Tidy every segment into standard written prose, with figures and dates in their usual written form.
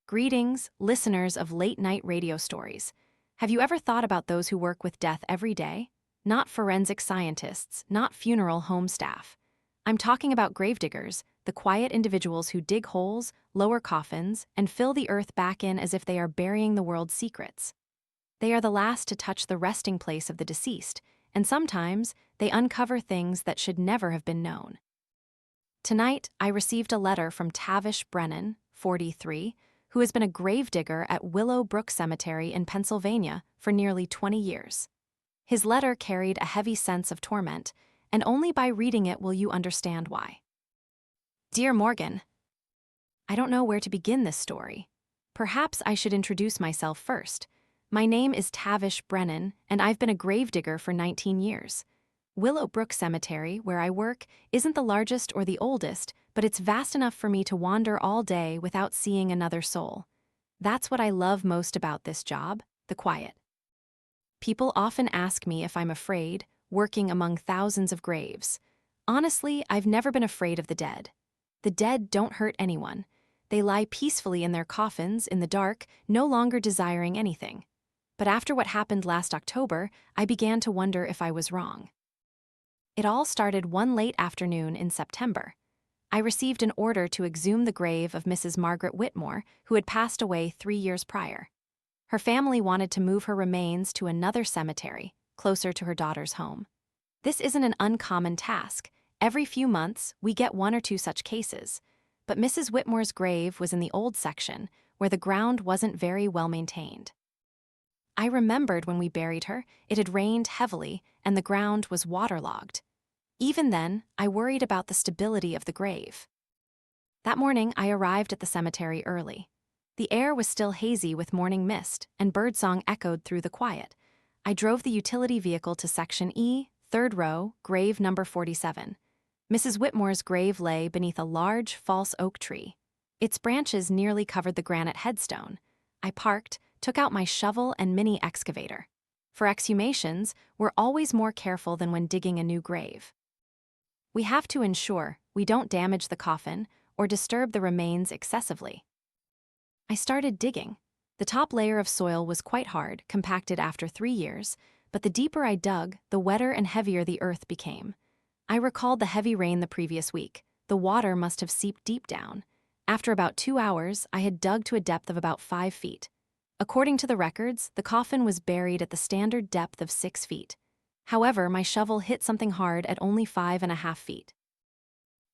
Greetings, listeners of late-night radio stories. Have you ever thought about those who work with death every day? Not forensic scientists, not funeral home staff. I'm talking about gravediggers, the quiet individuals who dig holes, lower coffins, and fill the earth back in as if they are burying the world's secrets. They are the last to touch the resting place of the deceased, and sometimes they uncover things that should never have been known. Tonight, I received a letter from Tavish Brennan, 43, who has been a gravedigger at Willow Brook Cemetery in Pennsylvania for nearly 20 years. His letter carried a heavy sense of torment, and only by reading it will you understand why. Dear Morgan, I don't know where to begin this story. Perhaps I should introduce myself first. My name is Tavish Brennan, and I've been a gravedigger for 19 years. Willow Brook Cemetery, where I work, isn't the largest or the oldest, but it's vast enough for me to wander all day without seeing another soul. That's what I love most about this job, the quiet. People often ask me if I'm afraid, working among thousands of graves. Honestly, I've never been afraid of the dead. The dead don't hurt anyone. They lie peacefully in their coffins in the dark, no longer desiring anything. But after what happened last October, I began to wonder if I was wrong. It all started one late afternoon in September. I received an order to exhume the grave of Mrs. Margaret Whitmore, who had passed away 3 years prior. Her family wanted to move her remains to another cemetery, closer to her daughter's home. This isn't an uncommon task. Every few months, we get 1 or 2 such cases. But Mrs. Whitmore's grave was in the old section, where the ground wasn't very well maintained. I remembered when we buried her, it had rained heavily, and the ground was waterlogged. Even then, I worried about the stability of the grave. That morning, I arrived at the cemetery early. The air was still hazy with morning mist, and birdsong echoed through the quiet. I drove the utility vehicle to Section E, 3rd row, grave number 47. Mrs. Whitmore's grave lay beneath a large, false oak tree. Its branches nearly covered the granite headstone. I parked, took out my shovel and mini excavator. For exhumations, we're always more careful than when digging a new grave. We have to ensure we don't damage the coffin or disturb the remains excessively. I started digging. The top layer of soil was quite hard, compacted after 3 years, but the deeper I dug, the wetter and heavier the earth became. I recalled the heavy rain the previous week. The water must have seeped deep down. After about 2 hours, I had dug to a depth of about 5 feet. According to the records, the coffin was buried at the standard depth of 6 feet. However, my shovel hit something hard at only 5.5 feet.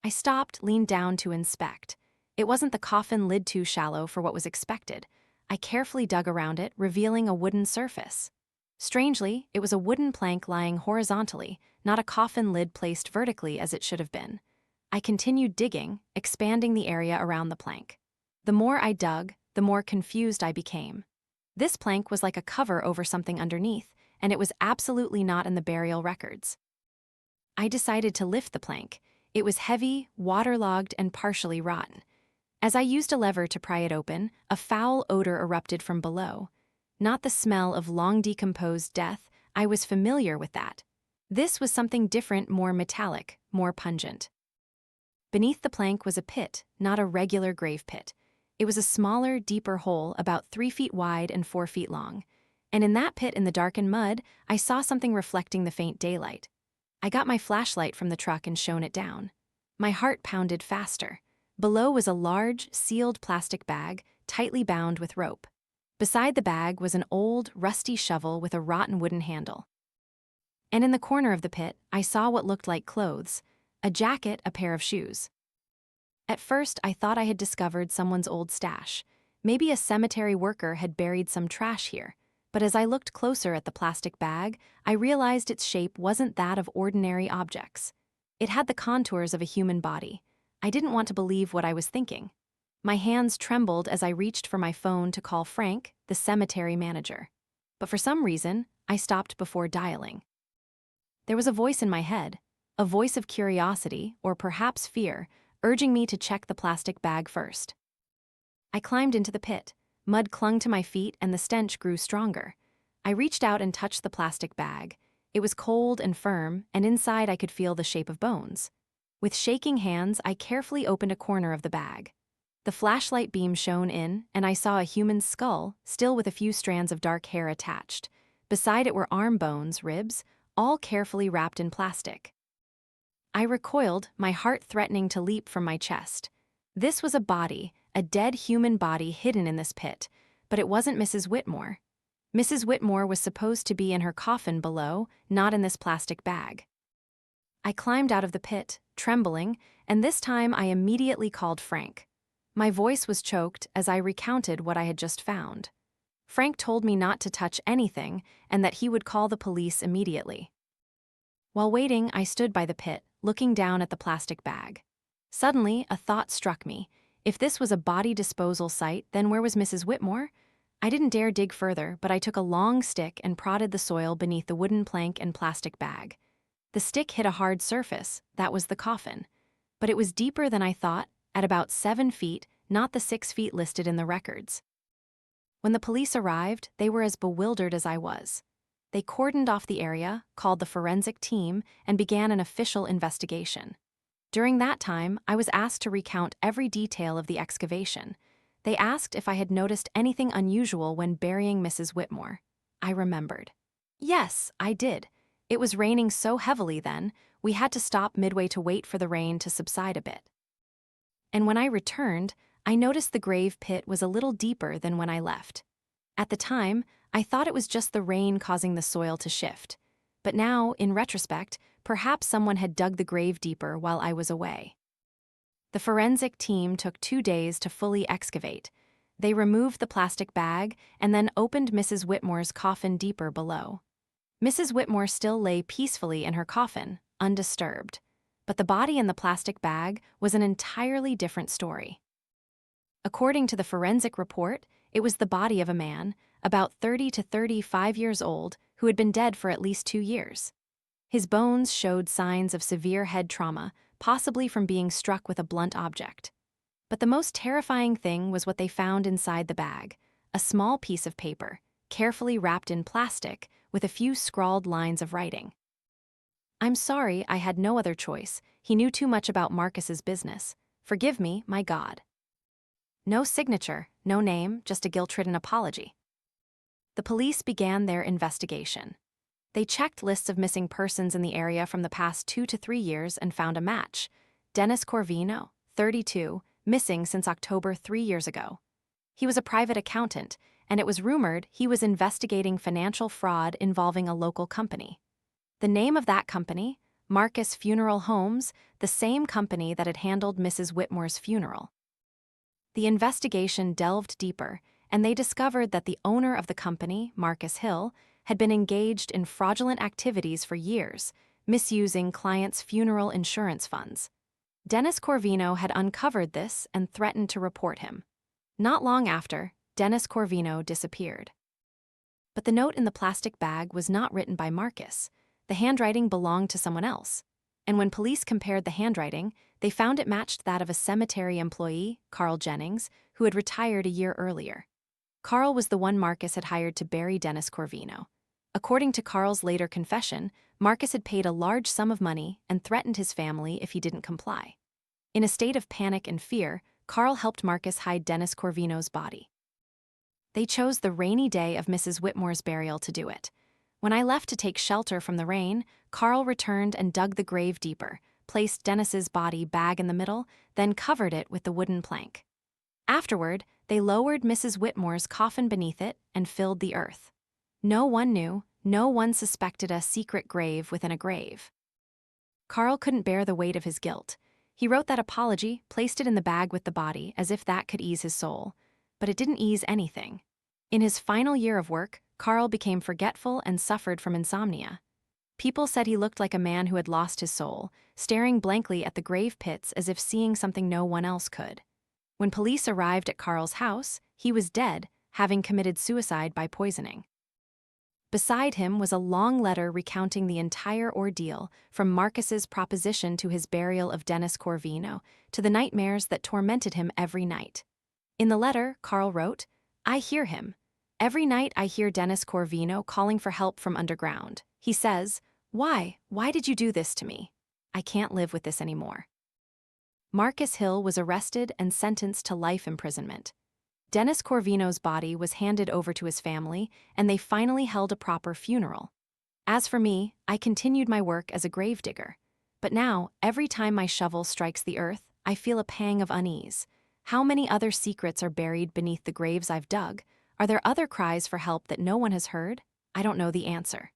I stopped, leaned down to inspect. It wasn't the coffin lid too shallow for what was expected. I carefully dug around it, revealing a wooden surface. Strangely, it was a wooden plank lying horizontally, not a coffin lid placed vertically as it should have been. I continued digging, expanding the area around the plank. The more I dug, the more confused I became. This plank was like a cover over something underneath, and it was absolutely not in the burial records. I decided to lift the plank. It was heavy, waterlogged, and partially rotten. As I used a lever to pry it open, a foul odor erupted from below. Not the smell of long decomposed death, I was familiar with that. This was something different, more metallic, more pungent. Beneath the plank was a pit, not a regular grave pit. It was a smaller, deeper hole about 3 feet wide and 4 feet long. And in that pit in the darkened mud, I saw something reflecting the faint daylight. I got my flashlight from the truck and shone it down. My heart pounded faster. Below was a large, sealed plastic bag, tightly bound with rope. Beside the bag was an old, rusty shovel with a rotten wooden handle. And in the corner of the pit, I saw what looked like clothes, a jacket, a pair of shoes. At first, I thought I had discovered someone's old stash. Maybe a cemetery worker had buried some trash here. But as I looked closer at the plastic bag, I realized its shape wasn't that of ordinary objects. It had the contours of a human body. I didn't want to believe what I was thinking. My hands trembled as I reached for my phone to call Frank, the cemetery manager. But for some reason, I stopped before dialing. There was a voice in my head, a voice of curiosity, or perhaps fear, urging me to check the plastic bag first. I climbed into the pit. Mud clung to my feet and the stench grew stronger. I reached out and touched the plastic bag. It was cold and firm, and inside I could feel the shape of bones. With shaking hands, I carefully opened a corner of the bag. The flashlight beam shone in, and I saw a human skull, still with a few strands of dark hair attached. Beside it were arm bones, ribs, all carefully wrapped in plastic. I recoiled, my heart threatening to leap from my chest. This was a body, a dead human body hidden in this pit, but it wasn't Mrs. Whitmore. Mrs. Whitmore was supposed to be in her coffin below, not in this plastic bag. I climbed out of the pit, trembling, and this time I immediately called Frank. My voice was choked as I recounted what I had just found. Frank told me not to touch anything and that he would call the police immediately. While waiting, I stood by the pit, looking down at the plastic bag. Suddenly, a thought struck me. If this was a body disposal site, then where was Mrs. Whitmore? I didn't dare dig further, but I took a long stick and prodded the soil beneath the wooden plank and plastic bag. The stick hit a hard surface, that was the coffin. But it was deeper than I thought, at about 7 feet, not the 6 feet listed in the records. When the police arrived, they were as bewildered as I was. They cordoned off the area, called the forensic team, and began an official investigation. During that time, I was asked to recount every detail of the excavation. They asked if I had noticed anything unusual when burying Mrs. Whitmore. I remembered. Yes, I did. It was raining so heavily then, we had to stop midway to wait for the rain to subside a bit. And when I returned, I noticed the grave pit was a little deeper than when I left. At the time, I thought it was just the rain causing the soil to shift. But now, in retrospect, perhaps someone had dug the grave deeper while I was away. The forensic team took 2 days to fully excavate. They removed the plastic bag and then opened Mrs. Whitmore's coffin deeper below. Mrs. Whitmore still lay peacefully in her coffin, undisturbed. But the body in the plastic bag was an entirely different story. According to the forensic report, it was the body of a man, about 30 to 35 years old, who had been dead for at least 2 years. His bones showed signs of severe head trauma, possibly from being struck with a blunt object. But the most terrifying thing was what they found inside the bag, a small piece of paper, carefully wrapped in plastic, with a few scrawled lines of writing. "I'm sorry, I had no other choice. He knew too much about Marcus's business. Forgive me, my God." No signature, no name, just a guilt-ridden apology. The police began their investigation. They checked lists of missing persons in the area from the past 2 to 3 years and found a match. Dennis Corvino, 32, missing since October 3 years ago. He was a private accountant, and it was rumored he was investigating financial fraud involving a local company. The name of that company, Marcus Funeral Homes, the same company that had handled Mrs. Whitmore's funeral. The investigation delved deeper, and they discovered that the owner of the company, Marcus Hill, had been engaged in fraudulent activities for years, misusing clients' funeral insurance funds. Dennis Corvino had uncovered this and threatened to report him. Not long after, Dennis Corvino disappeared. But the note in the plastic bag was not written by Marcus. The handwriting belonged to someone else. And when police compared the handwriting, they found it matched that of a cemetery employee, Carl Jennings, who had retired a year earlier. Carl was the one Marcus had hired to bury Dennis Corvino. According to Carl's later confession, Marcus had paid a large sum of money and threatened his family if he didn't comply. In a state of panic and fear, Carl helped Marcus hide Dennis Corvino's body. They chose the rainy day of Mrs. Whitmore's burial to do it. When I left to take shelter from the rain, Carl returned and dug the grave deeper, placed Dennis's body bag in the middle, then covered it with the wooden plank. Afterward, they lowered Mrs. Whitmore's coffin beneath it and filled the earth. No one knew, no one suspected a secret grave within a grave. Carl couldn't bear the weight of his guilt. He wrote that apology, placed it in the bag with the body, as if that could ease his soul. But it didn't ease anything. In his final year of work, Carl became forgetful and suffered from insomnia. People said he looked like a man who had lost his soul, staring blankly at the grave pits as if seeing something no one else could. When police arrived at Carl's house, he was dead, having committed suicide by poisoning. Beside him was a long letter recounting the entire ordeal, from Marcus's proposition to his burial of Dennis Corvino, to the nightmares that tormented him every night. In the letter, Carl wrote, "I hear him. Every night I hear Dennis Corvino calling for help from underground. He says, 'Why did you do this to me? I can't live with this anymore.'" Marcus Hill was arrested and sentenced to life imprisonment. Dennis Corvino's body was handed over to his family, and they finally held a proper funeral. As for me, I continued my work as a gravedigger. But now, every time my shovel strikes the earth, I feel a pang of unease. How many other secrets are buried beneath the graves I've dug? Are there other cries for help that no one has heard? I don't know the answer.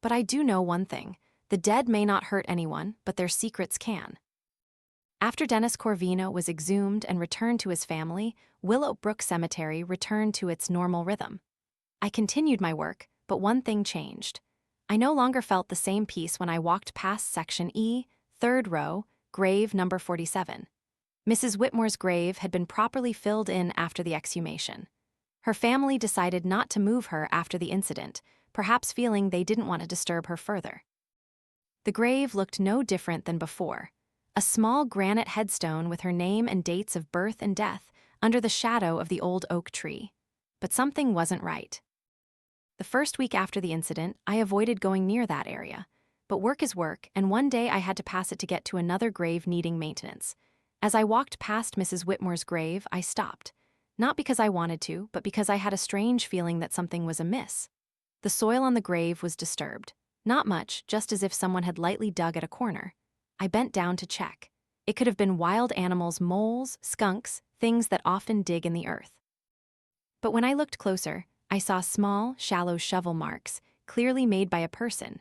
But I do know one thing. The dead may not hurt anyone, but their secrets can. After Dennis Corvino was exhumed and returned to his family, Willow Brook Cemetery returned to its normal rhythm. I continued my work, but one thing changed. I no longer felt the same peace when I walked past Section E, third row, grave number 47. Mrs. Whitmore's grave had been properly filled in after the exhumation. Her family decided not to move her after the incident, perhaps feeling they didn't want to disturb her further. The grave looked no different than before. A small granite headstone with her name and dates of birth and death under the shadow of the old oak tree. But something wasn't right. The first week after the incident, I avoided going near that area. But work is work, and one day I had to pass it to get to another grave needing maintenance. As I walked past Mrs. Whitmore's grave, I stopped. Not because I wanted to, but because I had a strange feeling that something was amiss. The soil on the grave was disturbed. Not much, just as if someone had lightly dug at a corner. I bent down to check. It could have been wild animals, moles, skunks, things that often dig in the earth. But when I looked closer, I saw small, shallow shovel marks, clearly made by a person.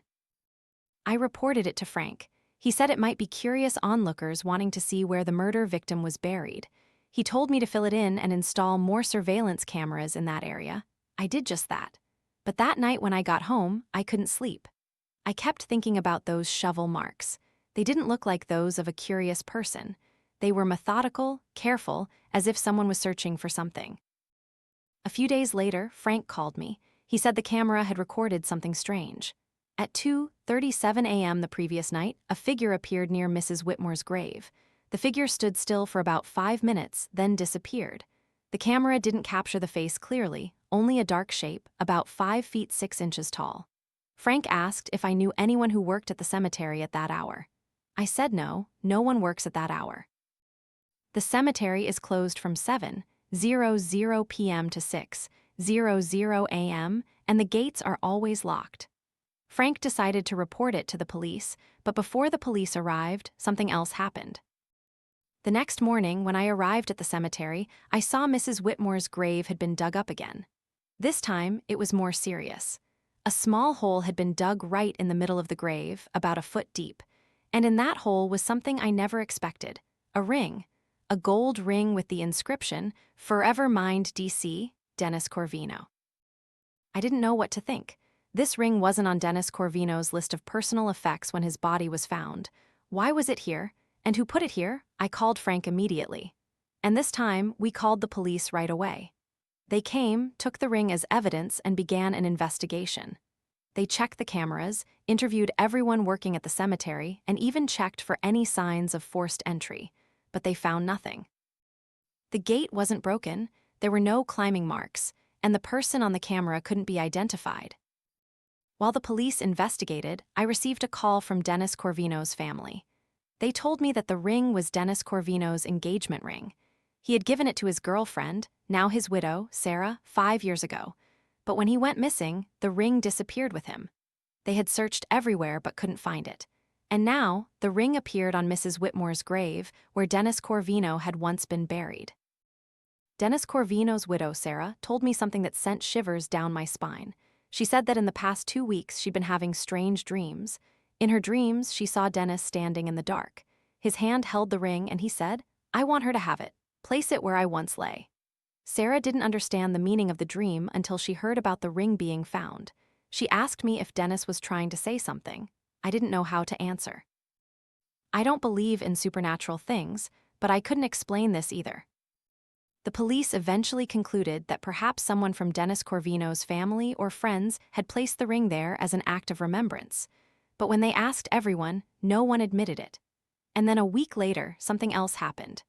I reported it to Frank. He said it might be curious onlookers wanting to see where the murder victim was buried. He told me to fill it in and install more surveillance cameras in that area. I did just that. But that night when I got home, I couldn't sleep. I kept thinking about those shovel marks. They didn't look like those of a curious person. They were methodical, careful, as if someone was searching for something. A few days later, Frank called me. He said the camera had recorded something strange. At 2:37 a.m. the previous night, a figure appeared near Mrs. Whitmore's grave. The figure stood still for about 5 minutes, then disappeared. The camera didn't capture the face clearly, only a dark shape, about 5 feet 6 inches tall. Frank asked if I knew anyone who worked at the cemetery at that hour. I said no one works at that hour. The cemetery is closed from 7:00 p.m. to 6:00 a.m., and the gates are always locked. Frank decided to report it to the police, but before the police arrived, something else happened. The next morning, when I arrived at the cemetery, I saw Mrs. Whitmore's grave had been dug up again. This time, it was more serious. A small hole had been dug right in the middle of the grave, about a foot deep, and in that hole was something I never expected, a ring. A gold ring with the inscription, "Forever Mind DC, Dennis Corvino." I didn't know what to think. This ring wasn't on Dennis Corvino's list of personal effects when his body was found. Why was it here? And who put it here? I called Frank immediately. And this time, we called the police right away. They came, took the ring as evidence, and began an investigation. They checked the cameras, interviewed everyone working at the cemetery, and even checked for any signs of forced entry. But they found nothing. The gate wasn't broken, there were no climbing marks, and the person on the camera couldn't be identified. While the police investigated, I received a call from Dennis Corvino's family. They told me that the ring was Dennis Corvino's engagement ring. He had given it to his girlfriend, now his widow, Sarah, 5 years ago. But when he went missing, the ring disappeared with him. They had searched everywhere but couldn't find it. And now, the ring appeared on Mrs. Whitmore's grave, where Dennis Corvino had once been buried. Dennis Corvino's widow, Sarah, told me something that sent shivers down my spine. She said that in the past 2 weeks she'd been having strange dreams. In her dreams, she saw Dennis standing in the dark. His hand held the ring and he said, "I want her to have it. Place it where I once lay." Sarah didn't understand the meaning of the dream until she heard about the ring being found. She asked me if Dennis was trying to say something. I didn't know how to answer. I don't believe in supernatural things, but I couldn't explain this either. The police eventually concluded that perhaps someone from Dennis Corvino's family or friends had placed the ring there as an act of remembrance. But when they asked everyone, no one admitted it. And then a week later, something else happened.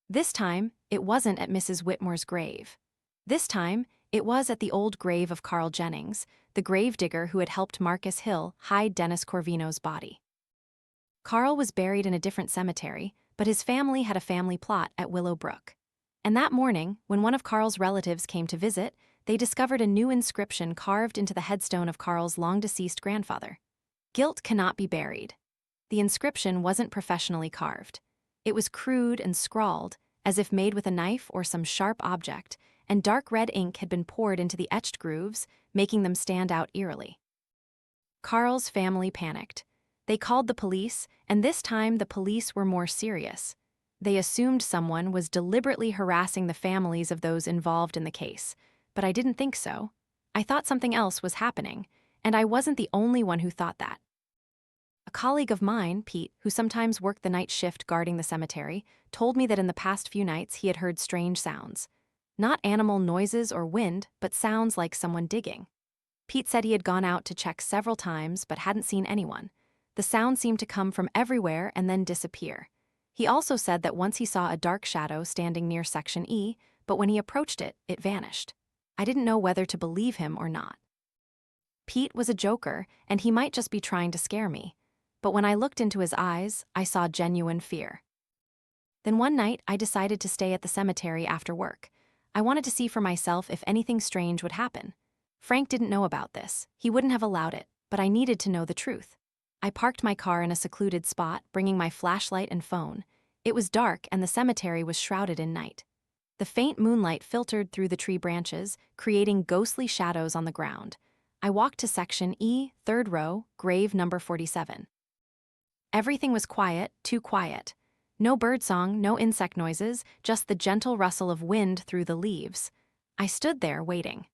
This time, it wasn't at Mrs. Whitmore's grave. This time, it was at the old grave of Carl Jennings, the gravedigger who had helped Marcus Hill hide Dennis Corvino's body. Carl was buried in a different cemetery, but his family had a family plot at Willow Brook. And that morning, when one of Carl's relatives came to visit, they discovered a new inscription carved into the headstone of Carl's long-deceased grandfather. Guilt cannot be buried. The inscription wasn't professionally carved. It was crude and scrawled, as if made with a knife or some sharp object, and dark red ink had been poured into the etched grooves, making them stand out eerily. Carl's family panicked. They called the police, and this time the police were more serious. They assumed someone was deliberately harassing the families of those involved in the case, but I didn't think so. I thought something else was happening, and I wasn't the only one who thought that. A colleague of mine, Pete, who sometimes worked the night shift guarding the cemetery, told me that in the past few nights he had heard strange sounds. Not animal noises or wind, but sounds like someone digging. Pete said he had gone out to check several times but hadn't seen anyone. The sound seemed to come from everywhere and then disappear. He also said that once he saw a dark shadow standing near Section E, but when he approached it, it vanished. I didn't know whether to believe him or not. Pete was a joker, and he might just be trying to scare me. But when I looked into his eyes, I saw genuine fear. Then one night, I decided to stay at the cemetery after work. I wanted to see for myself if anything strange would happen. Frank didn't know about this. He wouldn't have allowed it, but I needed to know the truth. I parked my car in a secluded spot, bringing my flashlight and phone. It was dark and the cemetery was shrouded in night. The faint moonlight filtered through the tree branches, creating ghostly shadows on the ground. I walked to Section E, third row, grave number 47. Everything was quiet, too quiet. No birdsong, no insect noises, just the gentle rustle of wind through the leaves. I stood there waiting.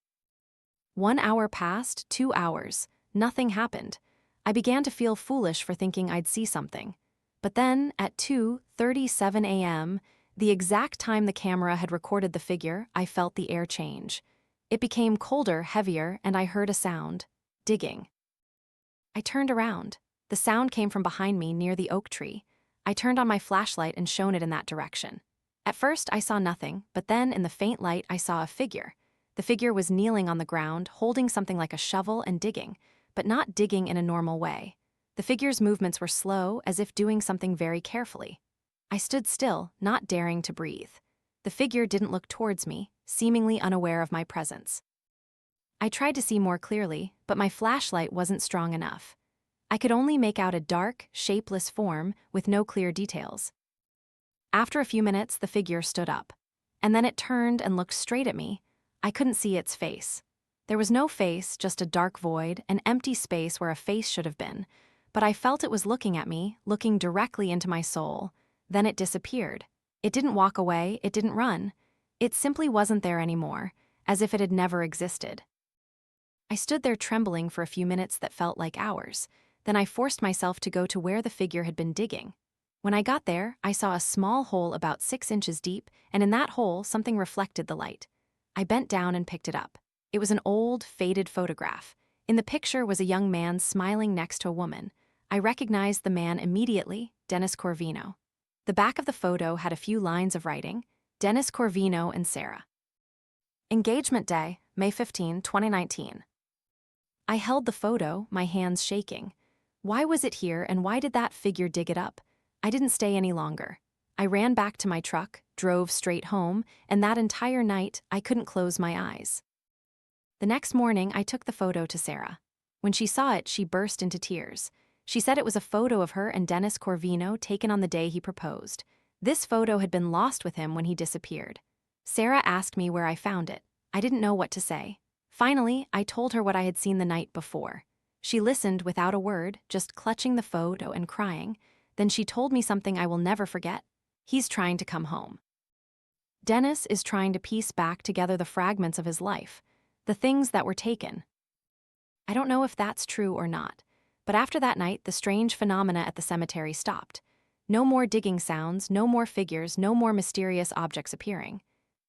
1 hour passed, 2 hours. Nothing happened. I began to feel foolish for thinking I'd see something. But then, at 2:37 a.m., the exact time the camera had recorded the figure, I felt the air change. It became colder, heavier, and I heard a sound. Digging. I turned around. The sound came from behind me near the oak tree. I turned on my flashlight and shone it in that direction. At first, I saw nothing, but then in the faint light, I saw a figure. The figure was kneeling on the ground, holding something like a shovel and digging, but not digging in a normal way. The figure's movements were slow, as if doing something very carefully. I stood still, not daring to breathe. The figure didn't look towards me, seemingly unaware of my presence. I tried to see more clearly, but my flashlight wasn't strong enough. I could only make out a dark, shapeless form with no clear details. After a few minutes, the figure stood up. And then it turned and looked straight at me. I couldn't see its face. There was no face, just a dark void, an empty space where a face should have been. But I felt it was looking at me, looking directly into my soul. Then it disappeared. It didn't walk away, it didn't run. It simply wasn't there anymore, as if it had never existed. I stood there trembling for a few minutes that felt like hours. Then I forced myself to go to where the figure had been digging. When I got there, I saw a small hole about 6 inches deep, and in that hole, something reflected the light. I bent down and picked it up. It was an old, faded photograph. In the picture was a young man smiling next to a woman. I recognized the man immediately, Dennis Corvino. The back of the photo had a few lines of writing, Dennis Corvino and Sarah. Engagement Day, May 15, 2019. I held the photo, my hands shaking. Why was it here and why did that figure dig it up? I didn't stay any longer. I ran back to my truck, drove straight home, and that entire night, I couldn't close my eyes. The next morning, I took the photo to Sarah. When she saw it, she burst into tears. She said it was a photo of her and Dennis Corvino taken on the day he proposed. This photo had been lost with him when he disappeared. Sarah asked me where I found it. I didn't know what to say. Finally, I told her what I had seen the night before. She listened without a word, just clutching the photo and crying. Then she told me something I will never forget. He's trying to come home. Dennis is trying to piece back together the fragments of his life, the things that were taken. I don't know if that's true or not, but after that night, the strange phenomena at the cemetery stopped. No more digging sounds, no more figures, no more mysterious objects appearing.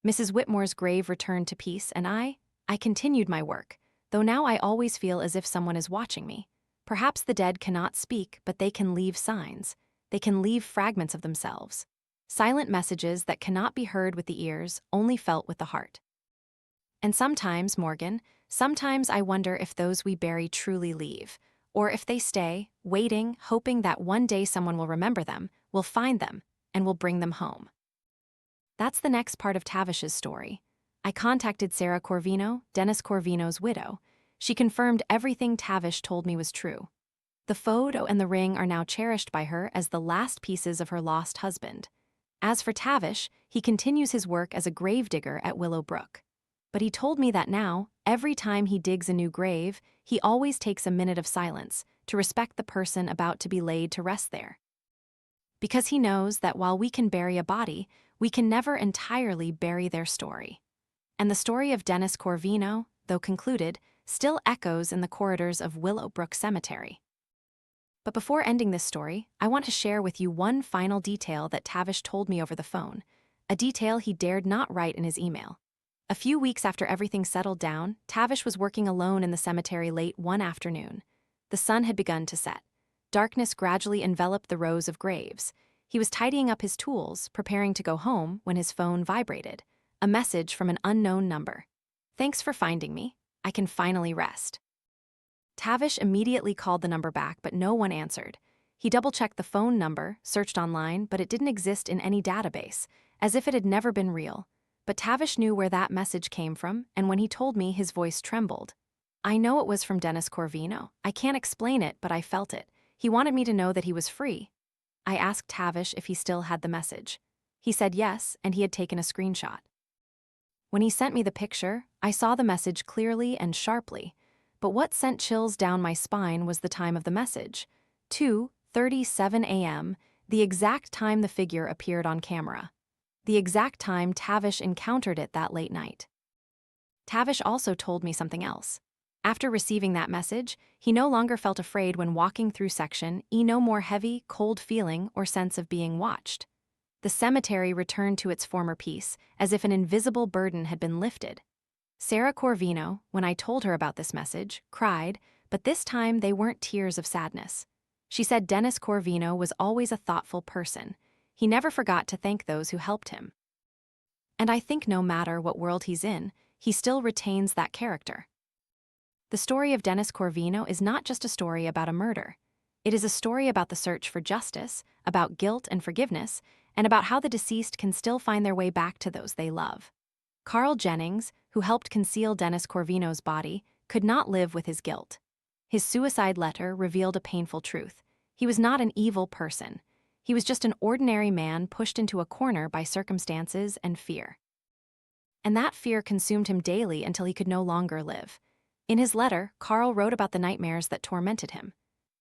Mrs. Whitmore's grave returned to peace, and I continued my work, though now I always feel as if someone is watching me. Perhaps the dead cannot speak, but they can leave signs. They can leave fragments of themselves. Silent messages that cannot be heard with the ears, only felt with the heart. And sometimes, Morgan, sometimes I wonder if those we bury truly leave, or if they stay, waiting, hoping that one day someone will remember them, will find them, and will bring them home. That's the next part of Tavish's story. I contacted Sarah Corvino, Dennis Corvino's widow. She confirmed everything Tavish told me was true. The photo and the ring are now cherished by her as the last pieces of her lost husband. As for Tavish, he continues his work as a gravedigger at Willow Brook. But he told me that now, every time he digs a new grave, he always takes a minute of silence to respect the person about to be laid to rest there. Because he knows that while we can bury a body, we can never entirely bury their story. And the story of Dennis Corvino, though concluded, still echoes in the corridors of Willow Brook Cemetery. But before ending this story, I want to share with you one final detail that Tavish told me over the phone, a detail he dared not write in his email. A few weeks after everything settled down, Tavish was working alone in the cemetery late one afternoon. The sun had begun to set. Darkness gradually enveloped the rows of graves. He was tidying up his tools, preparing to go home, when his phone vibrated. A message from an unknown number. "Thanks for finding me. I can finally rest." Tavish immediately called the number back, but no one answered. He double-checked the phone number, searched online, but it didn't exist in any database, as if it had never been real. But Tavish knew where that message came from, and when he told me, his voice trembled. "I know it was from Dennis Corvino. I can't explain it, but I felt it. He wanted me to know that he was free." I asked Tavish if he still had the message. He said yes, and he had taken a screenshot. When he sent me the picture, I saw the message clearly and sharply. But what sent chills down my spine was the time of the message. 2:37 a.m., the exact time the figure appeared on camera. The exact time Tavish encountered it that late night. Tavish also told me something else. After receiving that message, he no longer felt afraid when walking through section E. No more heavy, cold feeling or sense of being watched. The cemetery returned to its former peace, as if an invisible burden had been lifted. Sarah Corvino, when I told her about this message, cried, but this time they weren't tears of sadness. She said Dennis Corvino was always a thoughtful person. He never forgot to thank those who helped him. And I think no matter what world he's in, he still retains that character. The story of Dennis Corvino is not just a story about a murder. It is a story about the search for justice, about guilt and forgiveness, and about how the deceased can still find their way back to those they love. Carl Jennings, who helped conceal Dennis Corvino's body, could not live with his guilt. His suicide letter revealed a painful truth. He was not an evil person. He was just an ordinary man pushed into a corner by circumstances and fear. And that fear consumed him daily until he could no longer live. In his letter, Carl wrote about the nightmares that tormented him.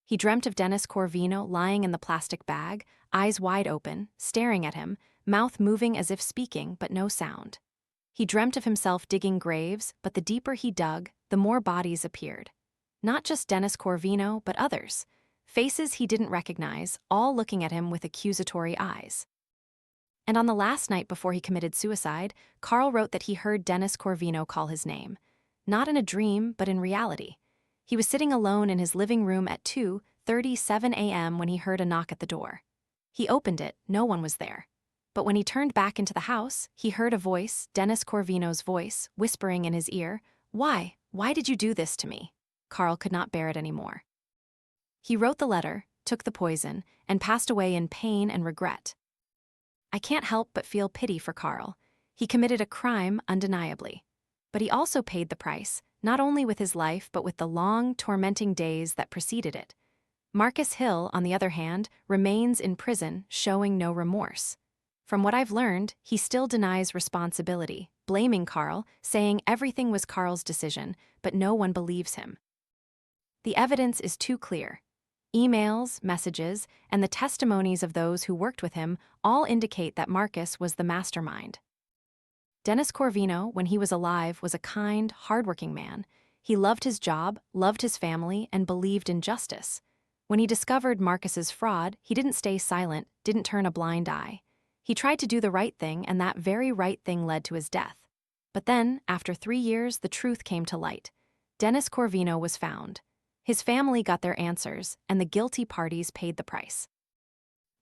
He dreamt of Dennis Corvino lying in the plastic bag, eyes wide open, staring at him, mouth moving as if speaking, but no sound. He dreamt of himself digging graves, but the deeper he dug, the more bodies appeared. Not just Dennis Corvino, but others. Faces he didn't recognize, all looking at him with accusatory eyes. And on the last night before he committed suicide, Carl wrote that he heard Dennis Corvino call his name. Not in a dream, but in reality. He was sitting alone in his living room at 2:37 a.m. when he heard a knock at the door. He opened it, no one was there. But when he turned back into the house, he heard a voice, Dennis Corvino's voice, whispering in his ear, "Why? Why did you do this to me?" Carl could not bear it anymore. He wrote the letter, took the poison, and passed away in pain and regret. I can't help but feel pity for Carl. He committed a crime, undeniably. But he also paid the price, not only with his life but with the long, tormenting days that preceded it. Marcus Hill, on the other hand, remains in prison, showing no remorse. From what I've learned, he still denies responsibility, blaming Carl, saying everything was Carl's decision, but no one believes him. The evidence is too clear. Emails, messages, and the testimonies of those who worked with him all indicate that Marcus was the mastermind. Dennis Corvino, when he was alive, was a kind, hardworking man. He loved his job, loved his family, and believed in justice. When he discovered Marcus's fraud, he didn't stay silent, didn't turn a blind eye. He tried to do the right thing, and that very right thing led to his death. But then, after 3 years, the truth came to light. Dennis Corvino was found. His family got their answers, and the guilty parties paid the price.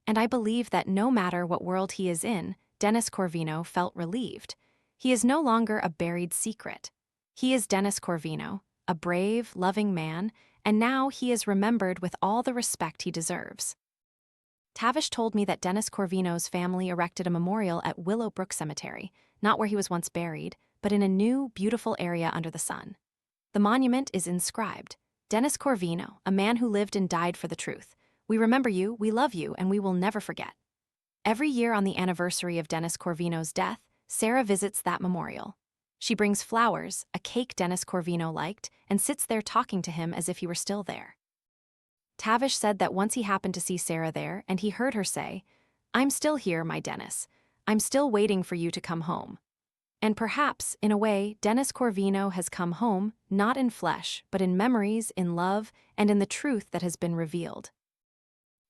And I believe that no matter what world he is in, Dennis Corvino felt relieved. He is no longer a buried secret. He is Dennis Corvino, a brave, loving man, and now he is remembered with all the respect he deserves. Tavish told me that Dennis Corvino's family erected a memorial at Willowbrook Cemetery, not where he was once buried, but in a new, beautiful area under the sun. The monument is inscribed, Dennis Corvino, a man who lived and died for the truth. We remember you, we love you, and we will never forget. Every year on the anniversary of Dennis Corvino's death, Sarah visits that memorial. She brings flowers, a cake Dennis Corvino liked, and sits there talking to him as if he were still there. Tavish said that once he happened to see Sarah there and he heard her say, "I'm still here, my Dennis. I'm still waiting for you to come home." And perhaps, in a way, Dennis Corvino has come home, not in flesh, but in memories, in love, and in the truth that has been revealed.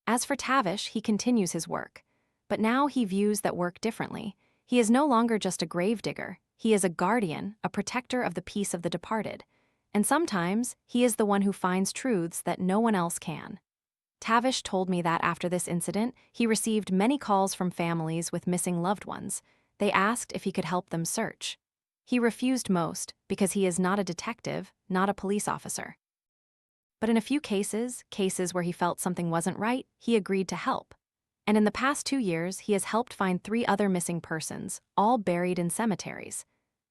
As for Tavish, he continues his work. But now he views that work differently. He is no longer just a gravedigger. He is a guardian, a protector of the peace of the departed. And sometimes, he is the one who finds truths that no one else can. Tavish told me that after this incident, he received many calls from families with missing loved ones. They asked if he could help them search. He refused most because he is not a detective, not a police officer. But in a few cases where he felt something wasn't right, he agreed to help. And in the past 2 years, he has helped find 3 other missing persons, all buried in cemeteries.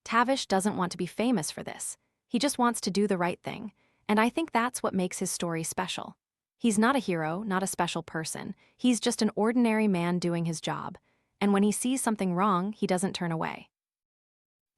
Tavish doesn't want to be famous for this. He just wants to do the right thing, and I think that's what makes his story special. He's not a hero, not a special person. He's just an ordinary man doing his job. And when he sees something wrong, he doesn't turn away.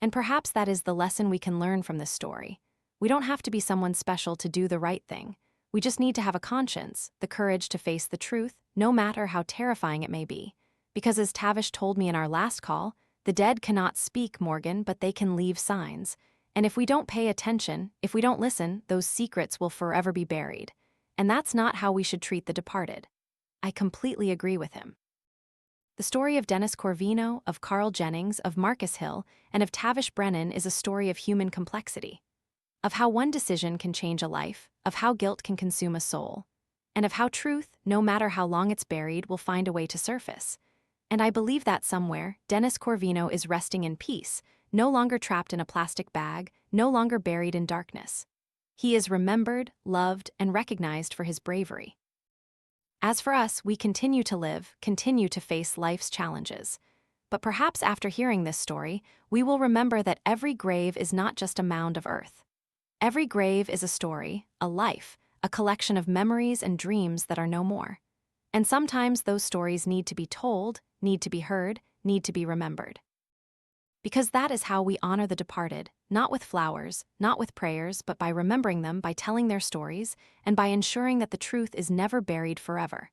And perhaps that is the lesson we can learn from this story. We don't have to be someone special to do the right thing. We just need to have a conscience, the courage to face the truth, no matter how terrifying it may be. Because as Tavish told me in our last call, the dead cannot speak, Morgan, but they can leave signs. And if we don't pay attention, if we don't listen, those secrets will forever be buried. And that's not how we should treat the departed. I completely agree with him. The story of Dennis Corvino, of Carl Jennings, of Marcus Hill, and of Tavish Brennan is a story of human complexity. Of how one decision can change a life, of how guilt can consume a soul, and of how truth, no matter how long it's buried, will find a way to surface. And I believe that somewhere, Dennis Corvino is resting in peace, no longer trapped in a plastic bag, no longer buried in darkness. He is remembered, loved, and recognized for his bravery. As for us, we continue to live, continue to face life's challenges. But perhaps after hearing this story, we will remember that every grave is not just a mound of earth. Every grave is a story, a life, a collection of memories and dreams that are no more. And sometimes those stories need to be told, need to be heard, need to be remembered. Because that is how we honor the departed, not with flowers, not with prayers, but by remembering them, by telling their stories, and by ensuring that the truth is never buried forever.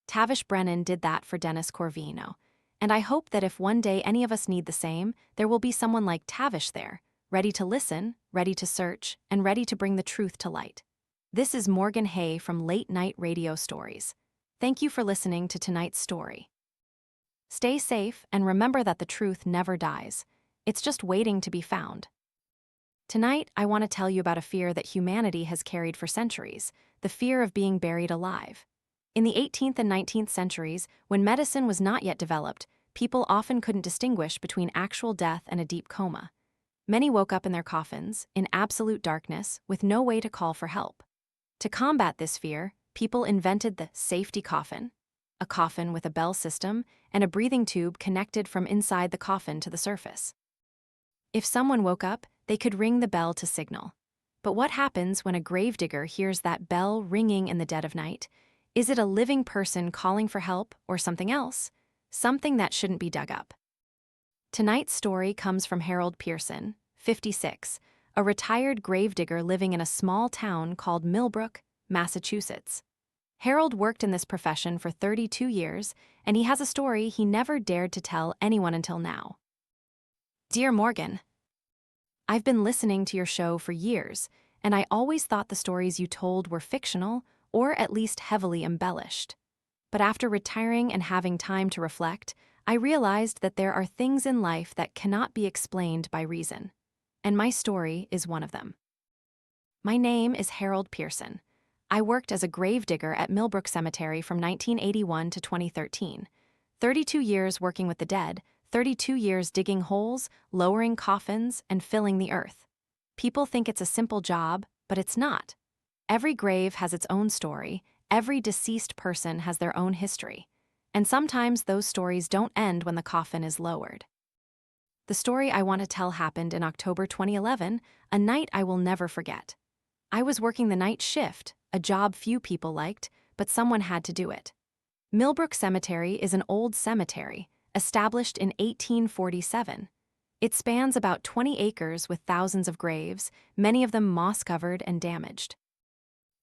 Tavish Brennan did that for Dennis Corvino. And I hope that if one day any of us need the same, there will be someone like Tavish there, ready to listen, ready to search, and ready to bring the truth to light. This is Morgan Hay from Late Night Radio Stories. Thank you for listening to tonight's story. Stay safe and remember that the truth never dies. It's just waiting to be found. Tonight, I want to tell you about a fear that humanity has carried for centuries, the fear of being buried alive. In the 18th and 19th centuries, when medicine was not yet developed, people often couldn't distinguish between actual death and a deep coma. Many woke up in their coffins, in absolute darkness, with no way to call for help. To combat this fear, people invented the safety coffin, a coffin with a bell system and a breathing tube connected from inside the coffin to the surface. If someone woke up, they could ring the bell to signal. But what happens when a gravedigger hears that bell ringing in the dead of night? Is it a living person calling for help or something else? Something that shouldn't be dug up. Tonight's story comes from Harold Pearson, 56, a retired gravedigger living in a small town called Millbrook, Massachusetts. Harold worked in this profession for 32 years, and he has a story he never dared to tell anyone until now. Dear Morgan, I've been listening to your show for years, and I always thought the stories you told were fictional or at least heavily embellished. But after retiring and having time to reflect, I realized that there are things in life that cannot be explained by reason. And my story is one of them. My name is Harold Pearson. I worked as a gravedigger at Millbrook Cemetery from 1981 to 2013. 32 years working with the dead, 32 years digging holes, lowering coffins, and filling the earth. People think it's a simple job, but it's not. Every grave has its own story, every deceased person has their own history. And sometimes those stories don't end when the coffin is lowered. The story I want to tell happened in October 2011, a night I will never forget. I was working the night shift, a job few people liked, but someone had to do it. Millbrook Cemetery is an old cemetery, established in 1847. It spans about 20 acres with thousands of graves, many of them moss-covered and damaged.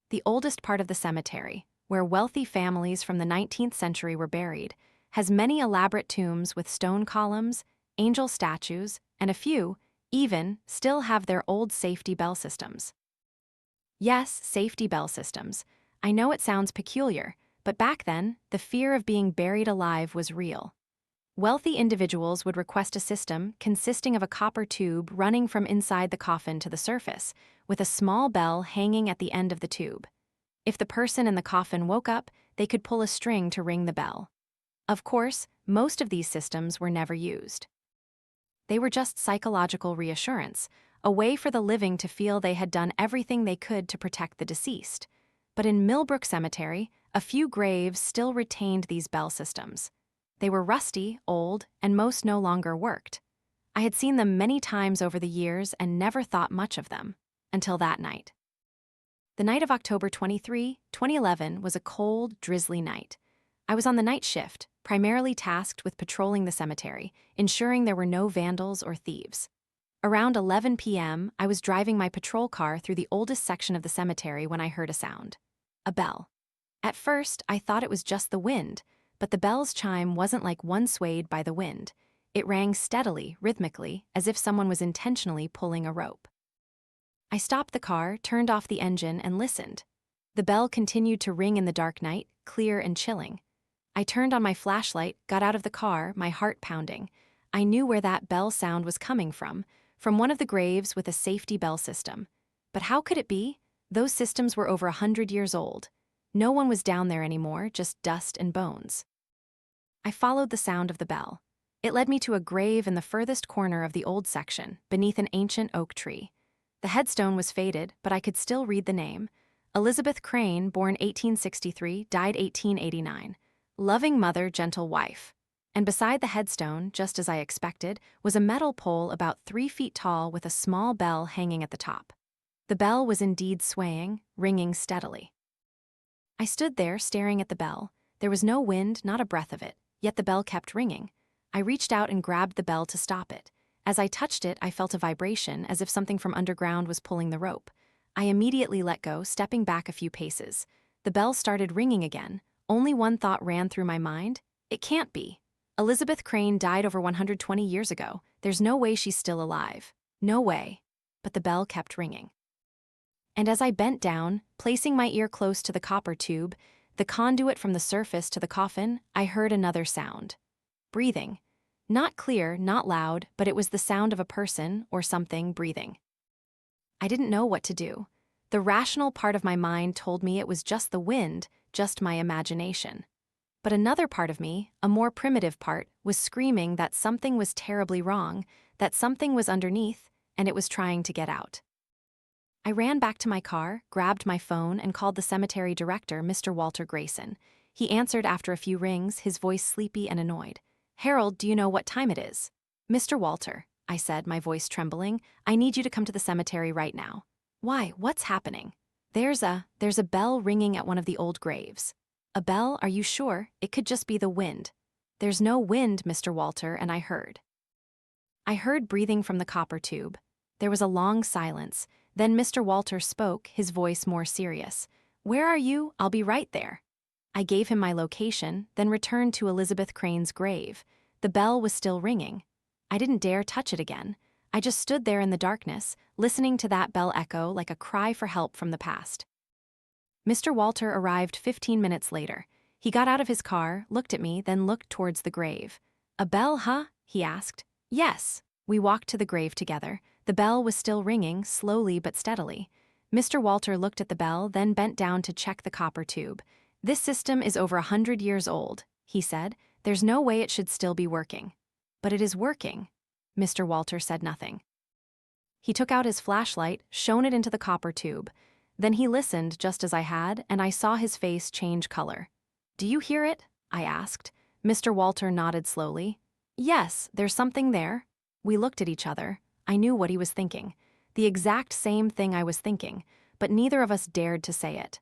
The oldest part of the cemetery, where wealthy families from the 19th century were buried, has many elaborate tombs with stone columns, angel statues, and a few, even, still have their old safety bell systems. Yes, safety bell systems. I know it sounds peculiar, but back then, the fear of being buried alive was real. Wealthy individuals would request a system consisting of a copper tube running from inside the coffin to the surface, with a small bell hanging at the end of the tube. If the person in the coffin woke up, they could pull a string to ring the bell. Of course, most of these systems were never used. They were just psychological reassurance, a way for the living to feel they had done everything they could to protect the deceased. But in Millbrook Cemetery, a few graves still retained these bell systems. They were rusty, old, and most no longer worked. I had seen them many times over the years and never thought much of them, until that night. The night of October 23, 2011 was a cold, drizzly night. I was on the night shift, primarily tasked with patrolling the cemetery, ensuring there were no vandals or thieves. Around 11 p.m., I was driving my patrol car through the oldest section of the cemetery when I heard a sound. A bell. At first, I thought it was just the wind, but the bell's chime wasn't like one swayed by the wind. It rang steadily, rhythmically, as if someone was intentionally pulling a rope. I stopped the car, turned off the engine, and listened. The bell continued to ring in the dark night, clear and chilling. I turned on my flashlight, got out of the car, my heart pounding. I knew where that bell sound was coming from one of the graves with a safety bell system. But how could it be? Those systems were over 100 years old. No one was down there anymore, just dust and bones. I followed the sound of the bell. It led me to a grave in the furthest corner of the old section, beneath an ancient oak tree. The headstone was faded, but I could still read the name. Elizabeth Crane, born 1863, died 1889. Loving mother, gentle wife. And beside the headstone, just as I expected, was a metal pole about 3 feet tall with a small bell hanging at the top. The bell was indeed swaying, ringing steadily. I stood there staring at the bell. There was no wind, not a breath of it, yet the bell kept ringing. I reached out and grabbed the bell to stop it. As I touched it, I felt a vibration, as if something from underground was pulling the rope. I immediately let go, stepping back a few paces. The bell started ringing again. Only one thought ran through my mind. It can't be. Elizabeth Crane died over 120 years ago. There's no way she's still alive. No way. But the bell kept ringing. And as I bent down, placing my ear close to the copper tube, the conduit from the surface to the coffin, I heard another sound. Breathing. Not clear, not loud, but it was the sound of a person or something breathing. I didn't know what to do. The rational part of my mind told me it was just the wind, just my imagination. But another part of me, a more primitive part, was screaming that something was terribly wrong, that something was underneath, and it was trying to get out. I ran back to my car, grabbed my phone, and called the cemetery director, Mr. Walter Grayson. He answered after a few rings, his voice sleepy and annoyed. "Harold, do you know what time it is?" "Mr. Walter," I said, my voice trembling, "I need you to come to the cemetery right now." "Why? What's happening?" There's a bell ringing at one of the old graves." "A bell? Are you sure? It could just be the wind." "There's no wind, Mr. Walter," and I heard. Breathing from the copper tube. There was a long silence. Then Mr. Walter spoke, his voice more serious. "Where are you? I'll be right there." I gave him my location, then returned to Elizabeth Crane's grave. The bell was still ringing. I didn't dare touch it again. I just stood there in the darkness, listening to that bell echo like a cry for help from the past. Mr. Walter arrived 15 minutes later. He got out of his car, looked at me, then looked towards the grave. "A bell, huh?" he asked. "Yes." We walked to the grave together. The bell was still ringing, slowly but steadily. Mr. Walter looked at the bell, then bent down to check the copper tube. "This system is over 100 years old," he said. "There's no way it should still be working." "But it is working." Mr. Walter said nothing. He took out his flashlight, shone it into the copper tube. Then he listened just as I had, and I saw his face change color. "Do you hear it?" I asked. Mr. Walter nodded slowly. Yes, there's something there. We looked at each other. I knew what he was thinking. The exact same thing I was thinking, but neither of us dared to say it.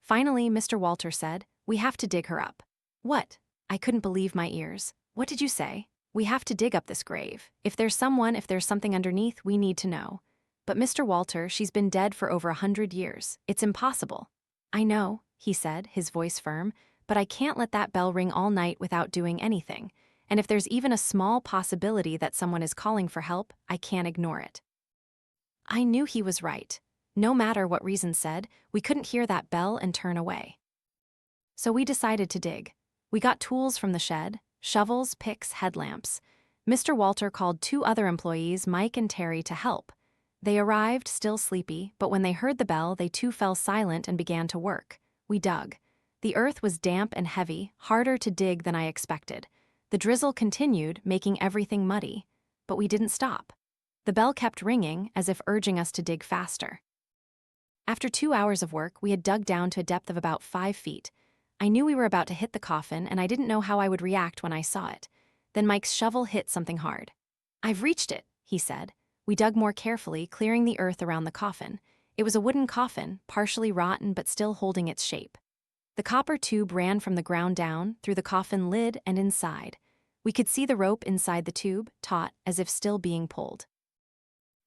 Finally, Mr. Walter said, "We have to dig her up." What? I couldn't believe my ears. What did you say? We have to dig up this grave. If there's something underneath, we need to know. But Mr. Walter, she's been dead for over 100 years. It's impossible. I know, he said, his voice firm, but I can't let that bell ring all night without doing anything. And if there's even a small possibility that someone is calling for help, I can't ignore it. I knew he was right. No matter what reason said, we couldn't hear that bell and turn away. So we decided to dig. We got tools from the shed, shovels, picks, headlamps. Mr. Walter called 2 other employees, Mike and Terry, to help. They arrived, still sleepy, but when they heard the bell, they too fell silent and began to work. We dug. The earth was damp and heavy, harder to dig than I expected. The drizzle continued, making everything muddy. But we didn't stop. The bell kept ringing, as if urging us to dig faster. After 2 hours of work, we had dug down to a depth of about 5 feet. I knew we were about to hit the coffin, and I didn't know how I would react when I saw it. Then Mike's shovel hit something hard. "I've reached it," he said. We dug more carefully, clearing the earth around the coffin. It was a wooden coffin, partially rotten but still holding its shape. The copper tube ran from the ground down, through the coffin lid and inside. We could see the rope inside the tube, taut, as if still being pulled.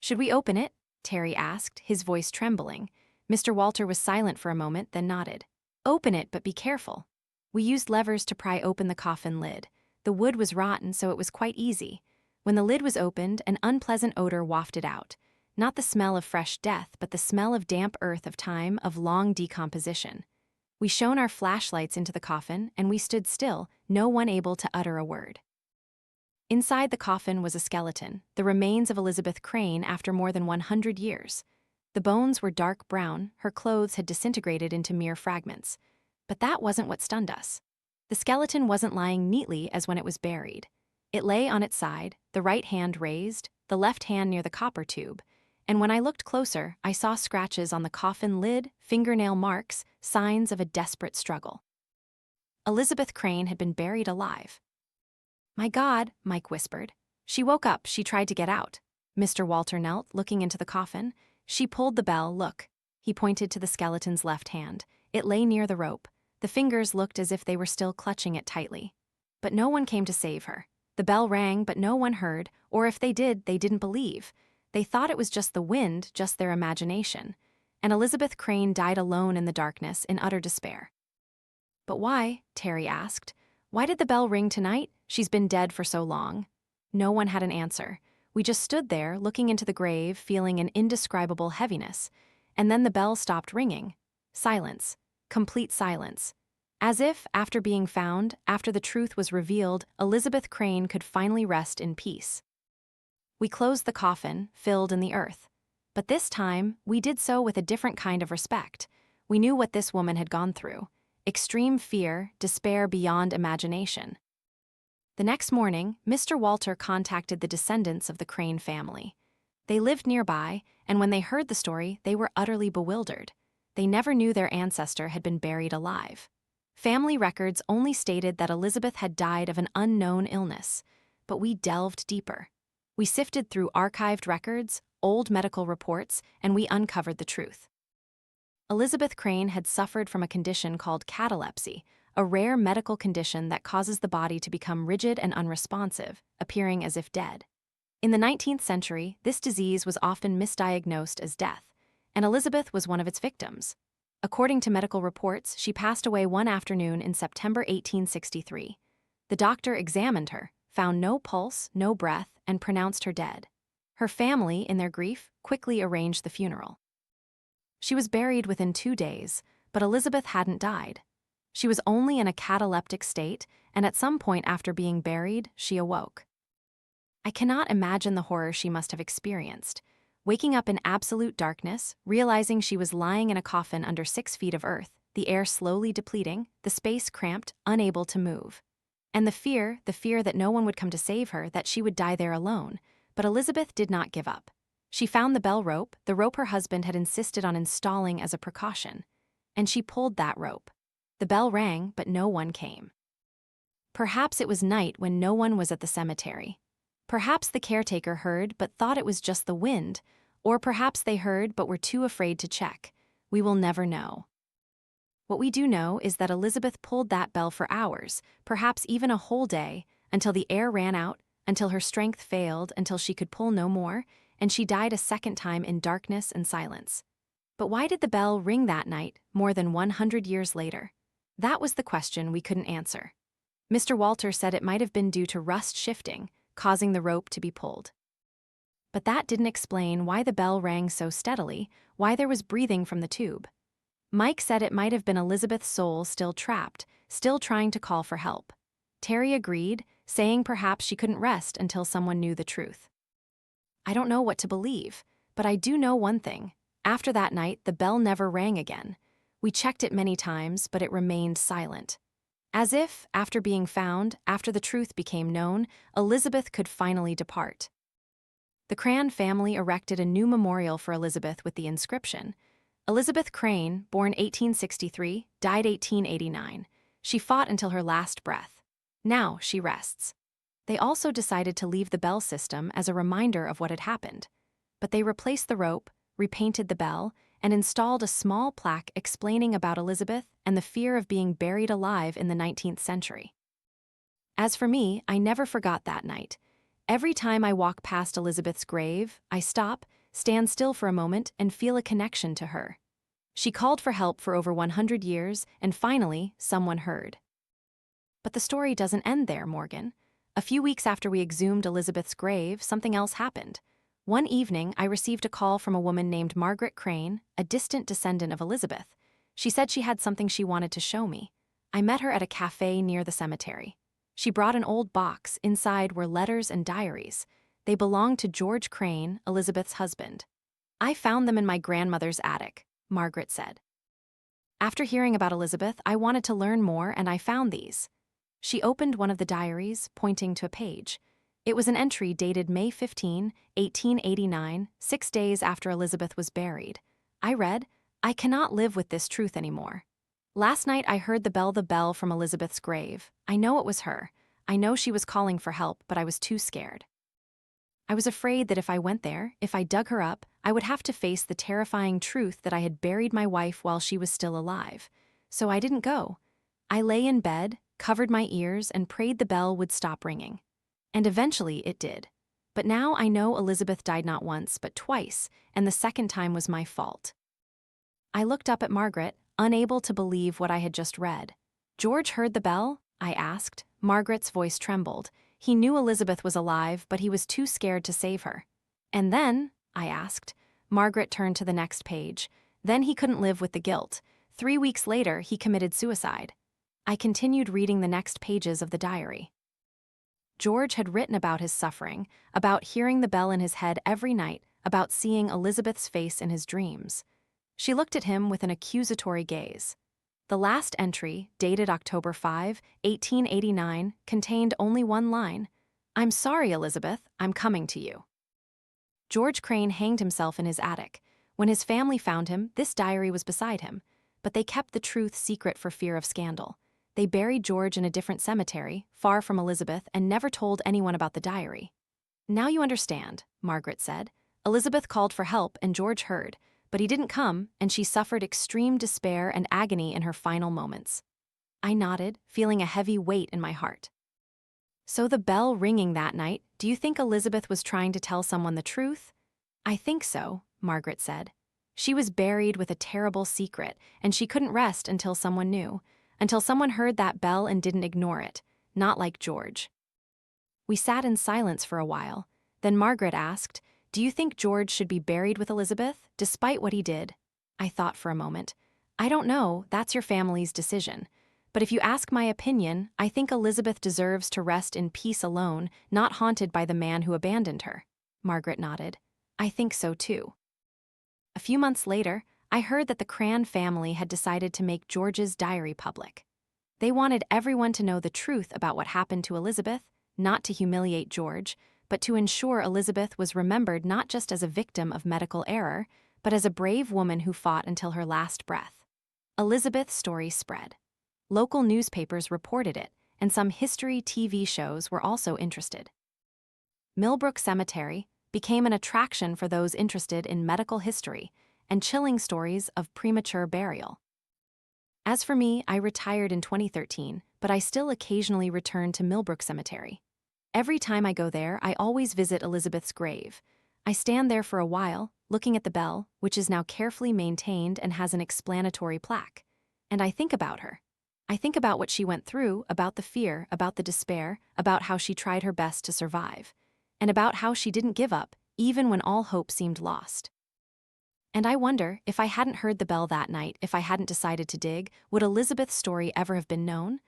"Should we open it?" Terry asked, his voice trembling. Mr. Walter was silent for a moment, then nodded. "Open it, but be careful." We used levers to pry open the coffin lid. The wood was rotten, so it was quite easy. When the lid was opened, an unpleasant odor wafted out. Not the smell of fresh death, but the smell of damp earth, of time, of long decomposition. We shone our flashlights into the coffin, and we stood still, no one able to utter a word. Inside the coffin was a skeleton, the remains of Elizabeth Crane after more than 100 years. The bones were dark brown, her clothes had disintegrated into mere fragments. But that wasn't what stunned us. The skeleton wasn't lying neatly as when it was buried. It lay on its side, the right hand raised, the left hand near the copper tube, and when I looked closer, I saw scratches on the coffin lid, fingernail marks, signs of a desperate struggle. Elizabeth Crane had been buried alive. "My God," Mike whispered. "She woke up, she tried to get out." Mr. Walter knelt, looking into the coffin. "She pulled the bell, look." He pointed to the skeleton's left hand. It lay near the rope. The fingers looked as if they were still clutching it tightly. But no one came to save her. The bell rang, but no one heard, or if they did, they didn't believe. They thought it was just the wind, just their imagination. And Elizabeth Crane died alone in the darkness, in utter despair. "But why?" Terry asked. "Why did the bell ring tonight? She's been dead for so long." No one had an answer. We just stood there, looking into the grave, feeling an indescribable heaviness. And then the bell stopped ringing. Silence. Complete silence. As if, after being found, after the truth was revealed, Elizabeth Crane could finally rest in peace. We closed the coffin, filled in the earth. But this time, we did so with a different kind of respect. We knew what this woman had gone through. Extreme fear, despair beyond imagination. The next morning, Mr. Walter contacted the descendants of the Crane family. They lived nearby, and when they heard the story, they were utterly bewildered. They never knew their ancestor had been buried alive. Family records only stated that Elizabeth had died of an unknown illness, but we delved deeper. We sifted through archived records, old medical reports, and we uncovered the truth. Elizabeth Crane had suffered from a condition called catalepsy, a rare medical condition that causes the body to become rigid and unresponsive, appearing as if dead. In the 19th century, this disease was often misdiagnosed as death, and Elizabeth was one of its victims. According to medical reports, she passed away one afternoon in September 1863. The doctor examined her, found no pulse, no breath, and pronounced her dead. Her family, in their grief, quickly arranged the funeral. She was buried within 2 days, but Elizabeth hadn't died. She was only in a cataleptic state, and at some point after being buried, she awoke. I cannot imagine the horror she must have experienced. Waking up in absolute darkness, realizing she was lying in a coffin under 6 feet of earth, the air slowly depleting, the space cramped, unable to move. And the fear that no one would come to save her, that she would die there alone. But Elizabeth did not give up. She found the bell rope, the rope her husband had insisted on installing as a precaution. And she pulled that rope. The bell rang, but no one came. Perhaps it was night when no one was at the cemetery. Perhaps the caretaker heard but thought it was just the wind, or perhaps they heard but were too afraid to check. We will never know. What we do know is that Elizabeth pulled that bell for hours, perhaps even a whole day, until the air ran out, until her strength failed, until she could pull no more, and she died a second time in darkness and silence. But why did the bell ring that night, more than 100 years later? That was the question we couldn't answer. Mr. Walter said it might have been due to rust shifting, causing the rope to be pulled. But that didn't explain why the bell rang so steadily, why there was breathing from the tube. Mike said it might have been Elizabeth's soul still trapped, still trying to call for help. Terry agreed, saying perhaps she couldn't rest until someone knew the truth. I don't know what to believe, but I do know one thing. After that night, the bell never rang again. We checked it many times, but it remained silent. As if, after being found, after the truth became known, Elizabeth could finally depart. The Cran family erected a new memorial for Elizabeth with the inscription, Elizabeth Crane, born 1863, died 1889. She fought until her last breath. Now she rests. They also decided to leave the bell system as a reminder of what had happened. But they replaced the rope, repainted the bell, and installed a small plaque explaining about Elizabeth and the fear of being buried alive in the 19th century. As for me, I never forgot that night. Every time I walk past Elizabeth's grave, I stop, stand still for a moment, and feel a connection to her. She called for help for over 100 years, and finally, someone heard. But the story doesn't end there, Morgan. A few weeks after we exhumed Elizabeth's grave, something else happened. One evening, I received a call from a woman named Margaret Crane, a distant descendant of Elizabeth. She said she had something she wanted to show me. I met her at a cafe near the cemetery. She brought an old box. Inside were letters and diaries. They belonged to George Crane, Elizabeth's husband. I found them in my grandmother's attic, Margaret said. After hearing about Elizabeth, I wanted to learn more, and I found these. She opened one of the diaries, pointing to a page. It was an entry dated May 15, 1889, 6 days after Elizabeth was buried. I read, "I cannot live with this truth anymore. Last night I heard the bell from Elizabeth's grave. I know it was her. I know she was calling for help, but I was too scared. I was afraid that if I went there, if I dug her up, I would have to face the terrifying truth that I had buried my wife while she was still alive. So I didn't go. I lay in bed, covered my ears, and prayed the bell would stop ringing. And eventually it did. But now I know Elizabeth died not once, but twice, and the second time was my fault." I looked up at Margaret, unable to believe what I had just read. "George heard the bell?" I asked. Margaret's voice trembled. He knew Elizabeth was alive, but he was too scared to save her. "And then?" I asked. Margaret turned to the next page. "Then he couldn't live with the guilt. 3 weeks later, he committed suicide." I continued reading the next pages of the diary. George had written about his suffering, about hearing the bell in his head every night, about seeing Elizabeth's face in his dreams. She looked at him with an accusatory gaze. The last entry, dated October 5, 1889, contained only one line, "I'm sorry, Elizabeth, I'm coming to you." George Crane hanged himself in his attic. When his family found him, this diary was beside him, but they kept the truth secret for fear of scandal. They buried George in a different cemetery, far from Elizabeth, and never told anyone about the diary. "Now you understand," Margaret said. "Elizabeth called for help and George heard, but he didn't come, and she suffered extreme despair and agony in her final moments." I nodded, feeling a heavy weight in my heart. "So the bell ringing that night, do you think Elizabeth was trying to tell someone the truth?" "I think so," Margaret said. "She was buried with a terrible secret, and she couldn't rest until someone knew. Until someone heard that bell and didn't ignore it, not like George." We sat in silence for a while. Then Margaret asked, "Do you think George should be buried with Elizabeth, despite what he did?" I thought for a moment. "I don't know, that's your family's decision. But if you ask my opinion, I think Elizabeth deserves to rest in peace alone, not haunted by the man who abandoned her." Margaret nodded. "I think so too." A few months later, I heard that the Cran family had decided to make George's diary public. They wanted everyone to know the truth about what happened to Elizabeth, not to humiliate George, but to ensure Elizabeth was remembered not just as a victim of medical error, but as a brave woman who fought until her last breath. Elizabeth's story spread. Local newspapers reported it, and some history TV shows were also interested. Millbrook Cemetery became an attraction for those interested in medical history and chilling stories of premature burial. As for me, I retired in 2013, but I still occasionally return to Millbrook Cemetery. Every time I go there, I always visit Elizabeth's grave. I stand there for a while, looking at the bell, which is now carefully maintained and has an explanatory plaque. And I think about her. I think about what she went through, about the fear, about the despair, about how she tried her best to survive, and about how she didn't give up, even when all hope seemed lost. And I wonder, if I hadn't heard the bell that night, if I hadn't decided to dig, would Elizabeth's story ever have been known?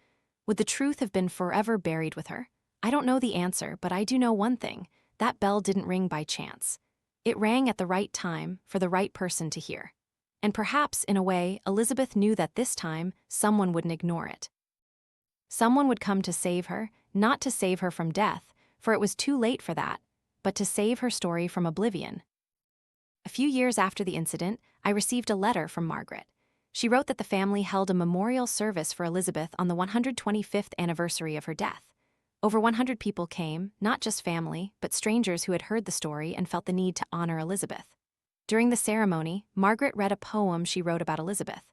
Would the truth have been forever buried with her? I don't know the answer, but I do know one thing. That bell didn't ring by chance. It rang at the right time, for the right person to hear. And perhaps, in a way, Elizabeth knew that this time, someone wouldn't ignore it. Someone would come to save her, not to save her from death, for it was too late for that, but to save her story from oblivion. A few years after the incident, I received a letter from Margaret. She wrote that the family held a memorial service for Elizabeth on the 125th anniversary of her death. Over 100 people came, not just family, but strangers who had heard the story and felt the need to honor Elizabeth. During the ceremony, Margaret read a poem she wrote about Elizabeth.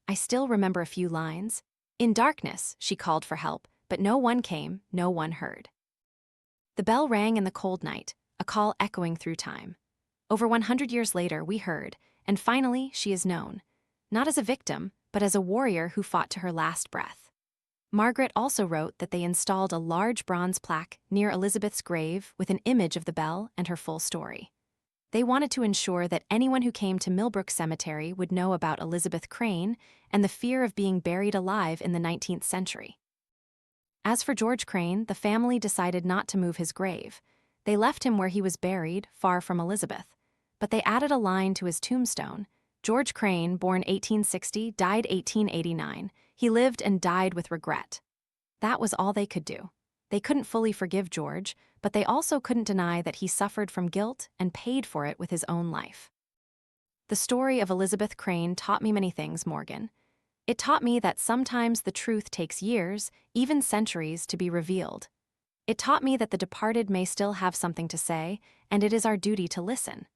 I still remember a few lines. In darkness, she called for help, but no one came, no one heard. The bell rang in the cold night, a call echoing through time. Over 100 years later, we heard, and finally she is known, not as a victim, but as a warrior who fought to her last breath. Margaret also wrote that they installed a large bronze plaque near Elizabeth's grave with an image of the bell and her full story. They wanted to ensure that anyone who came to Millbrook Cemetery would know about Elizabeth Crane and the fear of being buried alive in the 19th century. As for George Crane, the family decided not to move his grave. They left him where he was buried, far from Elizabeth. But they added a line to his tombstone. George Crane, born 1860, died 1889. He lived and died with regret. That was all they could do. They couldn't fully forgive George, but they also couldn't deny that he suffered from guilt and paid for it with his own life. The story of Elizabeth Crane taught me many things, Morgan. It taught me that sometimes the truth takes years, even centuries, to be revealed. It taught me that the departed may still have something to say, and it is our duty to listen.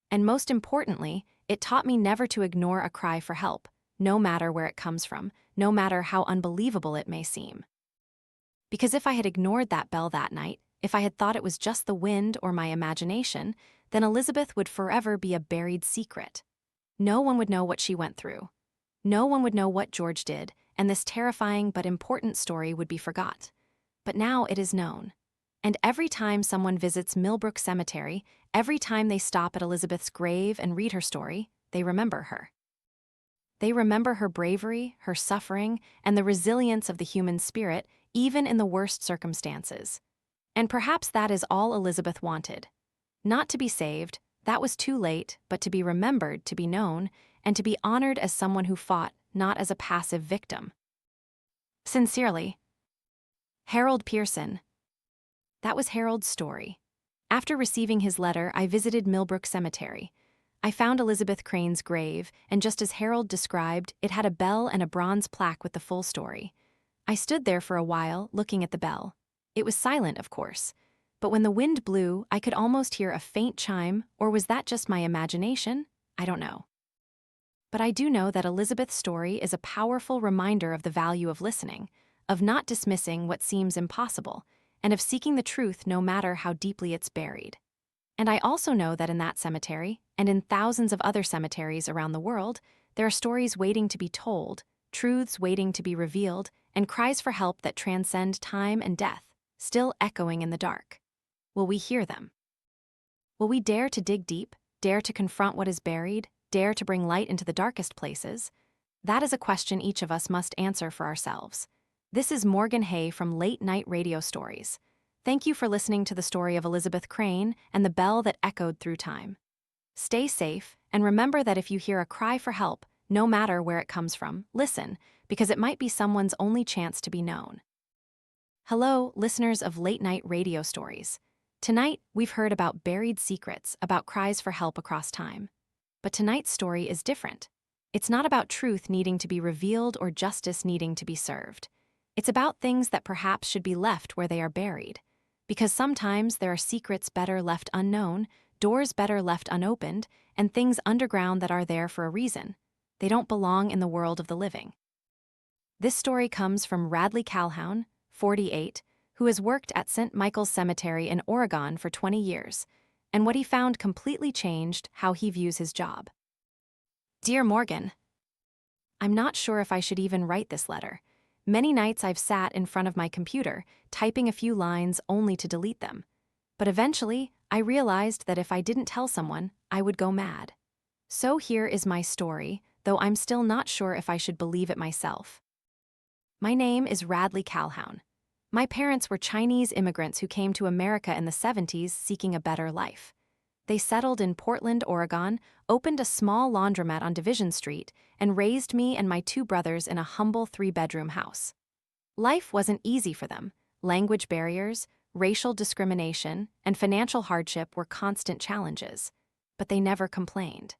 And most importantly, it taught me never to ignore a cry for help, no matter where it comes from, no matter how unbelievable it may seem. Because if I had ignored that bell that night, if I had thought it was just the wind or my imagination, then Elizabeth would forever be a buried secret. No one would know what she went through. No one would know what George did, and this terrifying but important story would be forgot. But now it is known. And every time someone visits Millbrook Cemetery, every time they stop at Elizabeth's grave and read her story, they remember her. They remember her bravery, her suffering, and the resilience of the human spirit, even in the worst circumstances. And perhaps that is all Elizabeth wanted. Not to be saved, that was too late, but to be remembered, to be known, and to be honored as someone who fought, not as a passive victim. Sincerely, Harold Pearson. That was Harold's story. After receiving his letter, I visited Millbrook Cemetery. I found Elizabeth Crane's grave, and just as Harold described, it had a bell and a bronze plaque with the full story. I stood there for a while, looking at the bell. It was silent, of course, but when the wind blew, I could almost hear a faint chime, or was that just my imagination? I don't know. But I do know that Elizabeth's story is a powerful reminder of the value of listening, of not dismissing what seems impossible, and of seeking the truth no matter how deeply it's buried. And I also know that in that cemetery, and in thousands of other cemeteries around the world, there are stories waiting to be told, truths waiting to be revealed, and cries for help that transcend time and death, still echoing in the dark. Will we hear them? Will we dare to dig deep, dare to confront what is buried, dare to bring light into the darkest places? That is a question each of us must answer for ourselves. This is Morgan Hay from Late Night Radio Stories. Thank you for listening to the story of Elizabeth Crane and the bell that echoed through time. Stay safe, and remember that if you hear a cry for help, no matter where it comes from, listen, because it might be someone's only chance to be known. Hello, listeners of Late Night Radio Stories. Tonight, we've heard about buried secrets, about cries for help across time. But tonight's story is different. It's not about truth needing to be revealed or justice needing to be served. It's about things that perhaps should be left where they are buried. Because sometimes there are secrets better left unknown, doors better left unopened, and things underground that are there for a reason. They don't belong in the world of the living. This story comes from Radley Calhoun, 48, who has worked at St. Michael's Cemetery in Oregon for 20 years, and what he found completely changed how he views his job. Dear Morgan, I'm not sure if I should even write this letter. Many nights I've sat in front of my computer, typing a few lines only to delete them. But eventually, I realized that if I didn't tell someone, I would go mad. So here is my story, though I'm still not sure if I should believe it myself. My name is Radley Calhoun. My parents were Chinese immigrants who came to America in the 70s seeking a better life. They settled in Portland, Oregon, opened a small laundromat on Division Street, and raised me and my two brothers in a humble 3-bedroom house. Life wasn't easy for them. Language barriers, racial discrimination, and financial hardship were constant challenges, but they never complained.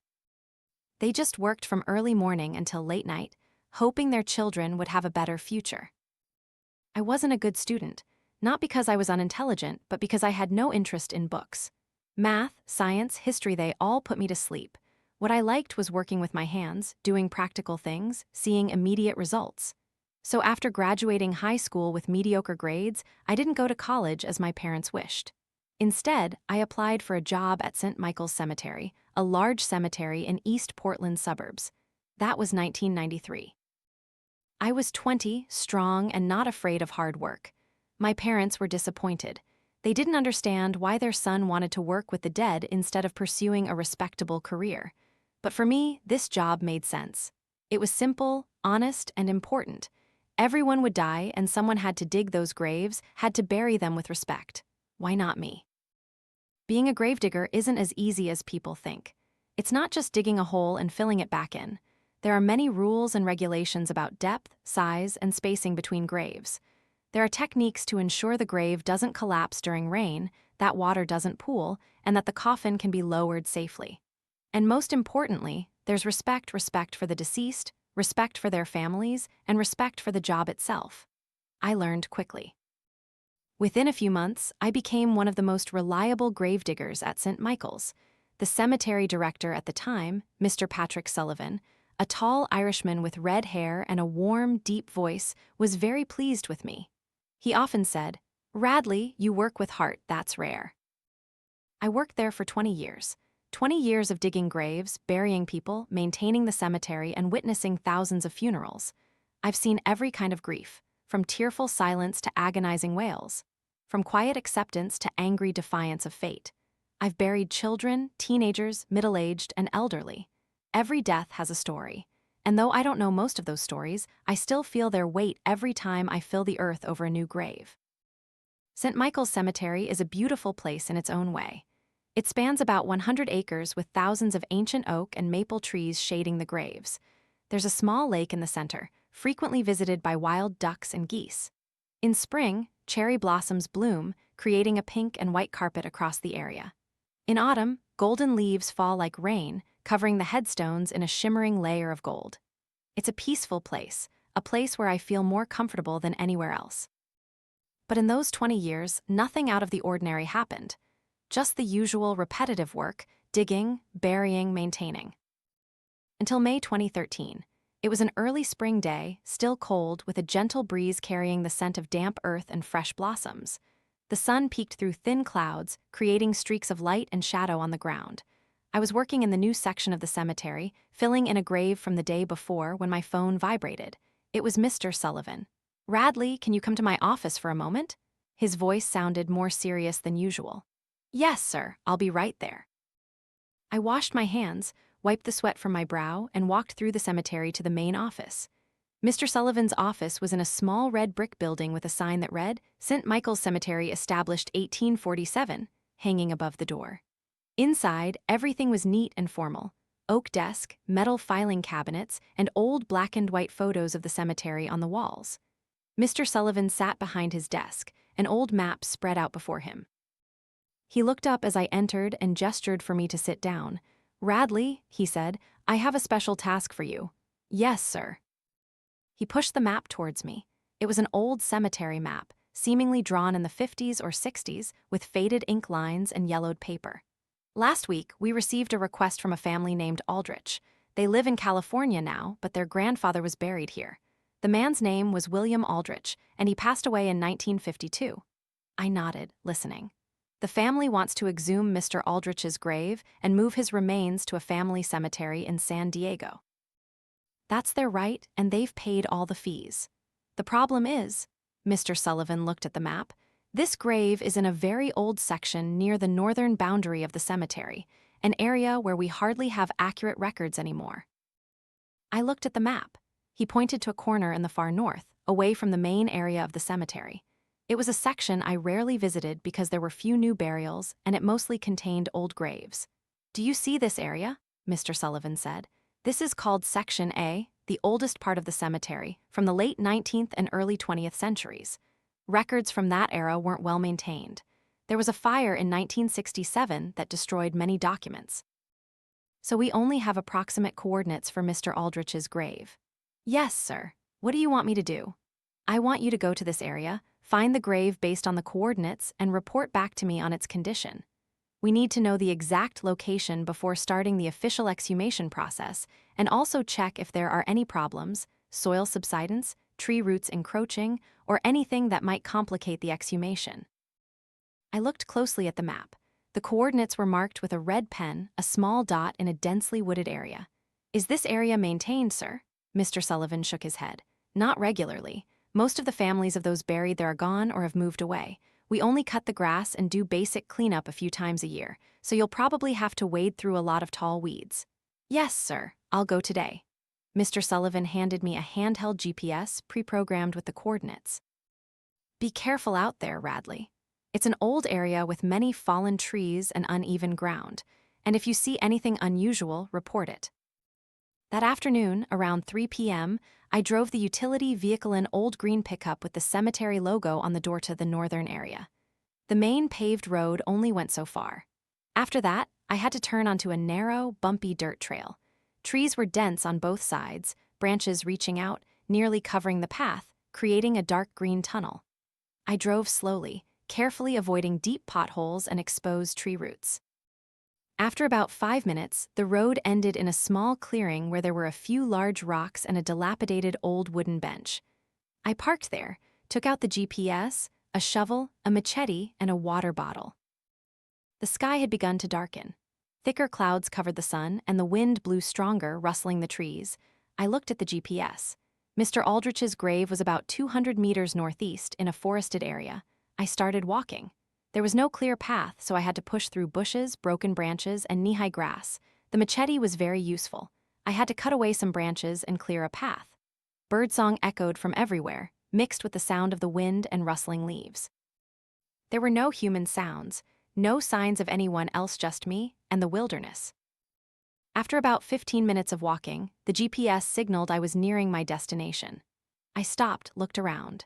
They just worked from early morning until late night, hoping their children would have a better future. I wasn't a good student, not because I was unintelligent, but because I had no interest in books. Math, science, history, they all put me to sleep. What I liked was working with my hands, doing practical things, seeing immediate results. So after graduating high school with mediocre grades, I didn't go to college as my parents wished. Instead, I applied for a job at St. Michael's Cemetery, a large cemetery in East Portland suburbs. That was 1993. I was 20, strong, and not afraid of hard work. My parents were disappointed. They didn't understand why their son wanted to work with the dead instead of pursuing a respectable career. But for me, this job made sense. It was simple, honest, and important. Everyone would die, and someone had to dig those graves, had to bury them with respect. Why not me? Being a gravedigger isn't as easy as people think. It's not just digging a hole and filling it back in. There are many rules and regulations about depth, size, and spacing between graves. There are techniques to ensure the grave doesn't collapse during rain, that water doesn't pool, and that the coffin can be lowered safely. And most importantly, there's respect for the deceased, respect for their families, and respect for the job itself. I learned quickly. Within a few months, I became one of the most reliable gravediggers at St. Michael's. The cemetery director at the time, Mr. Patrick Sullivan, a tall Irishman with red hair and a warm, deep voice, was very pleased with me. He often said, "Radley, you work with heart, that's rare." I worked there for 20 years. 20 years of digging graves, burying people, maintaining the cemetery, and witnessing thousands of funerals. I've seen every kind of grief, from tearful silence to agonizing wails, from quiet acceptance to angry defiance of fate. I've buried children, teenagers, middle-aged, and elderly. Every death has a story. And though I don't know most of those stories, I still feel their weight every time I fill the earth over a new grave. St. Michael's Cemetery is a beautiful place in its own way. It spans about 100 acres with thousands of ancient oak and maple trees shading the graves. There's a small lake in the center, frequently visited by wild ducks and geese. In spring, cherry blossoms bloom, creating a pink and white carpet across the area. In autumn, golden leaves fall like rain, covering the headstones in a shimmering layer of gold. It's a peaceful place, a place where I feel more comfortable than anywhere else. But in those 20 years, nothing out of the ordinary happened. Just the usual repetitive work, digging, burying, maintaining. Until May 2013. It was an early spring day, still cold, with a gentle breeze carrying the scent of damp earth and fresh blossoms. The sun peeked through thin clouds, creating streaks of light and shadow on the ground. I was working in the new section of the cemetery, filling in a grave from the day before when my phone vibrated. It was Mr. Sullivan. "Radley, can you come to my office for a moment?" His voice sounded more serious than usual. "Yes, sir, I'll be right there." I washed my hands, wiped the sweat from my brow, and walked through the cemetery to the main office. Mr. Sullivan's office was in a small red brick building with a sign that read, "St. Michael's Cemetery established 1847, hanging above the door. Inside, everything was neat and formal. Oak desk, metal filing cabinets, and old black and white photos of the cemetery on the walls. Mr. Sullivan sat behind his desk, an old map spread out before him. He looked up as I entered and gestured for me to sit down. "Radley," he said, "I have a special task for you." "Yes, sir." He pushed the map towards me. It was an old cemetery map, seemingly drawn in the 50s or 60s with faded ink lines and yellowed paper. Last week, we received a request from a family named Aldrich. They live in California now, but their grandfather was buried here. The man's name was William Aldrich, and he passed away in 1952. I nodded, listening. The family wants to exhume Mr. Aldrich's grave and move his remains to a family cemetery in San Diego. That's their right, and they've paid all the fees. The problem is, Mr. Sullivan looked at the map, this grave is in a very old section near the northern boundary of the cemetery, an area where we hardly have accurate records anymore. I looked at the map. He pointed to a corner in the far north, away from the main area of the cemetery. It was a section I rarely visited because there were few new burials and it mostly contained old graves. "Do you see this area?" Mr. Sullivan said. "This is called Section A, the oldest part of the cemetery, from the late 19th and early 20th centuries. Records from that era weren't well maintained. There was a fire in 1967 that destroyed many documents. So we only have approximate coordinates for Mr. Aldrich's grave." "Yes, sir. What do you want me to do?" "I want you to go to this area, find the grave based on the coordinates, and report back to me on its condition. We need to know the exact location before starting the official exhumation process, and also check if there are any problems, soil subsidence, tree roots encroaching, or anything that might complicate the exhumation." I looked closely at the map. The coordinates were marked with a red pen, a small dot in a densely wooded area. "Is this area maintained, sir?" Mr. Sullivan shook his head. "Not regularly. Most of the families of those buried there are gone or have moved away. We only cut the grass and do basic cleanup a few times a year, so you'll probably have to wade through a lot of tall weeds." "Yes, sir. I'll go today." Mr. Sullivan handed me a handheld GPS pre-programmed with the coordinates. "Be careful out there, Radley. It's an old area with many fallen trees and uneven ground, and if you see anything unusual, report it." That afternoon, around 3 p.m., I drove the utility vehicle in old green pickup with the cemetery logo on the door to the northern area. The main paved road only went so far. After that, I had to turn onto a narrow, bumpy dirt trail. Trees were dense on both sides, branches reaching out, nearly covering the path, creating a dark green tunnel. I drove slowly, carefully avoiding deep potholes and exposed tree roots. After about 5 minutes, the road ended in a small clearing where there were a few large rocks and a dilapidated old wooden bench. I parked there, took out the GPS, a shovel, a machete, and a water bottle. The sky had begun to darken. Thicker clouds covered the sun, and the wind blew stronger, rustling the trees. I looked at the GPS. Mr. Aldrich's grave was about 200 meters northeast in a forested area. I started walking. There was no clear path, so I had to push through bushes, broken branches, and knee-high grass. The machete was very useful. I had to cut away some branches and clear a path. Birdsong echoed from everywhere, mixed with the sound of the wind and rustling leaves. There were no human sounds, no signs of anyone else, just me and the wilderness. After about 15 minutes of walking, the GPS signaled I was nearing my destination. I stopped, looked around.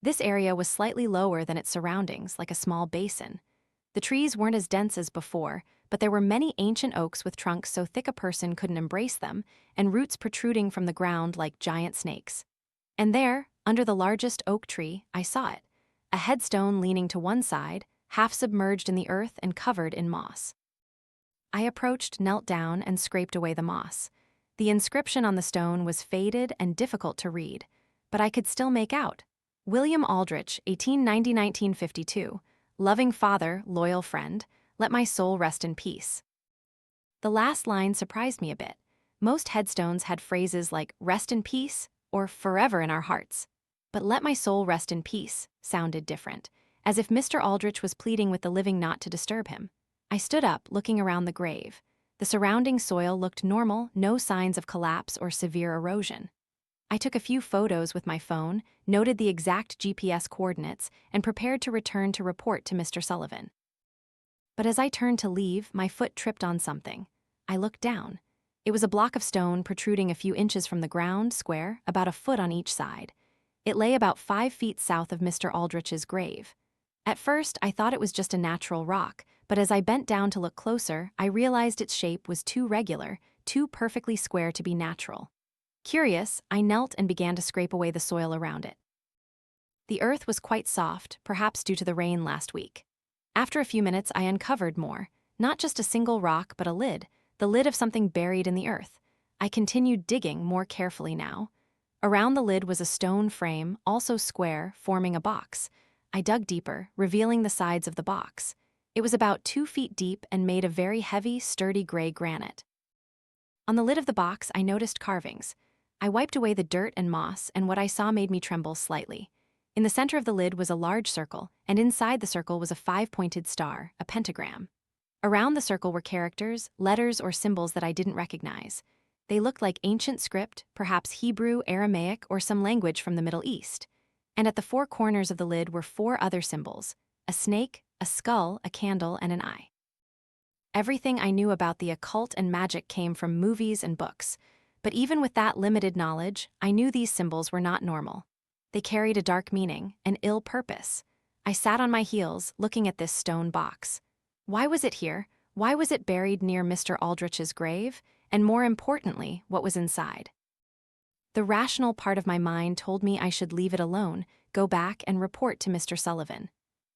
This area was slightly lower than its surroundings, like a small basin. The trees weren't as dense as before, but there were many ancient oaks with trunks so thick a person couldn't embrace them, and roots protruding from the ground like giant snakes. And there, under the largest oak tree, I saw it, a headstone leaning to one side, half submerged in the earth and covered in moss. I approached, knelt down, and scraped away the moss. The inscription on the stone was faded and difficult to read, but I could still make out. "William Aldrich, 1890–1952, loving father, loyal friend, let my soul rest in peace." The last line surprised me a bit. Most headstones had phrases like "rest in peace" or "forever in our hearts." But "let my soul rest in peace" sounded different, as if Mr. Aldrich was pleading with the living not to disturb him. I stood up, looking around the grave. The surrounding soil looked normal, no signs of collapse or severe erosion. I took a few photos with my phone, noted the exact GPS coordinates, and prepared to return to report to Mr. Sullivan. But as I turned to leave, my foot tripped on something. I looked down. It was a block of stone protruding a few inches from the ground, square, about a foot on each side. It lay about 5 feet south of Mr. Aldrich's grave. At first, I thought it was just a natural rock, but as I bent down to look closer, I realized its shape was too regular, too perfectly square to be natural. Curious, I knelt and began to scrape away the soil around it. The earth was quite soft, perhaps due to the rain last week. After a few minutes, I uncovered more. Not just a single rock, but a lid, the lid of something buried in the earth. I continued digging more carefully now. Around the lid was a stone frame, also square, forming a box. I dug deeper, revealing the sides of the box. It was about 2 feet deep and made of very heavy, sturdy gray granite. On the lid of the box, I noticed carvings. I wiped away the dirt and moss, and what I saw made me tremble slightly. In the center of the lid was a large circle, and inside the circle was a 5-pointed star, a pentagram. Around the circle were characters, letters, or symbols that I didn't recognize. They looked like ancient script, perhaps Hebrew, Aramaic, or some language from the Middle East. And at the 4 corners of the lid were 4 other symbols: a snake, a skull, a candle, and an eye. Everything I knew about the occult and magic came from movies and books. But even with that limited knowledge, I knew these symbols were not normal. They carried a dark meaning, an ill purpose. I sat on my heels, looking at this stone box. Why was it here? Why was it buried near Mr. Aldrich's grave? And more importantly, what was inside? The rational part of my mind told me I should leave it alone, go back and report to Mr. Sullivan.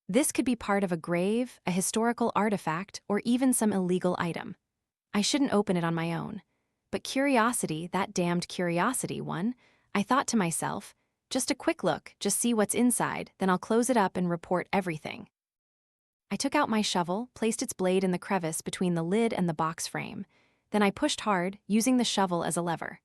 This could be part of a grave, a historical artifact, or even some illegal item. I shouldn't open it on my own. But curiosity, that damned curiosity won. I thought to myself, just a quick look, just see what's inside, then I'll close it up and report everything. I took out my shovel, placed its blade in the crevice between the lid and the box frame. Then I pushed hard, using the shovel as a lever.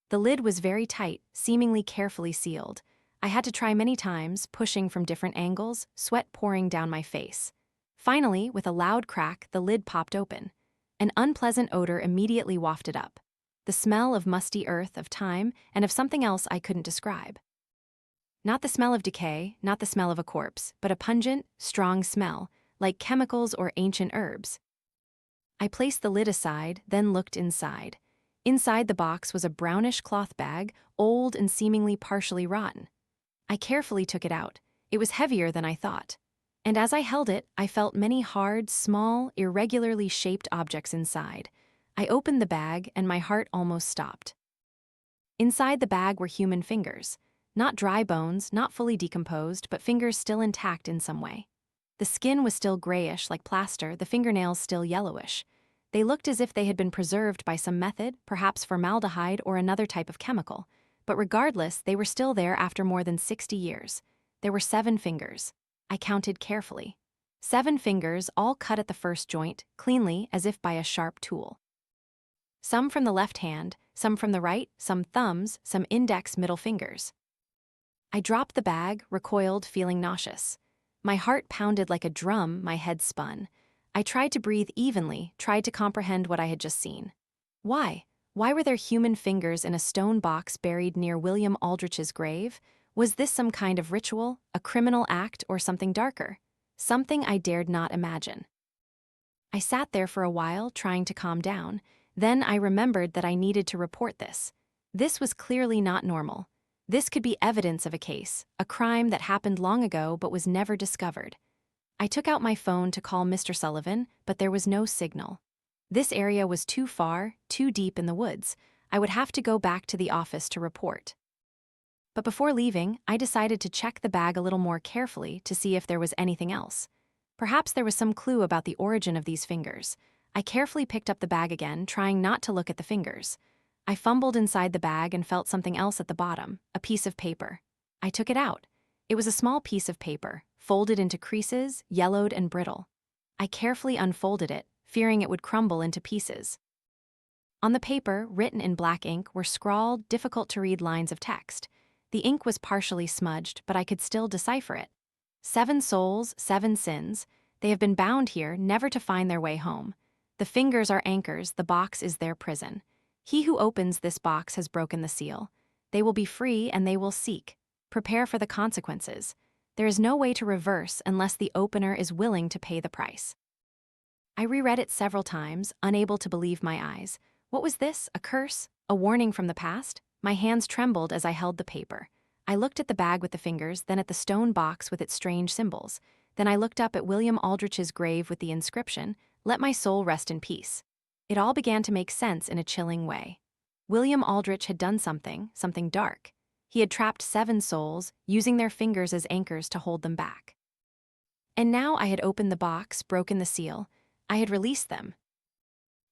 The lid was very tight, seemingly carefully sealed. I had to try many times, pushing from different angles, sweat pouring down my face. Finally, with a loud crack, the lid popped open. An unpleasant odor immediately wafted up. The smell of musty earth, of time, and of something else I couldn't describe. Not the smell of decay, not the smell of a corpse, but a pungent, strong smell, like chemicals or ancient herbs. I placed the lid aside, then looked inside. Inside the box was a brownish cloth bag, old and seemingly partially rotten. I carefully took it out. It was heavier than I thought. And as I held it, I felt many hard, small, irregularly shaped objects inside. I opened the bag, and my heart almost stopped. Inside the bag were human fingers. Not dry bones, not fully decomposed, but fingers still intact in some way. The skin was still grayish, like plaster, the fingernails still yellowish. They looked as if they had been preserved by some method, perhaps formaldehyde or another type of chemical. But regardless, they were still there after more than 60 years. There were 7 fingers. I counted carefully. 7 fingers, all cut at the first joint, cleanly, as if by a sharp tool. Some from the left hand, some from the right, some thumbs, some index middle fingers. I dropped the bag, recoiled, feeling nauseous. My heart pounded like a drum, my head spun. I tried to breathe evenly, tried to comprehend what I had just seen. Why? Why were there human fingers in a stone box buried near William Aldrich's grave? Was this some kind of ritual, a criminal act, or something darker? Something I dared not imagine. I sat there for a while, trying to calm down. Then I remembered that I needed to report this. This was clearly not normal. This could be evidence of a case, a crime that happened long ago but was never discovered. I took out my phone to call Mr. Sullivan, but there was no signal. This area was too far, too deep in the woods. I would have to go back to the office to report. But before leaving, I decided to check the bag a little more carefully to see if there was anything else. Perhaps there was some clue about the origin of these fingers. I carefully picked up the bag again, trying not to look at the fingers. I fumbled inside the bag and felt something else at the bottom, a piece of paper. I took it out. It was a small piece of paper, folded into creases, yellowed and brittle. I carefully unfolded it, fearing it would crumble into pieces. On the paper, written in black ink, were scrawled, difficult-to-read lines of text. The ink was partially smudged, but I could still decipher it. 7 souls, 7 sins. They have been bound here, never to find their way home. The fingers are anchors, the box is their prison. He who opens this box has broken the seal. They will be free and they will seek. Prepare for the consequences. There is no way to reverse unless the opener is willing to pay the price. I reread it several times, unable to believe my eyes. What was this? A curse? A warning from the past? My hands trembled as I held the paper. I looked at the bag with the fingers, then at the stone box with its strange symbols. Then I looked up at William Aldrich's grave with the inscription, "Let my soul rest in peace." It all began to make sense in a chilling way. William Aldrich had done something dark. He had trapped 7 souls, using their fingers as anchors to hold them back. And now I had opened the box, broken the seal. I had released them.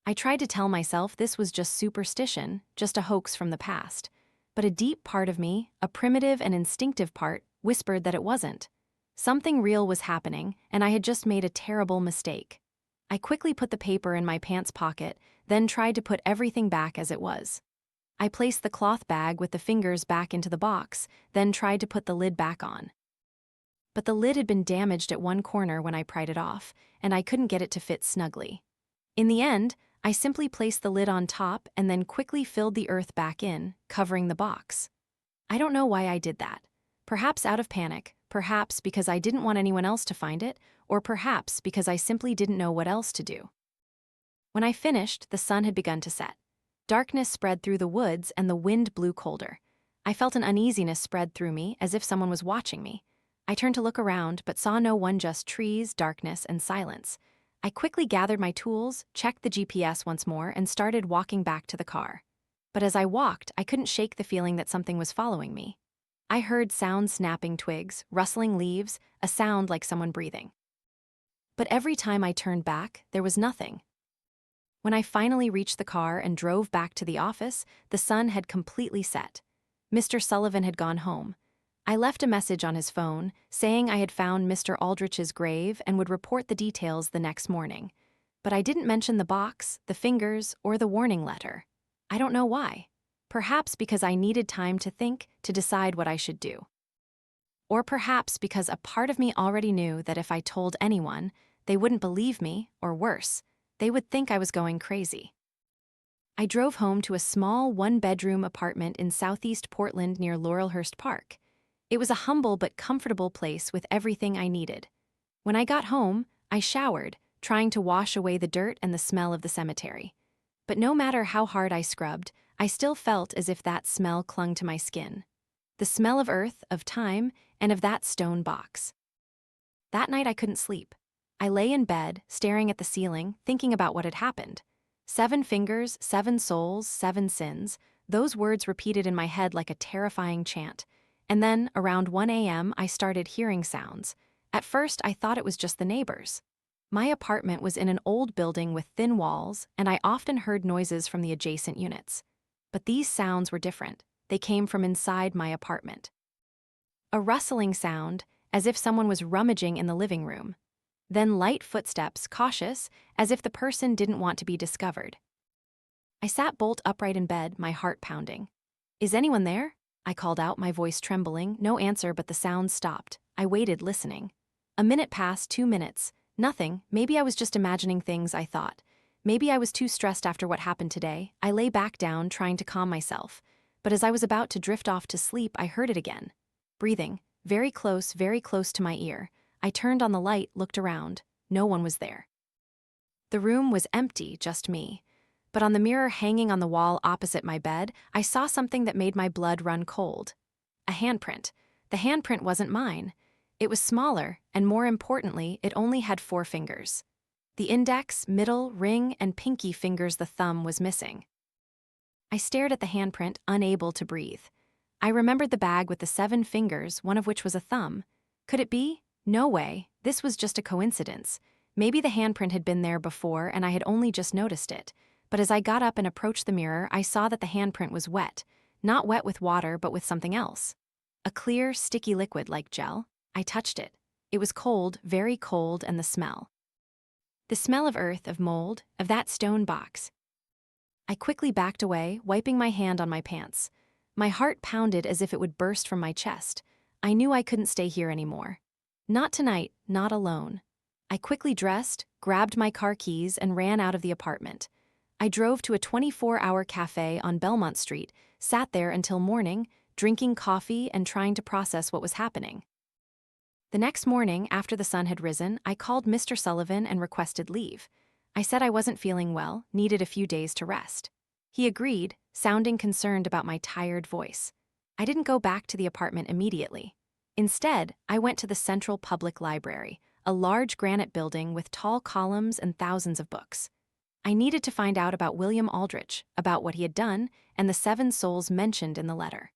I tried to tell myself this was just superstition, just a hoax from the past. But a deep part of me, a primitive and instinctive part, whispered that it wasn't. Something real was happening, and I had just made a terrible mistake. I quickly put the paper in my pants pocket, then tried to put everything back as it was. I placed the cloth bag with the fingers back into the box, then tried to put the lid back on. But the lid had been damaged at one corner when I pried it off, and I couldn't get it to fit snugly. In the end, I simply placed the lid on top and then quickly filled the earth back in, covering the box. I don't know why I did that. Perhaps out of panic, perhaps because I didn't want anyone else to find it, or perhaps because I simply didn't know what else to do. When I finished, the sun had begun to set. Darkness spread through the woods and the wind blew colder. I felt an uneasiness spread through me, as if someone was watching me. I turned to look around, but saw no one, just trees, darkness, and silence. I quickly gathered my tools, checked the GPS once more, and started walking back to the car. But as I walked, I couldn't shake the feeling that something was following me. I heard sounds: snapping twigs, rustling leaves, a sound like someone breathing. But every time I turned back, there was nothing. When I finally reached the car and drove back to the office, the sun had completely set. Mr. Sullivan had gone home. I left a message on his phone, saying I had found Mr. Aldrich's grave and would report the details the next morning. But I didn't mention the box, the fingers, or the warning letter. I don't know why. Perhaps because I needed time to think, to decide what I should do. Or perhaps because a part of me already knew that if I told anyone, they wouldn't believe me, or worse, they would think I was going crazy. I drove home to a small one-bedroom apartment in southeast Portland near Laurelhurst Park. It was a humble but comfortable place with everything I needed. When I got home, I showered, trying to wash away the dirt and the smell of the cemetery. But no matter how hard I scrubbed, I still felt as if that smell clung to my skin. The smell of earth, of time, and of that stone box. That night I couldn't sleep. I lay in bed, staring at the ceiling, thinking about what had happened. 7 fingers, 7 souls, 7 sins. Those words repeated in my head like a terrifying chant. And then, around 1 a.m., I started hearing sounds. At first, I thought it was just the neighbors. My apartment was in an old building with thin walls, and I often heard noises from the adjacent units. But these sounds were different. They came from inside my apartment. A rustling sound, as if someone was rummaging in the living room. Then light footsteps, cautious, as if the person didn't want to be discovered. I sat bolt upright in bed, my heart pounding. "Is anyone there?" I called out, my voice trembling. No answer, but the sound stopped. I waited, listening. A minute passed, 2 minutes. Nothing. Maybe I was just imagining things, I thought. Maybe I was too stressed after what happened today. I lay back down, trying to calm myself. But as I was about to drift off to sleep, I heard it again. Breathing, very close to my ear. I turned on the light, looked around. No one was there. The room was empty, just me. But on the mirror hanging on the wall opposite my bed, I saw something that made my blood run cold. A handprint. The handprint wasn't mine. It was smaller, and more importantly, it only had 4 fingers. The index, middle, ring, and pinky fingers, the thumb, was missing. I stared at the handprint, unable to breathe. I remembered the bag with the 7 fingers, one of which was a thumb. Could it be? No way. This was just a coincidence. Maybe the handprint had been there before and I had only just noticed it. But as I got up and approached the mirror, I saw that the handprint was wet. Not wet with water, but with something else. A clear, sticky liquid like gel. I touched it. It was cold, very cold, and the smell. The smell of earth, of mold, of that stone box. I quickly backed away, wiping my hand on my pants. My heart pounded as if it would burst from my chest. I knew I couldn't stay here anymore. Not tonight, not alone. I quickly dressed, grabbed my car keys, and ran out of the apartment. I drove to a 24-hour cafe on Belmont Street, sat there until morning, drinking coffee and trying to process what was happening. The next morning, after the sun had risen, I called Mr. Sullivan and requested leave. I said I wasn't feeling well, needed a few days to rest. He agreed, sounding concerned about my tired voice. I didn't go back to the apartment immediately. Instead, I went to the Central Public Library, a large granite building with tall columns and thousands of books. I needed to find out about William Aldrich, about what he had done, and the 7 souls mentioned in the letter.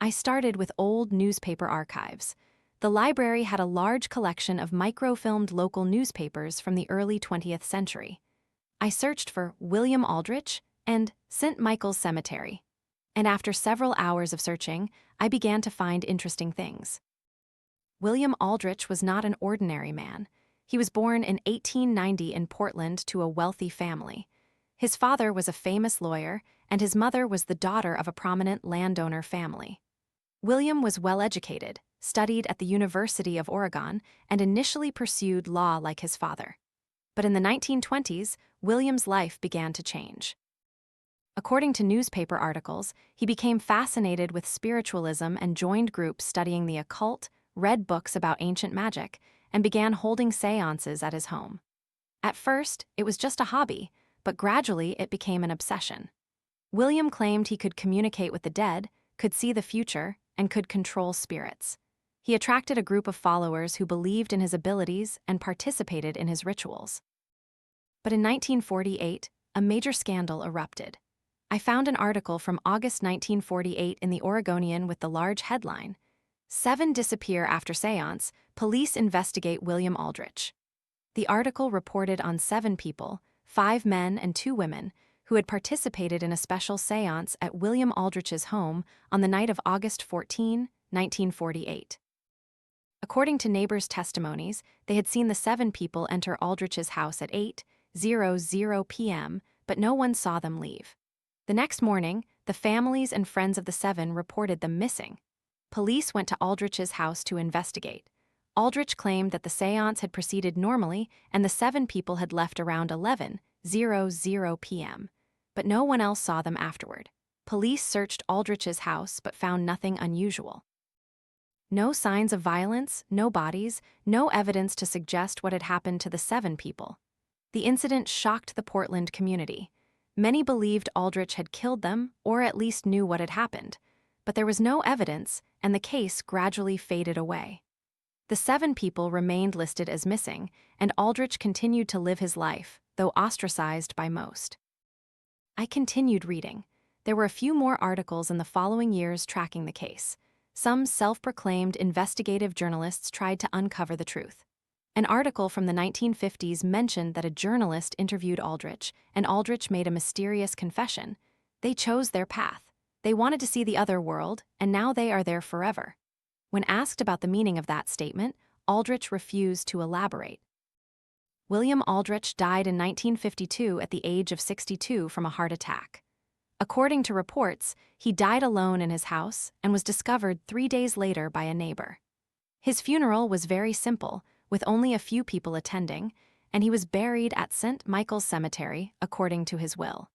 I started with old newspaper archives. The library had a large collection of microfilmed local newspapers from the early 20th century. I searched for William Aldrich and St. Michael's Cemetery. And after several hours of searching, I began to find interesting things. William Aldrich was not an ordinary man. He was born in 1890 in Portland to a wealthy family. His father was a famous lawyer, and his mother was the daughter of a prominent landowner family. William was well educated, studied at the University of Oregon, and initially pursued law like his father. But in the 1920s, William's life began to change. According to newspaper articles, he became fascinated with spiritualism and joined groups studying the occult, read books about ancient magic, and began holding seances at his home. At first, it was just a hobby, but gradually it became an obsession. William claimed he could communicate with the dead, could see the future, and could control spirits. He attracted a group of followers who believed in his abilities and participated in his rituals. But in 1948, a major scandal erupted. I found an article from August 1948 in the Oregonian with the large headline, "7 Disappear After Seance, Police Investigate William Aldrich." The article reported on 7 people, 5 men and 2 women, who had participated in a special seance at William Aldrich's home on the night of August 14, 1948. According to neighbors' testimonies, they had seen the 7 people enter Aldrich's house at 8:00 p.m., but no one saw them leave. The next morning, the families and friends of the 7 reported them missing. Police went to Aldrich's house to investigate. Aldrich claimed that the seance had proceeded normally and the 7 people had left around 11:00 p.m., but no one else saw them afterward. Police searched Aldrich's house but found nothing unusual. No signs of violence, no bodies, no evidence to suggest what had happened to the 7 people. The incident shocked the Portland community. Many believed Aldrich had killed them or at least knew what had happened, but there was no evidence and the case gradually faded away. The 7 people remained listed as missing, and Aldrich continued to live his life, though ostracized by most. I continued reading. There were a few more articles in the following years tracking the case. Some self-proclaimed investigative journalists tried to uncover the truth. An article from the 1950s mentioned that a journalist interviewed Aldrich, and Aldrich made a mysterious confession. They chose their path. They wanted to see the other world, and now they are there forever. When asked about the meaning of that statement, Aldrich refused to elaborate. William Aldrich died in 1952 at the age of 62 from a heart attack. According to reports, he died alone in his house and was discovered 3 days later by a neighbor. His funeral was very simple, with only a few people attending, and he was buried at St. Michael's Cemetery, according to his will.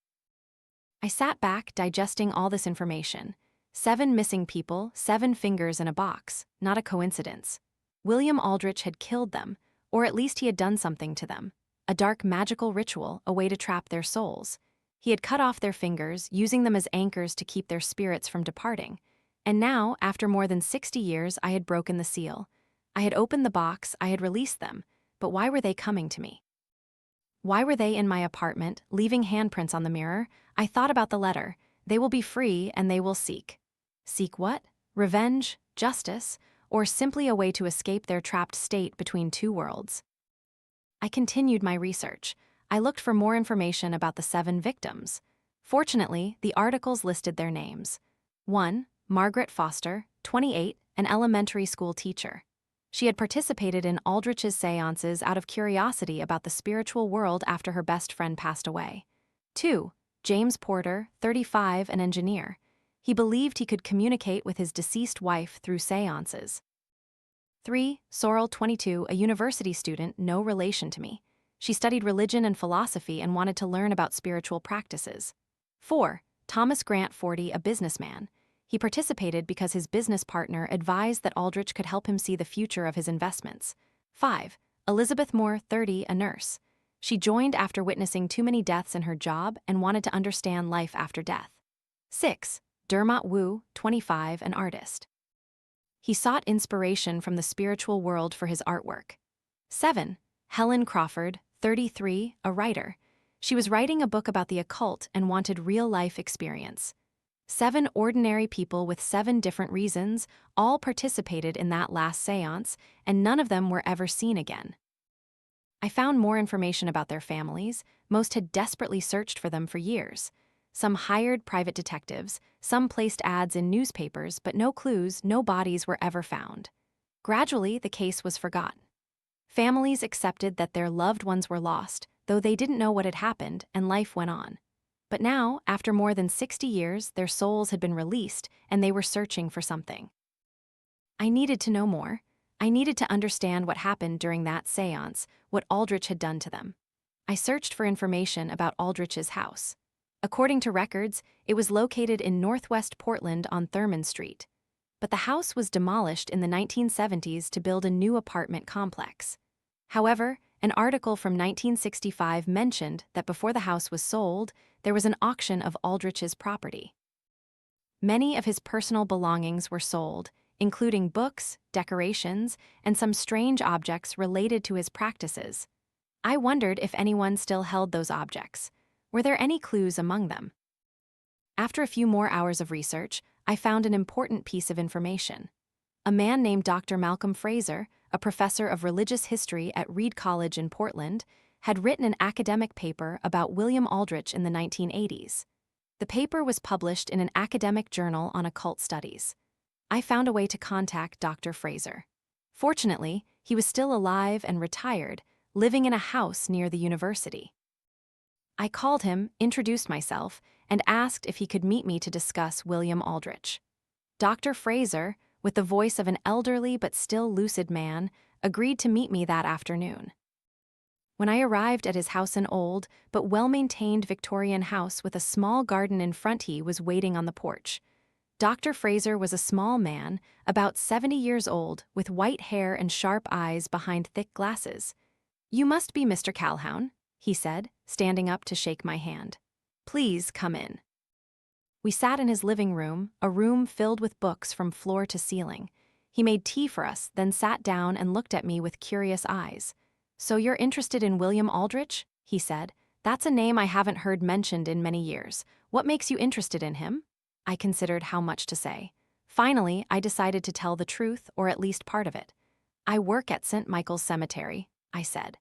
I sat back digesting all this information. 7 missing people, 7 fingers in a box, not a coincidence. William Aldrich had killed them, or at least he had done something to them. A dark magical ritual, a way to trap their souls. He had cut off their fingers, using them as anchors to keep their spirits from departing. And now, after more than 60 years, I had broken the seal. I had opened the box, I had released them, but why were they coming to me? Why were they in my apartment, leaving handprints on the mirror? I thought about the letter. They will be free and they will seek. Seek what? Revenge? Justice? Or simply a way to escape their trapped state between 2 worlds? I continued my research. I looked for more information about the 7 victims. Fortunately, the articles listed their names. 1. Margaret Foster, 28, an elementary school teacher. She had participated in Aldrich's seances out of curiosity about the spiritual world after her best friend passed away. 2. James Porter, 35, an engineer. He believed he could communicate with his deceased wife through seances. 3. Sorrel, 22, a university student, no relation to me. She studied religion and philosophy and wanted to learn about spiritual practices. 4. Thomas Grant, 40, a businessman. He participated because his business partner advised that Aldrich could help him see the future of his investments. 5. Elizabeth Moore, 30, a nurse. She joined after witnessing too many deaths in her job and wanted to understand life after death. 6. Dermot Wu, 25, an artist. He sought inspiration from the spiritual world for his artwork. 7. Helen Crawford, 33, a writer. She was writing a book about the occult and wanted real-life experience. 7 ordinary people with 7 different reasons all participated in that last seance, and none of them were ever seen again. I found more information about their families. Most had desperately searched for them for years. Some hired private detectives, some placed ads in newspapers, but no clues, no bodies were ever found. Gradually, the case was forgotten. Families accepted that their loved ones were lost, though they didn't know what had happened, and life went on. But now, after more than 60 years, their souls had been released, and they were searching for something. I needed to know more. I needed to understand what happened during that seance, what Aldrich had done to them. I searched for information about Aldrich's house. According to records, it was located in northwest Portland on Thurman Street. But the house was demolished in the 1970s to build a new apartment complex. However, an article from 1965 mentioned that before the house was sold, there was an auction of Aldrich's property. Many of his personal belongings were sold, including books, decorations, and some strange objects related to his practices. I wondered if anyone still held those objects. Were there any clues among them? After a few more hours of research, I found an important piece of information. A man named Dr. Malcolm Fraser, a professor of religious history at Reed College in Portland, had written an academic paper about William Aldrich in the 1980s. The paper was published in an academic journal on occult studies. I found a way to contact Dr. Fraser. Fortunately, he was still alive and retired, living in a house near the university. I called him, introduced myself, and asked if he could meet me to discuss William Aldrich. Dr. Fraser, with the voice of an elderly but still lucid man, agreed to meet me that afternoon. When I arrived at his house, an old but well-maintained Victorian house with a small garden in front, he was waiting on the porch. Dr. Fraser was a small man, about 70 years old, with white hair and sharp eyes behind thick glasses. "You must be Mr. Calhoun," he said, standing up to shake my hand. "Please come in." We sat in his living room, a room filled with books from floor to ceiling. He made tea for us, then sat down and looked at me with curious eyes. "So you're interested in William Aldrich?" he said. "That's a name I haven't heard mentioned in many years. What makes you interested in him?" I considered how much to say. Finally, I decided to tell the truth, or at least part of it. "I work at St. Michael's Cemetery," I said.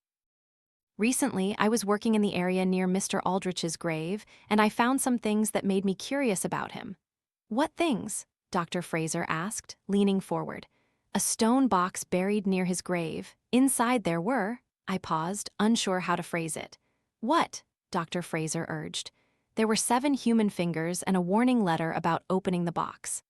"Recently, I was working in the area near Mr. Aldrich's grave, and I found some things that made me curious about him." "What things?" Dr. Fraser asked, leaning forward. "A stone box buried near his grave. Inside there were—" I paused, unsure how to phrase it. "What?" Dr. Fraser urged. "There were 7 human fingers and a warning letter about opening the box."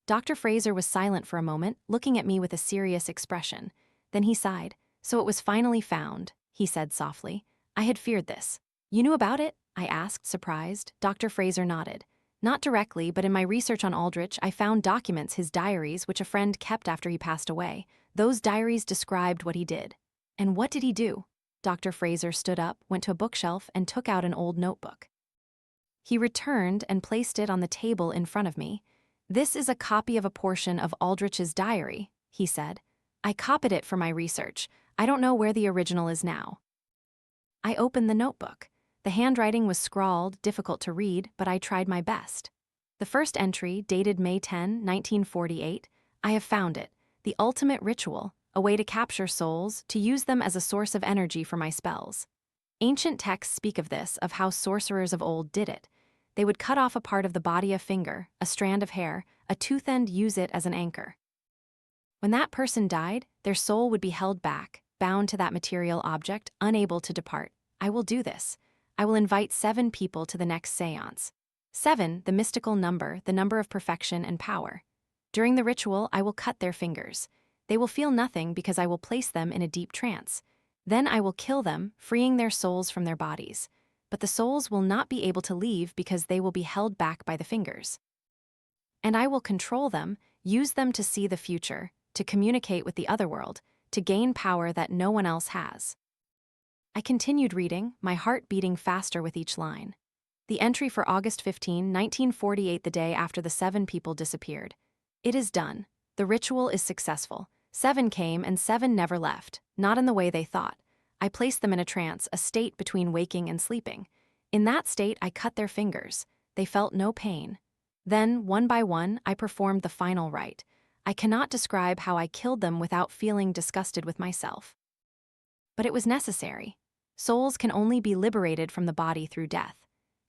Dr. Fraser was silent for a moment, looking at me with a serious expression. Then he sighed. "So it was finally found," he said softly. "I had feared this." "You knew about it?" I asked, surprised. Dr. Fraser nodded. "Not directly, but in my research on Aldrich, I found documents, his diaries, which a friend kept after he passed away. Those diaries described what he did." "And what did he do?" Dr. Fraser stood up, went to a bookshelf, and took out an old notebook. He returned and placed it on the table in front of me. "This is a copy of a portion of Aldrich's diary," he said. "I copied it for my research. I don't know where the original is now." I opened the notebook. The handwriting was scrawled, difficult to read, but I tried my best. The first entry, dated May 10, 1948, "I have found it. The ultimate ritual, a way to capture souls, to use them as a source of energy for my spells. Ancient texts speak of this, of how sorcerers of old did it. They would cut off a part of the body, a finger, a strand of hair, a tooth, and use it as an anchor. When that person died, their soul would be held back, bound to that material object, unable to depart. I will do this. I will invite 7 people to the next seance. 7, the mystical number, the number of perfection and power. During the ritual, I will cut their fingers. They will feel nothing because I will place them in a deep trance. Then I will kill them, freeing their souls from their bodies. But the souls will not be able to leave because they will be held back by the fingers. And I will control them, use them to see the future, to communicate with the other world, to gain power that no one else has." I continued reading, my heart beating faster with each line. The entry for August 15, 1948, the day after the 7 people disappeared. "It is done. The ritual is successful. 7 came and 7 never left, not in the way they thought. I placed them in a trance, a state between waking and sleeping. In that state, I cut their fingers. They felt no pain. Then, one by one, I performed the final rite. I cannot describe how I killed them without feeling disgusted with myself. But it was necessary. Souls can only be liberated from the body through death.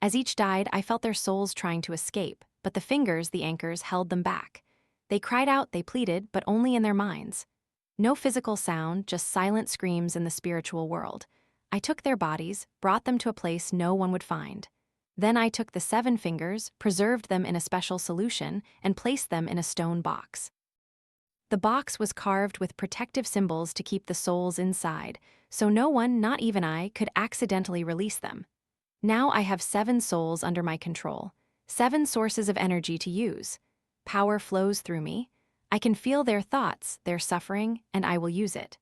As each died, I felt their souls trying to escape, but the fingers, the anchors, held them back. They cried out, they pleaded, but only in their minds. No physical sound, just silent screams in the spiritual world. I took their bodies, brought them to a place no one would find. Then I took the 7 fingers, preserved them in a special solution, and placed them in a stone box. The box was carved with protective symbols to keep the souls inside, so no one, not even I, could accidentally release them. Now I have 7 souls under my control, 7 sources of energy to use. Power flows through me. I can feel their thoughts, their suffering, and I will use it.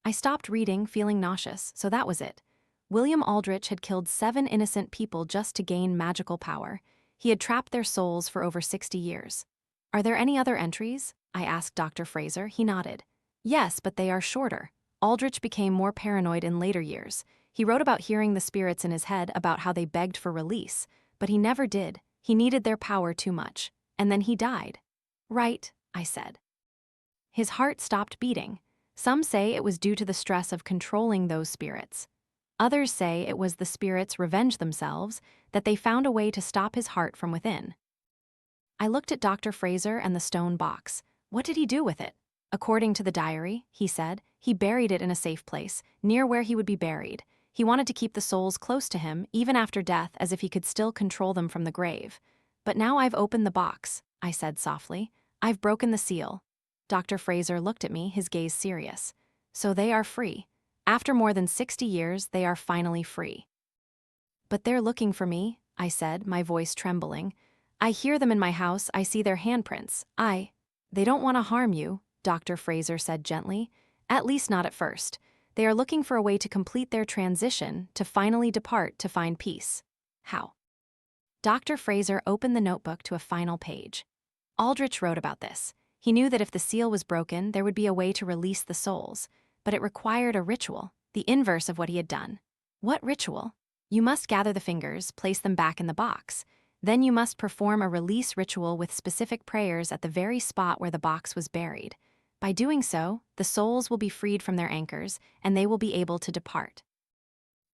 I stopped reading, feeling nauseous, so that was it. William Aldrich had killed 7 innocent people just to gain magical power. He had trapped their souls for over 60 years. Are there any other entries? I asked Dr. Fraser. He nodded. Yes, but they are shorter. Aldrich became more paranoid in later years. He wrote about hearing the spirits in his head, about how they begged for release, but he never did. He needed their power too much. And then he died. Right, I said. His heart stopped beating. Some say it was due to the stress of controlling those spirits. Others say it was the spirits revenged themselves, that they found a way to stop his heart from within. I looked at Dr. Fraser and the stone box. What did he do with it? According to the diary, he said, he buried it in a safe place, near where he would be buried. He wanted to keep the souls close to him, even after death, as if he could still control them from the grave. But now I've opened the box, I said softly. I've broken the seal. Dr. Fraser looked at me, his gaze serious. So they are free. After more than 60 years, they are finally free. But they're looking for me, I said, my voice trembling. I hear them in my house, I see their handprints. They don't want to harm you, Dr. Fraser said gently. At least not at first. They are looking for a way to complete their transition, to finally depart to find peace. How? Dr. Fraser opened the notebook to a final page. Aldrich wrote about this. He knew that if the seal was broken, there would be a way to release the souls, but it required a ritual, the inverse of what he had done. What ritual? You must gather the fingers, place them back in the box. Then you must perform a release ritual with specific prayers at the very spot where the box was buried. By doing so, the souls will be freed from their anchors, and they will be able to depart.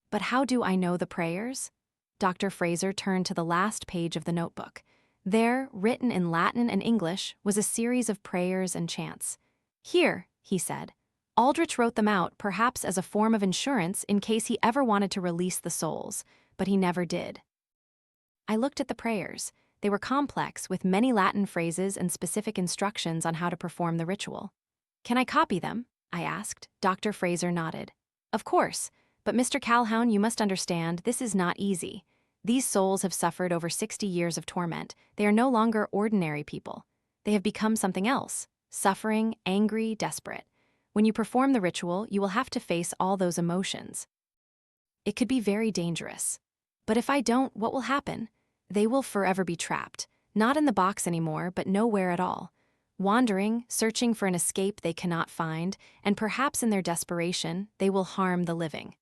But how do I know the prayers? Dr. Fraser turned to the last page of the notebook. There, written in Latin and English, was a series of prayers and chants. Here, he said. Aldrich wrote them out, perhaps as a form of insurance in case he ever wanted to release the souls, but he never did. I looked at the prayers. They were complex, with many Latin phrases and specific instructions on how to perform the ritual. Can I copy them? I asked. Dr. Fraser nodded. Of course, but Mr. Calhoun, you must understand, this is not easy. These souls have suffered over 60 years of torment. They are no longer ordinary people. They have become something else, suffering, angry, desperate. When you perform the ritual, you will have to face all those emotions. It could be very dangerous. But if I don't, what will happen? They will forever be trapped, not in the box anymore, but nowhere at all. Wandering, searching for an escape they cannot find, and perhaps in their desperation, they will harm the living.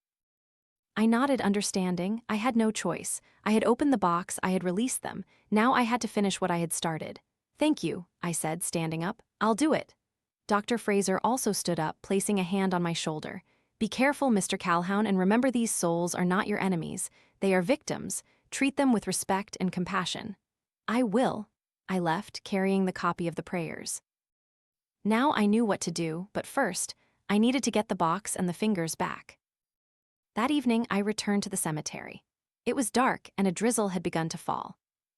I nodded, understanding. I had no choice. I had opened the box, I had released them. Now I had to finish what I had started. Thank you, I said, standing up. I'll do it. Dr. Fraser also stood up, placing a hand on my shoulder. Be careful, Mr. Calhoun, and remember these souls are not your enemies. They are victims. Treat them with respect and compassion. I will. I left, carrying the copy of the prayers. Now I knew what to do, but first, I needed to get the box and the fingers back. That evening, I returned to the cemetery. It was dark, and a drizzle had begun to fall.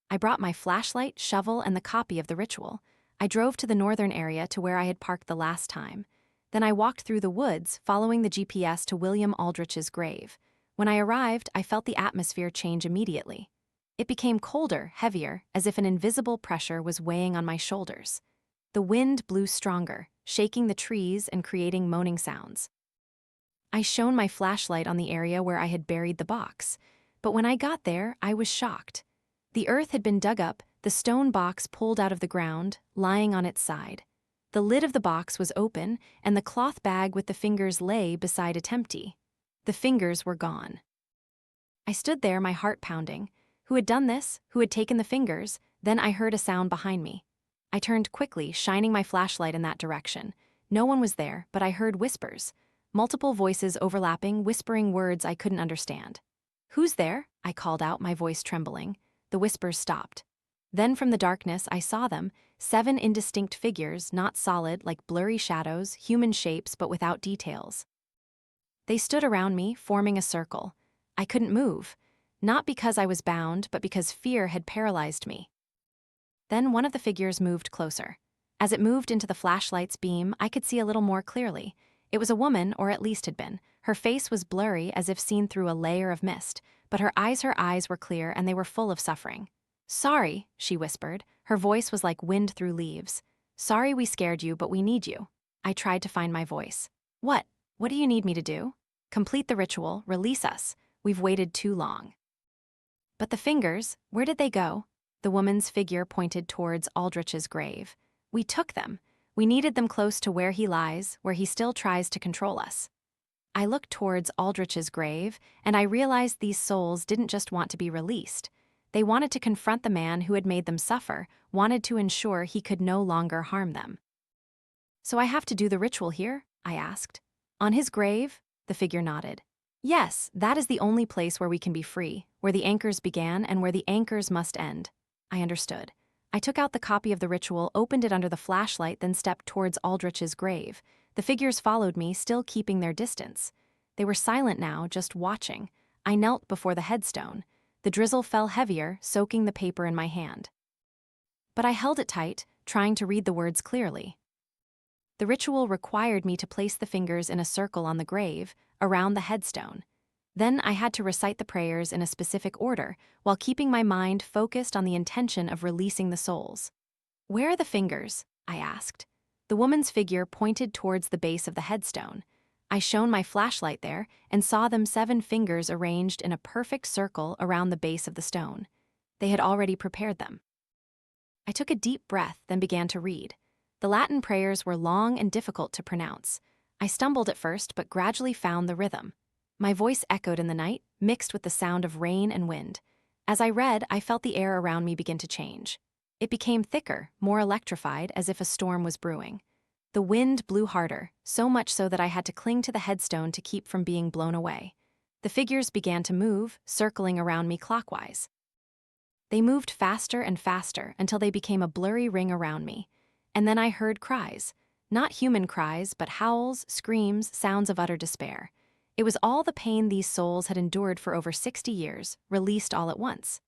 I brought my flashlight, shovel, and the copy of the ritual. I drove to the northern area to where I had parked the last time. Then I walked through the woods, following the GPS to William Aldrich's grave. When I arrived, I felt the atmosphere change immediately. It became colder, heavier, as if an invisible pressure was weighing on my shoulders. The wind blew stronger, shaking the trees and creating moaning sounds. I shone my flashlight on the area where I had buried the box, but when I got there, I was shocked. The earth had been dug up, the stone box pulled out of the ground, lying on its side. The lid of the box was open, and the cloth bag with the fingers lay beside it empty. The fingers were gone. I stood there, my heart pounding. Who had done this? Who had taken the fingers? Then I heard a sound behind me. I turned quickly, shining my flashlight in that direction. No one was there, but I heard whispers. Multiple voices overlapping, whispering words I couldn't understand. "Who's there?" I called out, my voice trembling. The whispers stopped. Then from the darkness I saw them, 7 indistinct figures, not solid, like blurry shadows, human shapes but without details. They stood around me, forming a circle. I couldn't move, not because I was bound, but because fear had paralyzed me. Then one of the figures moved closer. As it moved into the flashlight's beam, I could see a little more clearly. It was a woman, or at least had been. Her face was blurry, as if seen through a layer of mist, but her eyes were clear and they were full of suffering. "Sorry," she whispered. Her voice was like wind through leaves. "Sorry we scared you, but we need you." I tried to find my voice. "What? What do you need me to do?" "Complete the ritual, release us. We've waited too long." "But the fingers, where did they go?" The woman's figure pointed towards Aldrich's grave. "We took them. We needed them close to where he lies, where he still tries to control us." I looked towards Aldrich's grave, and I realized these souls didn't just want to be released. They wanted to confront the man who had made them suffer, wanted to ensure he could no longer harm them. "So I have to do the ritual here?" I asked. "On his grave?" The figure nodded. "Yes, that is the only place where we can be free, where the anchors began and where the anchors must end." I understood. I took out the copy of the ritual, opened it under the flashlight, then stepped towards Aldrich's grave. The figures followed me, still keeping their distance. They were silent now, just watching. I knelt before the headstone. The drizzle fell heavier, soaking the paper in my hand. But I held it tight, trying to read the words clearly. The ritual required me to place the fingers in a circle on the grave, around the headstone. Then I had to recite the prayers in a specific order, while keeping my mind focused on the intention of releasing the souls. "Where are the fingers?" I asked. The woman's figure pointed towards the base of the headstone. I shone my flashlight there and saw them 7 fingers arranged in a perfect circle around the base of the stone. They had already prepared them. I took a deep breath, then began to read. The Latin prayers were long and difficult to pronounce. I stumbled at first, but gradually found the rhythm. My voice echoed in the night, mixed with the sound of rain and wind. As I read, I felt the air around me begin to change. It became thicker, more electrified, as if a storm was brewing. The wind blew harder, so much so that I had to cling to the headstone to keep from being blown away. The figures began to move, circling around me clockwise. They moved faster and faster until they became a blurry ring around me. And then I heard cries. Not human cries, but howls, screams, sounds of utter despair. It was all the pain these souls had endured for over 60 years, released all at once.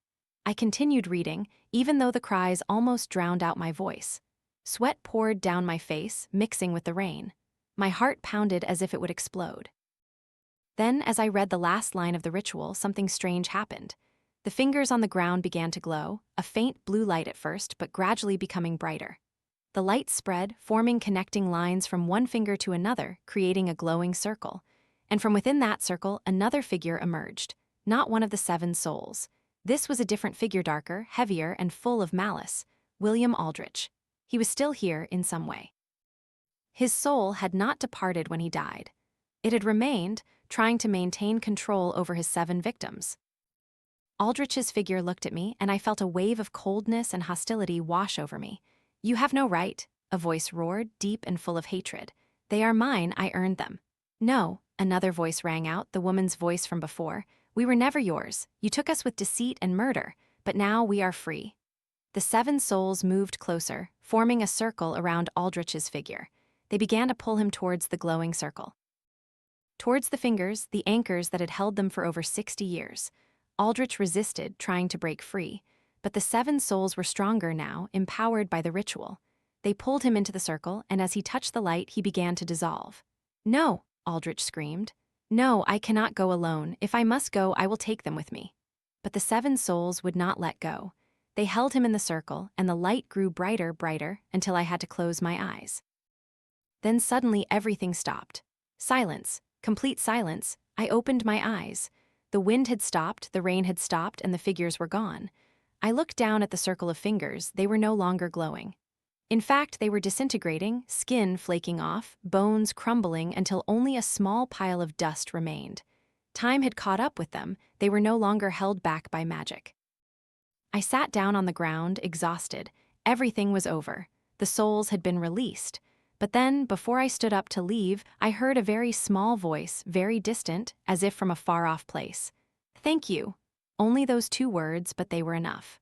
I continued reading, even though the cries almost drowned out my voice. Sweat poured down my face, mixing with the rain. My heart pounded as if it would explode. Then, as I read the last line of the ritual, something strange happened. The fingers on the ground began to glow, a faint blue light at first, but gradually becoming brighter. The light spread, forming connecting lines from one finger to another, creating a glowing circle. And from within that circle, another figure emerged, not one of the 7 souls. This was a different figure, darker, heavier, and full of malice. William Aldrich. He was still here in some way. His soul had not departed when he died. It had remained, trying to maintain control over his 7 victims. Aldrich's figure looked at me, and I felt a wave of coldness and hostility wash over me. "You have no right," a voice roared, deep and full of hatred. "They are mine, I earned them." "No," another voice rang out, the woman's voice from before. "We were never yours. You took us with deceit and murder, but now we are free." The 7 souls moved closer, forming a circle around Aldrich's figure. They began to pull him towards the glowing circle. Towards the fingers, the anchors that had held them for over 60 years. Aldrich resisted, trying to break free, but the 7 souls were stronger now, empowered by the ritual. They pulled him into the circle, and as he touched the light, he began to dissolve. "No," Aldrich screamed. "No, I cannot go alone. If I must go, I will take them with me." But the 7 souls would not let go. They held him in the circle, and the light grew brighter, until I had to close my eyes. Then suddenly everything stopped. Silence, complete silence. I opened my eyes. The wind had stopped, the rain had stopped, and the figures were gone. I looked down at the circle of fingers. They were no longer glowing. In fact, they were disintegrating, skin flaking off, bones crumbling until only a small pile of dust remained. Time had caught up with them. They were no longer held back by magic. I sat down on the ground, exhausted. Everything was over. The souls had been released. But then, before I stood up to leave, I heard a very small voice, very distant, as if from a far-off place. "Thank you." Only those 2 words, but they were enough.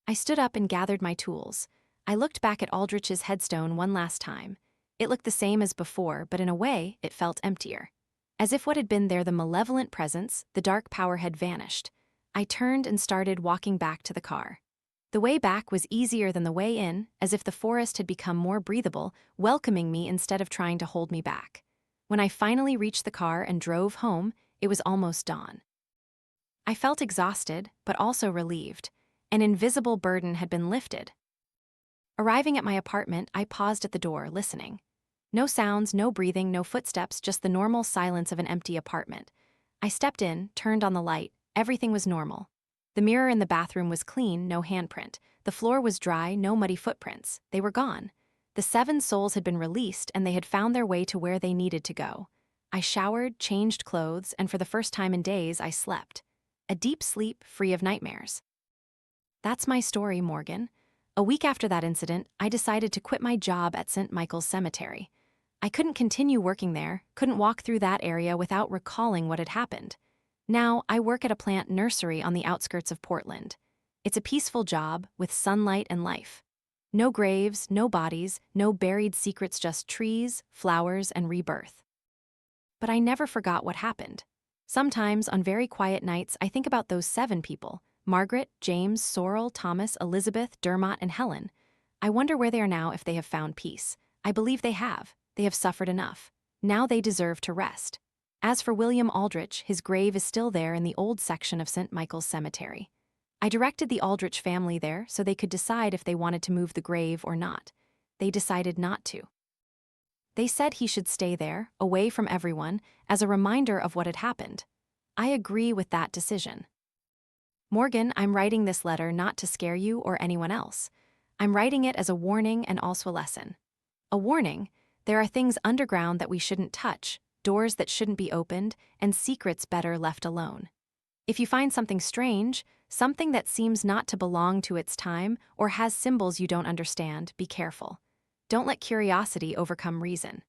I stood up and gathered my tools. I looked back at Aldrich's headstone one last time. It looked the same as before, but in a way, it felt emptier. As if what had been there, the malevolent presence, the dark power, had vanished. I turned and started walking back to the car. The way back was easier than the way in, as if the forest had become more breathable, welcoming me instead of trying to hold me back. When I finally reached the car and drove home, it was almost dawn. I felt exhausted, but also relieved. An invisible burden had been lifted. Arriving at my apartment, I paused at the door, listening. No sounds, no breathing, no footsteps, just the normal silence of an empty apartment. I stepped in, turned on the light. Everything was normal. The mirror in the bathroom was clean, no handprint. The floor was dry, no muddy footprints. They were gone. The 7 souls had been released, and they had found their way to where they needed to go. I showered, changed clothes, and for the first time in days, I slept. A deep sleep, free of nightmares. That's my story, Morgan. A week after that incident, I decided to quit my job at St. Michael's Cemetery. I couldn't continue working there, couldn't walk through that area without recalling what had happened. Now, I work at a plant nursery on the outskirts of Portland. It's a peaceful job, with sunlight and life. No graves, no bodies, no buried secrets, just trees, flowers, and rebirth. But I never forgot what happened. Sometimes, on very quiet nights, I think about those 7 people: Margaret, James, Sorrel, Thomas, Elizabeth, Dermot, and Helen. I wonder where they are now, if they have found peace. I believe they have. They have suffered enough. Now they deserve to rest. As for William Aldrich, his grave is still there in the old section of St. Michael's Cemetery. I directed the Aldrich family there so they could decide if they wanted to move the grave or not. They decided not to. They said he should stay there, away from everyone, as a reminder of what had happened. I agree with that decision. Morgan, I'm writing this letter not to scare you or anyone else. I'm writing it as a warning and also a lesson. A warning: there are things underground that we shouldn't touch, doors that shouldn't be opened, and secrets better left alone. If you find something strange, something that seems not to belong to its time, or has symbols you don't understand, be careful. Don't let curiosity overcome reason.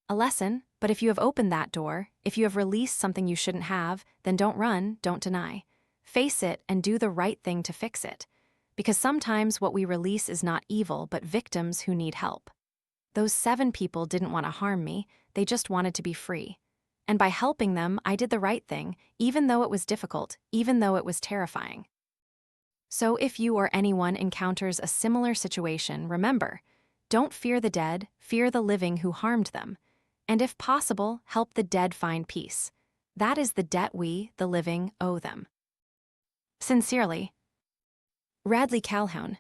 A lesson: but if you have opened that door, if you have released something you shouldn't have, then don't run, don't deny. Face it and do the right thing to fix it. Because sometimes what we release is not evil, but victims who need help. Those 7 people didn't want to harm me, they just wanted to be free. And by helping them, I did the right thing, even though it was difficult, even though it was terrifying. So if you or anyone encounters a similar situation, remember, don't fear the dead, fear the living who harmed them. And if possible, help the dead find peace. That is the debt we, the living, owe them. Sincerely, Radley Calhoun.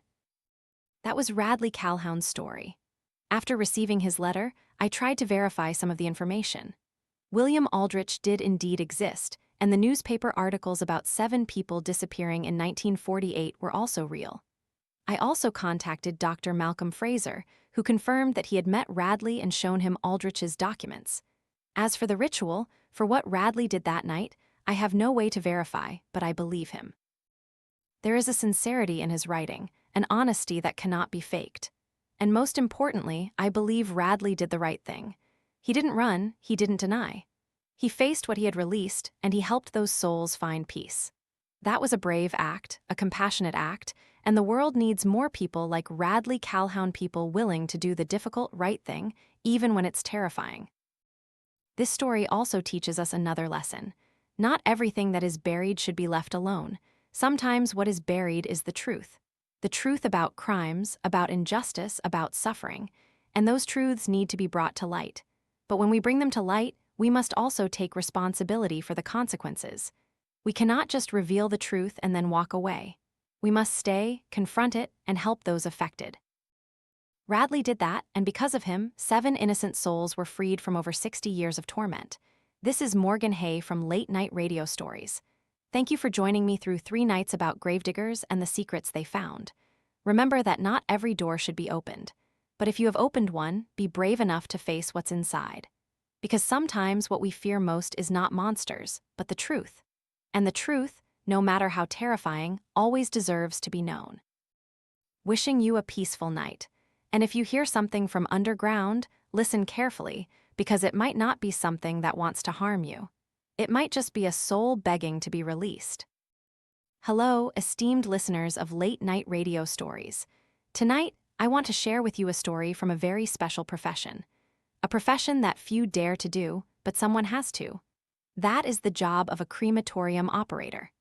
That was Radley Calhoun's story. After receiving his letter, I tried to verify some of the information. William Aldrich did indeed exist, and the newspaper articles about 7 people disappearing in 1948 were also real. I also contacted Dr. Malcolm Fraser, who confirmed that he had met Radley and shown him Aldrich's documents. As for the ritual, for what Radley did that night, I have no way to verify, but I believe him. There is a sincerity in his writing, an honesty that cannot be faked. And most importantly, I believe Radley did the right thing. He didn't run, he didn't deny. He faced what he had released, and he helped those souls find peace. That was a brave act, a compassionate act, and the world needs more people like Radley Calhoun, people willing to do the difficult right thing, even when it's terrifying. This story also teaches us another lesson. Not everything that is buried should be left alone. Sometimes what is buried is the truth. The truth about crimes, about injustice, about suffering, and those truths need to be brought to light. But when we bring them to light, we must also take responsibility for the consequences. We cannot just reveal the truth and then walk away. We must stay, confront it, and help those affected. Radley did that, and because of him, 7 innocent souls were freed from over 60 years of torment. This is Morgan Hay from Late Night Radio Stories. Thank you for joining me through 3 nights about gravediggers and the secrets they found. Remember that not every door should be opened. But if you have opened one, be brave enough to face what's inside. Because sometimes what we fear most is not monsters, but the truth. And the truth, no matter how terrifying, always deserves to be known. Wishing you a peaceful night. And if you hear something from underground, listen carefully, because it might not be something that wants to harm you. It might just be a soul begging to be released. Hello, esteemed listeners of Late Night Radio Stories. Tonight, I want to share with you a story from a very special profession. A profession that few dare to do, but someone has to. That is the job of a crematorium operator.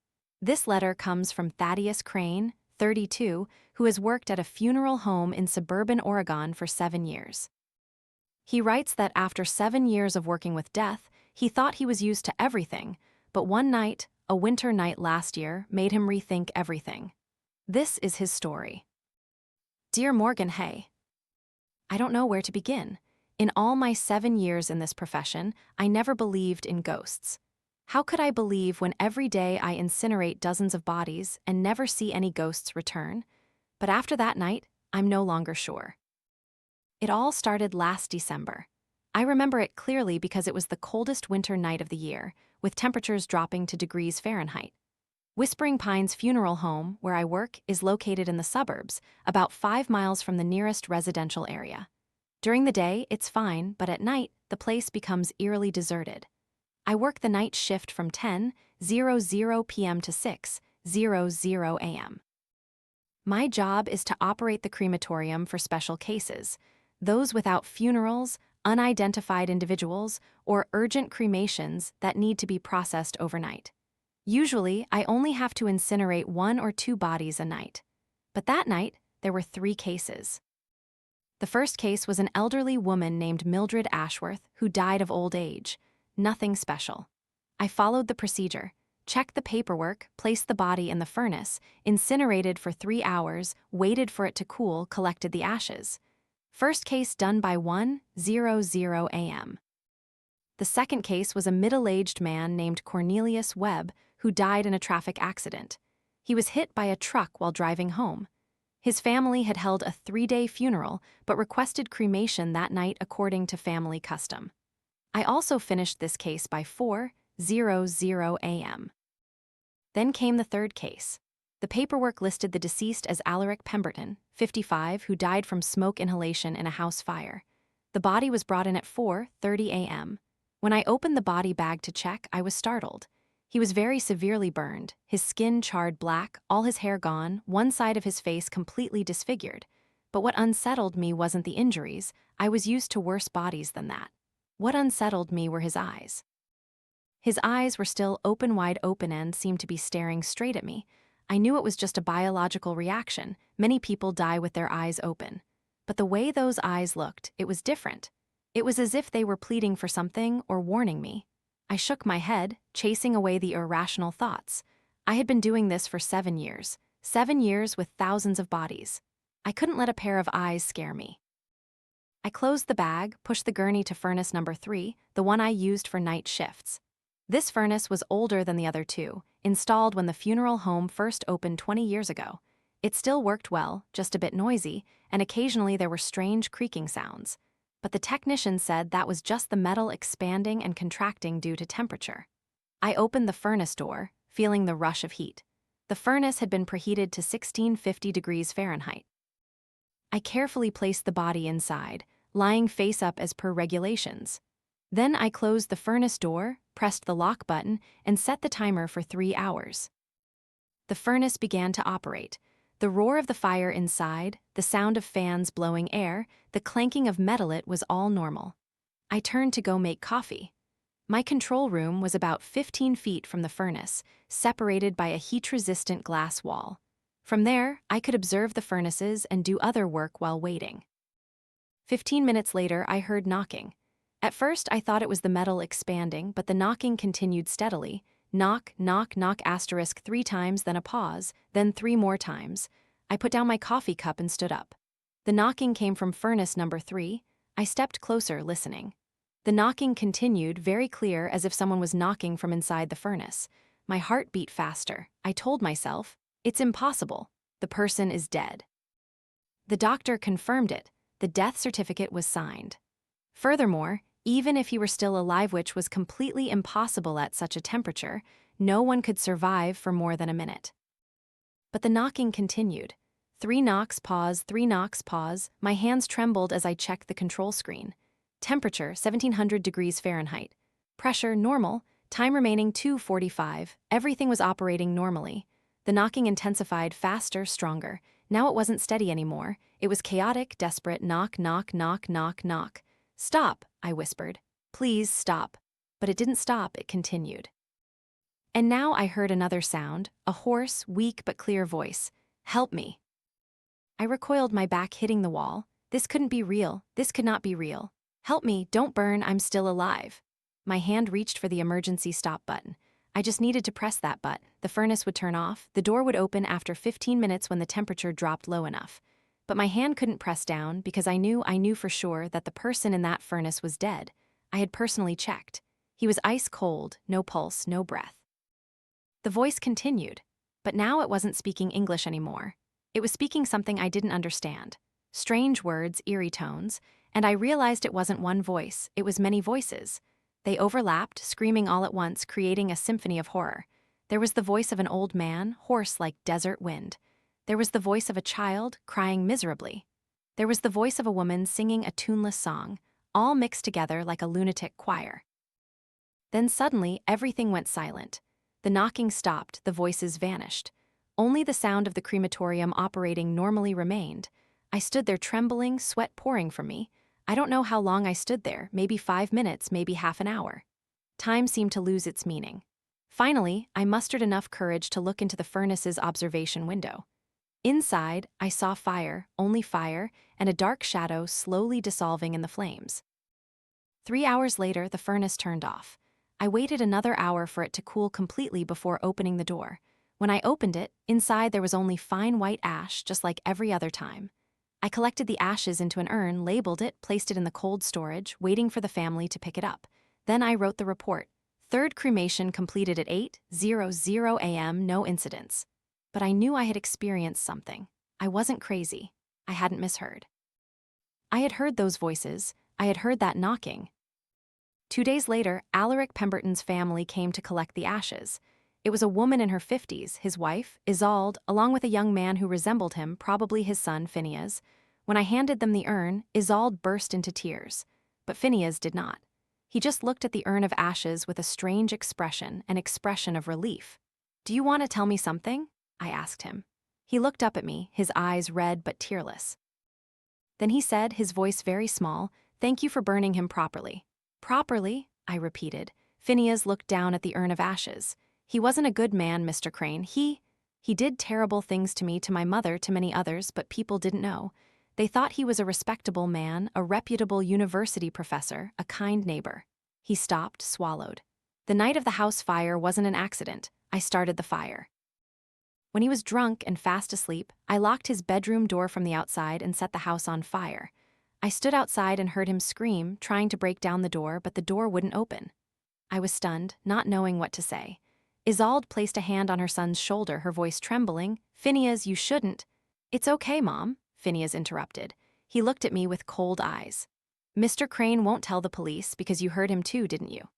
This letter comes from Thaddeus Crane, 32, who has worked at a funeral home in suburban Oregon for 7 years. He writes that after 7 years of working with death, he thought he was used to everything, but one night, a winter night last year, made him rethink everything. This is his story. Dear Morgan Hay, I don't know where to begin. In all my 7 years in this profession, I never believed in ghosts. How could I believe when every day I incinerate dozens of bodies and never see any ghosts return? But after that night, I'm no longer sure. It all started last December. I remember it clearly because it was the coldest winter night of the year, with temperatures dropping to degrees Fahrenheit. Whispering Pines Funeral Home, where I work, is located in the suburbs, about 5 miles from the nearest residential area. During the day, it's fine, but at night, the place becomes eerily deserted. I work the night shift from 10:00 p.m. to 6:00 a.m. My job is to operate the crematorium for special cases, those without funerals, unidentified individuals, or urgent cremations that need to be processed overnight. Usually, I only have to incinerate 1 or 2 bodies a night. But that night, there were 3 cases. The first case was an elderly woman named Mildred Ashworth who died of old age. Nothing special. I followed the procedure, checked the paperwork, placed the body in the furnace, incinerated for 3 hours, waited for it to cool, collected the ashes. First case done by 1:00 a.m. The second case was a middle-aged man named Cornelius Webb who died in a traffic accident. He was hit by a truck while driving home. His family had held a 3-day funeral but requested cremation that night according to family custom. I also finished this case by 4:00 a.m. Then came the third case. The paperwork listed the deceased as Alaric Pemberton, 55, who died from smoke inhalation in a house fire. The body was brought in at 4:30 a.m. When I opened the body bag to check, I was startled. He was very severely burned, his skin charred black, all his hair gone, one side of his face completely disfigured. But what unsettled me wasn't the injuries. I was used to worse bodies than that. What unsettled me were his eyes. His eyes were still wide open and seemed to be staring straight at me. I knew it was just a biological reaction. Many people die with their eyes open. But the way those eyes looked, it was different. It was as if they were pleading for something or warning me. I shook my head, chasing away the irrational thoughts. I had been doing this for 7 years. 7 years with thousands of bodies. I couldn't let a pair of eyes scare me. I closed the bag, pushed the gurney to furnace number 3, the one I used for night shifts. This furnace was older than the other 2, installed when the funeral home first opened 20 years ago. It still worked well, just a bit noisy, and occasionally there were strange creaking sounds. But the technician said that was just the metal expanding and contracting due to temperature. I opened the furnace door, feeling the rush of heat. The furnace had been preheated to 1650 degrees Fahrenheit. I carefully placed the body inside, lying face up as per regulations. Then I closed the furnace door, pressed the lock button, and set the timer for 3 hours. The furnace began to operate. The roar of the fire inside, the sound of fans blowing air, the clanking of metal, it was all normal. I turned to go make coffee. My control room was about 15 feet from the furnace, separated by a heat-resistant glass wall. From there, I could observe the furnaces and do other work while waiting. 15 minutes later, I heard knocking. At first, I thought it was the metal expanding, but the knocking continued steadily. Knock, knock, knock, asterisk 3 times, then a pause, then 3 more times. I put down my coffee cup and stood up. The knocking came from furnace number 3. I stepped closer, listening. The knocking continued, very clear, as if someone was knocking from inside the furnace. My heart beat faster. I told myself, it's impossible. The person is dead. The doctor confirmed it. The death certificate was signed. Furthermore, even if he were still alive, which was completely impossible at such a temperature, No one could survive for more than a minute. But the knocking continued. 3 knocks, pause, 3 knocks, pause. My hands trembled as I checked the control screen. Temperature, 1700 degrees Fahrenheit. Pressure, normal. Time remaining 2:45. Everything was operating normally. The knocking intensified, faster, stronger. Now it wasn't steady anymore. It was chaotic, desperate, knock, knock, knock, knock, knock. Stop, I whispered. Please stop. But it didn't stop, it continued. And now I heard another sound, a hoarse, weak but clear voice. Help me. I recoiled, my back hitting the wall. This couldn't be real. This could not be real. Help me, don't burn, I'm still alive. My hand reached for the emergency stop button. I just needed to press that button. The furnace would turn off, the door would open after 15 minutes when the temperature dropped low enough. But my hand couldn't press down because I knew for sure that the person in that furnace was dead. I had personally checked. He was ice cold, no pulse, no breath. The voice continued, but now it wasn't speaking English anymore. It was speaking something I didn't understand. Strange words, eerie tones, and I realized it wasn't one voice, it was many voices. They overlapped, screaming all at once, creating a symphony of horror. There was the voice of an old man, hoarse like desert wind. There was the voice of a child, crying miserably. There was the voice of a woman singing a tuneless song, all mixed together like a lunatic choir. Then suddenly, everything went silent. The knocking stopped, the voices vanished. Only the sound of the crematorium operating normally remained. I stood there trembling, sweat pouring from me. I don't know how long I stood there, maybe 5 minutes, maybe half an hour. Time seemed to lose its meaning. Finally, I mustered enough courage to look into the furnace's observation window. Inside, I saw fire, only fire, and a dark shadow slowly dissolving in the flames. 3 hours later, the furnace turned off. I waited another hour for it to cool completely before opening the door. When I opened it, inside there was only fine white ash, just like every other time. I collected the ashes into an urn, labeled it, placed it in the cold storage, waiting for the family to pick it up. Then I wrote the report. 3rd cremation completed at 8:00 a.m., no incidents. But I knew I had experienced something. I wasn't crazy. I hadn't misheard. I had heard those voices. I had heard that knocking. 2 days later, Alaric Pemberton's family came to collect the ashes. It was a woman in her 50s, his wife, Isolde, along with a young man who resembled him, probably his son, Phineas. When I handed them the urn, Isolde burst into tears. But Phineas did not. He just looked at the urn of ashes with a strange expression, an expression of relief. "Do you want to tell me something?" I asked him. He looked up at me, his eyes red but tearless. Then he said, his voice very small, "Thank you for burning him properly." "Properly?" I repeated. Phineas looked down at the urn of ashes. "He wasn't a good man, Mr. Crane. He did terrible things to me, to my mother, to many others, but people didn't know. They thought he was a respectable man, a reputable university professor, a kind neighbor." He stopped, swallowed. "The night of the house fire wasn't an accident. I started the fire. When he was drunk and fast asleep, I locked his bedroom door from the outside and set the house on fire. I stood outside and heard him scream, trying to break down the door, but the door wouldn't open. I was stunned, not knowing what to say. Isolde placed a hand on her son's shoulder, her voice trembling. "Phineas, you shouldn't." "It's okay, Mom," Phineas interrupted. He looked at me with cold eyes. "Mr. Crane won't tell the police because you heard him too, didn't you?"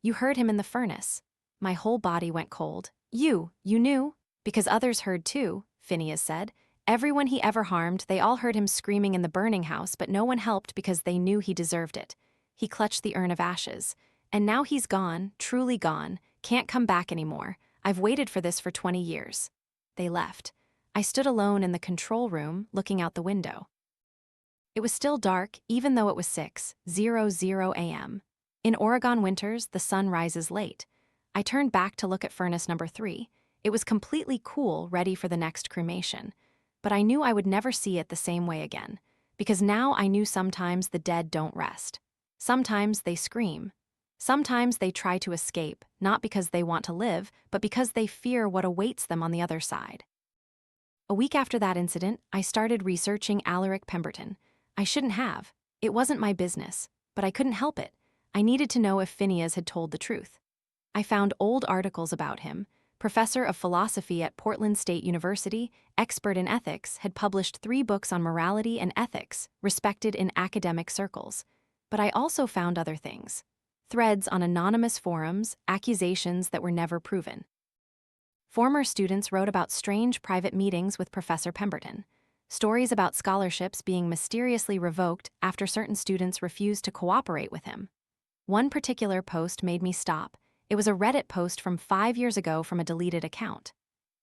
"You heard him in the furnace." My whole body went cold. You knew?" "Because others heard too," Phineas said. "Everyone he ever harmed, they all heard him screaming in the burning house, but no one helped because they knew he deserved it." He clutched the urn of ashes. "And now he's gone, truly gone, can't come back anymore. I've waited for this for 20 years. They left. I stood alone in the control room, looking out the window. It was still dark, even though it was 6:00 a.m. In Oregon winters, the sun rises late. I turned back to look at furnace number 3. It was completely cool, ready for the next cremation. But I knew I would never see it the same way again, because now I knew sometimes the dead don't rest. Sometimes they scream. Sometimes they try to escape, not because they want to live, but because they fear what awaits them on the other side. A week after that incident, I started researching Alaric Pemberton. I shouldn't have. It wasn't my business, but I couldn't help it. I needed to know if Phineas had told the truth. I found old articles about him. Professor of philosophy at Portland State University, expert in ethics, had published 3 books on morality and ethics, respected in academic circles. But I also found other things. threads on anonymous forums, accusations that were never proven. Former students wrote about strange private meetings with Professor Pemberton, stories about scholarships being mysteriously revoked after certain students refused to cooperate with him. One particular post made me stop. It was a Reddit post from 5 years ago from a deleted account.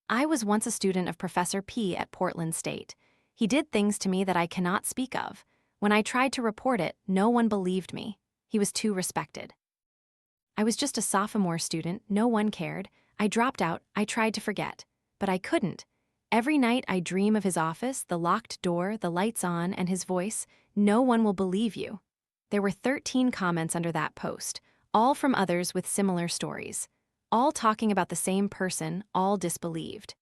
I was once a student of Professor P at Portland State. He did things to me that I cannot speak of. When I tried to report it, no one believed me. He was too respected. I was just a sophomore student, no one cared. I dropped out, I tried to forget. But I couldn't. Every night I dream of his office, the locked door, the lights on, and his voice. No one will believe you. There were 13 comments under that post, all from others with similar stories. All talking about the same person, all disbelieved.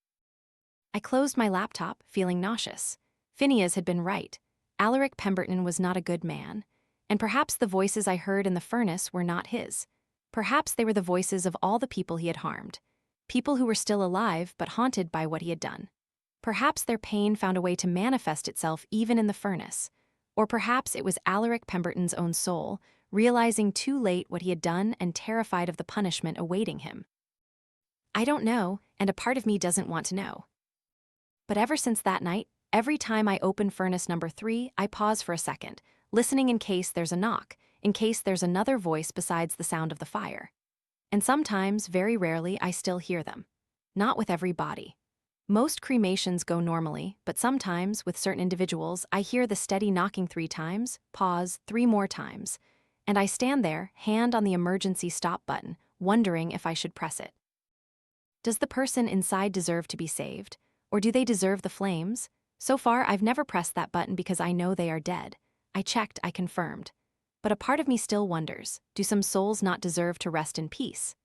I closed my laptop, feeling nauseous. Phineas had been right. Alaric Pemberton was not a good man. And perhaps the voices I heard in the furnace were not his. Perhaps they were the voices of all the people he had harmed. People who were still alive but haunted by what he had done. Perhaps their pain found a way to manifest itself even in the furnace. Or perhaps it was Alaric Pemberton's own soul, realizing too late what he had done and terrified of the punishment awaiting him. I don't know, and a part of me doesn't want to know. But ever since that night, every time I open furnace number 3, I pause for a second, listening in case there's a knock, in case there's another voice besides the sound of the fire. And sometimes, very rarely, I still hear them. Not with every body. Most cremations go normally, but sometimes, with certain individuals, I hear the steady knocking 3 times, pause 3 more times, and I stand there, hand on the emergency stop button, wondering if I should press it. Does the person inside deserve to be saved? Or do they deserve the flames? So far, I've never pressed that button because I know they are dead. I checked, I confirmed. But a part of me still wonders, do some souls not deserve to rest in peace?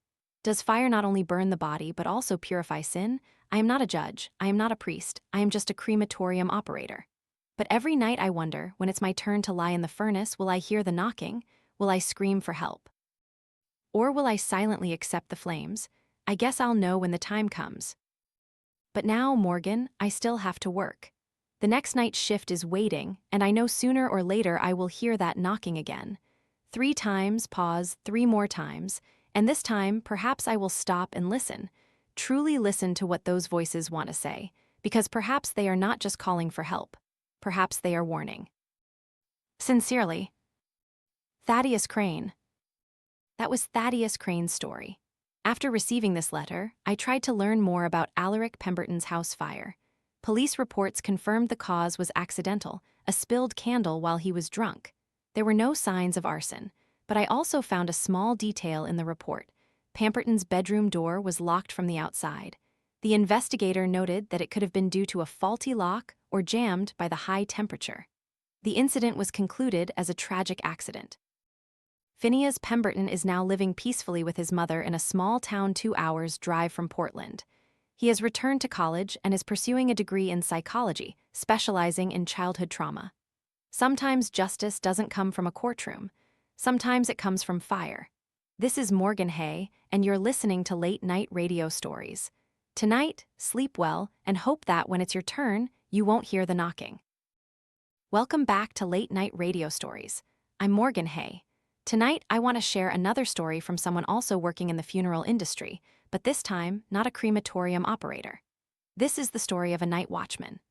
Does fire not only burn the body but also purify sin? I am not a judge, I am not a priest, I am just a crematorium operator. But every night I wonder, when it's my turn to lie in the furnace, will I hear the knocking? Will I scream for help? Or will I silently accept the flames? I guess I'll know when the time comes. But now, Morgan, I still have to work. The next night's shift is waiting, and I know sooner or later I will hear that knocking again. 3 times, pause 3 more times, and this time perhaps I will stop and listen. Truly listen to what those voices want to say, because perhaps they are not just calling for help. Perhaps they are warning. Sincerely, Thaddeus Crane. That was Thaddeus Crane's story. After receiving this letter, I tried to learn more about Alaric Pemberton's house fire. Police reports confirmed the cause was accidental, a spilled candle while he was drunk. There were no signs of arson, but I also found a small detail in the report. Pemberton's bedroom door was locked from the outside. The investigator noted that it could have been due to a faulty lock or jammed by the high temperature. The incident was concluded as a tragic accident. Phineas Pemberton is now living peacefully with his mother in a small town 2 hours' drive from Portland. He has returned to college and is pursuing a degree in psychology, specializing in childhood trauma. Sometimes justice doesn't come from a courtroom. Sometimes it comes from fire. This is Morgan Hay, and you're listening to Late Night Radio Stories. Tonight, sleep well and hope that when it's your turn, you won't hear the knocking. Welcome back to Late Night Radio Stories. I'm Morgan Hay. Tonight, I want to share another story from someone also working in the funeral industry, but this time, not a crematorium operator. This is the story of a night watchman.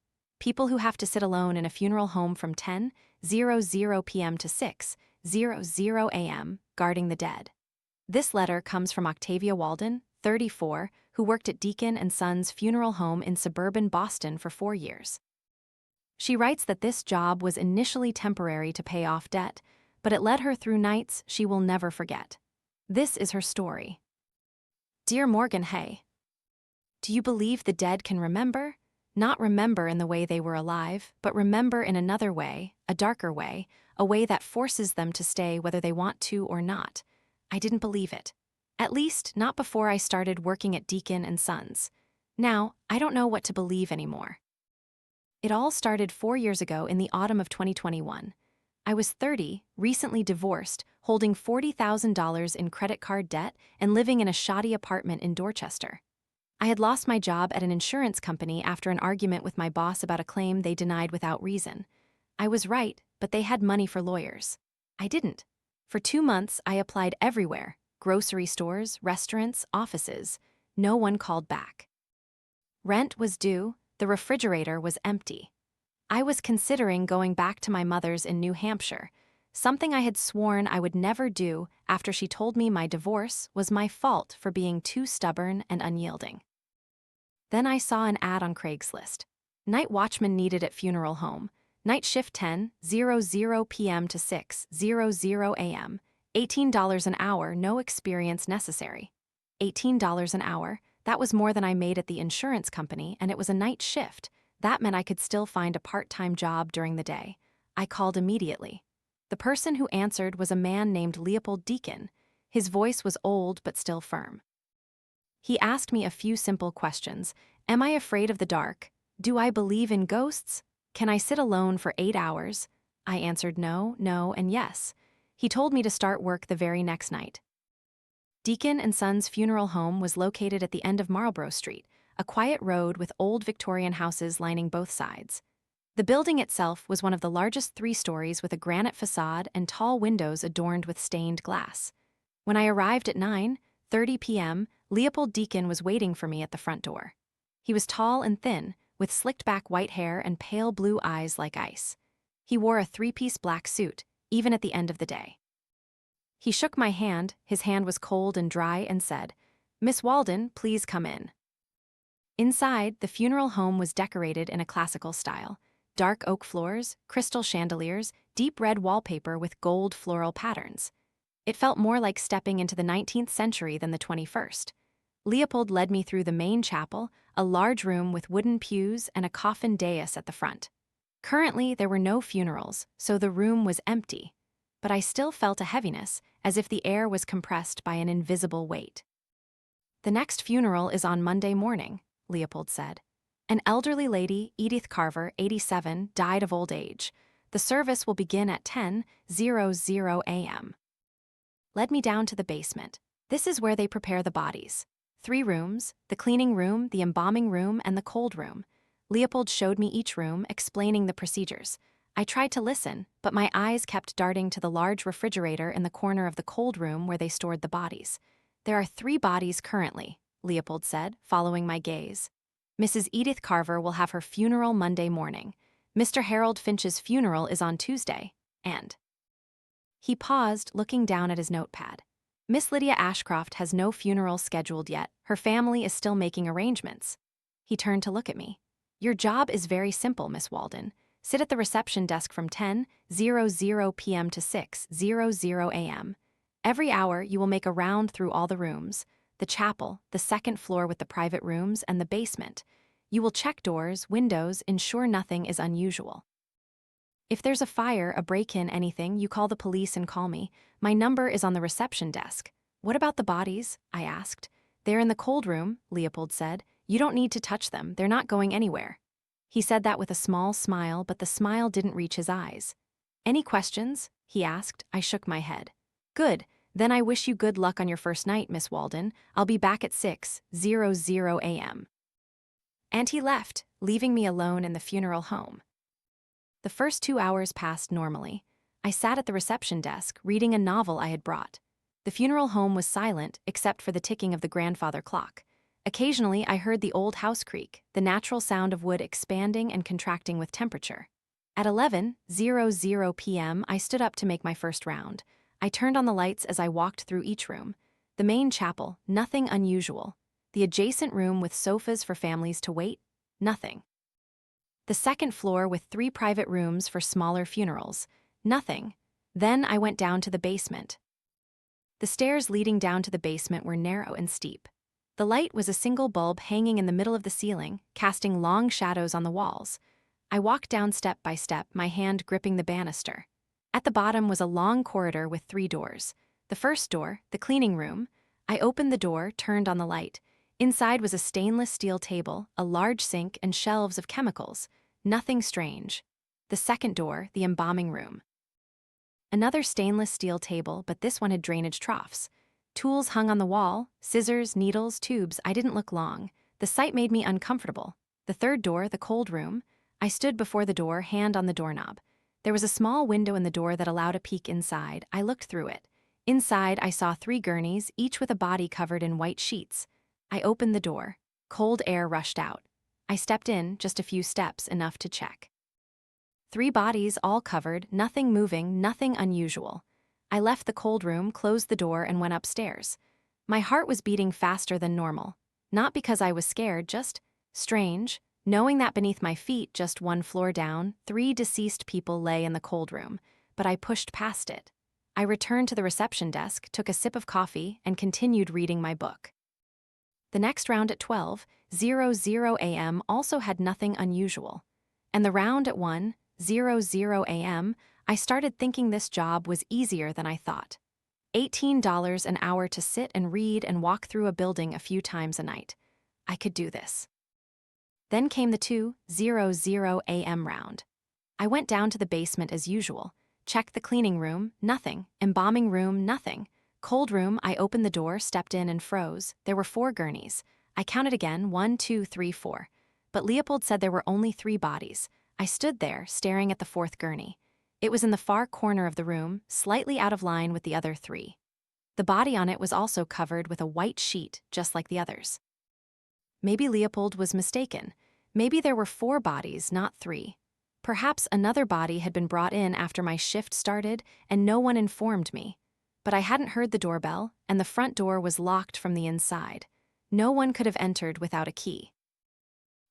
People who have to sit alone in a funeral home from 10:00 p.m. to 6:00 a.m., guarding the dead. This letter comes from Octavia Walden, 34, who worked at Deacon and Sons Funeral Home in suburban Boston for 4 years. She writes that this job was initially temporary to pay off debt, but it led her through nights she will never forget. This is her story. Dear Morgan Hay, do you believe the dead can remember? Not remember in the way they were alive, but remember in another way, a darker way, a way that forces them to stay whether they want to or not. I didn't believe it. At least, not before I started working at Deacon and Sons. Now, I don't know what to believe anymore. It all started 4 years ago in the autumn of 2021. I was 30, recently divorced, holding $40,000 in credit card debt and living in a shoddy apartment in Dorchester. I had lost my job at an insurance company after an argument with my boss about a claim they denied without reason. I was right, but they had money for lawyers. I didn't. For 2 months, I applied everywhere: grocery stores, restaurants, offices. No one called back. Rent was due, the refrigerator was empty. I was considering going back to my mother's in New Hampshire, something I had sworn I would never do after she told me my divorce was my fault for being too stubborn and unyielding. Then I saw an ad on Craigslist. Night watchman needed at funeral home. Night shift 10:00 p.m. to 6:00 a.m. $18 an hour, no experience necessary. $18 an hour, that was more than I made at the insurance company, and it was a night shift. That meant I could still find a part-time job during the day. I called immediately. The person who answered was a man named Leopold Deacon. His voice was old but still firm. He asked me a few simple questions. Am I afraid of the dark? Do I believe in ghosts? Can I sit alone for 8 hours? I answered no, no, and yes. He told me to start work the very next night. Deacon and Sons Funeral Home was located at the end of Marlborough Street, a quiet road with old Victorian houses lining both sides. The building itself was one of the largest 3 stories with a granite facade and tall windows adorned with stained glass. When I arrived at 9:30 p.m., Leopold Deacon was waiting for me at the front door. He was tall and thin, with slicked-back white hair and pale blue eyes like ice. He wore a 3-piece black suit, even at the end of the day. He shook my hand, his hand was cold and dry, and said, "Miss Walden, please come in." Inside, the funeral home was decorated in a classical style. Dark oak floors, crystal chandeliers, deep red wallpaper with gold floral patterns. It felt more like stepping into the 19th century than the 21st. Leopold led me through the main chapel, a large room with wooden pews and a coffin dais at the front. Currently, there were no funerals, so the room was empty. But I still felt a heaviness, as if the air was compressed by an invisible weight. "The next funeral is on Monday morning," Leopold said. "An elderly lady, Edith Carver, 87, died of old age. The service will begin at 10:00 a.m. Led me down to the basement. This is where they prepare the bodies. 3 rooms: the cleaning room, the embalming room, and the cold room. Leopold showed me each room, explaining the procedures. I tried to listen, but my eyes kept darting to the large refrigerator in the corner of the cold room where they stored the bodies. "There are 3 bodies currently," Leopold said, following my gaze. "Mrs. Edith Carver will have her funeral Monday morning. Mr. Harold Finch's funeral is on Tuesday, and..." He paused, looking down at his notepad. "Miss Lydia Ashcroft has no funeral scheduled yet. Her family is still making arrangements." He turned to look at me. "Your job is very simple, Miss Walden. Sit at the reception desk from 10:00 p.m. to 6:00 a.m. Every hour, you will make a round through all the rooms: the chapel, the second floor with the private rooms, and the basement. You will check doors, windows, ensure nothing is unusual. If there's a fire, a break-in, anything, you call the police and call me. My number is on the reception desk." "What about the bodies?" I asked. "They're in the cold room," Leopold said. "You don't need to touch them, they're not going anywhere." He said that with a small smile, but the smile didn't reach his eyes. "Any questions?" he asked. I shook my head. "Good. Then I wish you good luck on your first night, Miss Walden. I'll be back at 6:00 a.m. And he left, leaving me alone in the funeral home. The first 2 hours passed normally. I sat at the reception desk, reading a novel I had brought. The funeral home was silent, except for the ticking of the grandfather clock. Occasionally, I heard the old house creak, the natural sound of wood expanding and contracting with temperature. At 11:00 p.m., I stood up to make my first round. I turned on the lights as I walked through each room. The main chapel, nothing unusual. The adjacent room with sofas for families to wait, nothing. The second floor with 3 private rooms for smaller funerals, nothing. Then I went down to the basement. The stairs leading down to the basement were narrow and steep. The light was a single bulb hanging in the middle of the ceiling, casting long shadows on the walls. I walked down step by step, my hand gripping the banister. At the bottom was a long corridor with 3 doors. The first door, the cleaning room. I opened the door, turned on the light. Inside was a stainless steel table, a large sink, and shelves of chemicals. Nothing strange. The second door, the embalming room. Another stainless steel table, but this one had drainage troughs. Tools hung on the wall: scissors, needles, tubes. I didn't look long. The sight made me uncomfortable. The third door, the cold room. I stood before the door, hand on the doorknob. There was a small window in the door that allowed a peek inside. I looked through it. Inside, I saw 3 gurneys, each with a body covered in white sheets. I opened the door. Cold air rushed out. I stepped in, just a few steps, enough to check. 3 bodies, all covered, nothing moving, nothing unusual. I left the cold room, closed the door, and went upstairs. My heart was beating faster than normal. Not because I was scared, just strange, knowing that beneath my feet, just 1 floor down, 3 deceased people lay in the cold room, but I pushed past it. I returned to the reception desk, took a sip of coffee, and continued reading my book. The next round at 12:00 a.m. also had nothing unusual. And the round at 1:00 a.m., I started thinking this job was easier than I thought. $18 an hour to sit and read and walk through a building a few times a night. I could do this. Then came the 2:00 a.m. round. I went down to the basement as usual. Checked the cleaning room, nothing. Embalming room, nothing. Cold room, I opened the door, stepped in, and froze. There were 4 gurneys. I counted again, 1, 2, 3, 4. But Leopold said there were only 3 bodies. I stood there, staring at the 4th gurney. It was in the far corner of the room, slightly out of line with the other 3. The body on it was also covered with a white sheet, just like the others. Maybe Leopold was mistaken. Maybe there were 4 bodies, not 3. Perhaps another body had been brought in after my shift started, and no one informed me. But I hadn't heard the doorbell, and the front door was locked from the inside. No one could have entered without a key.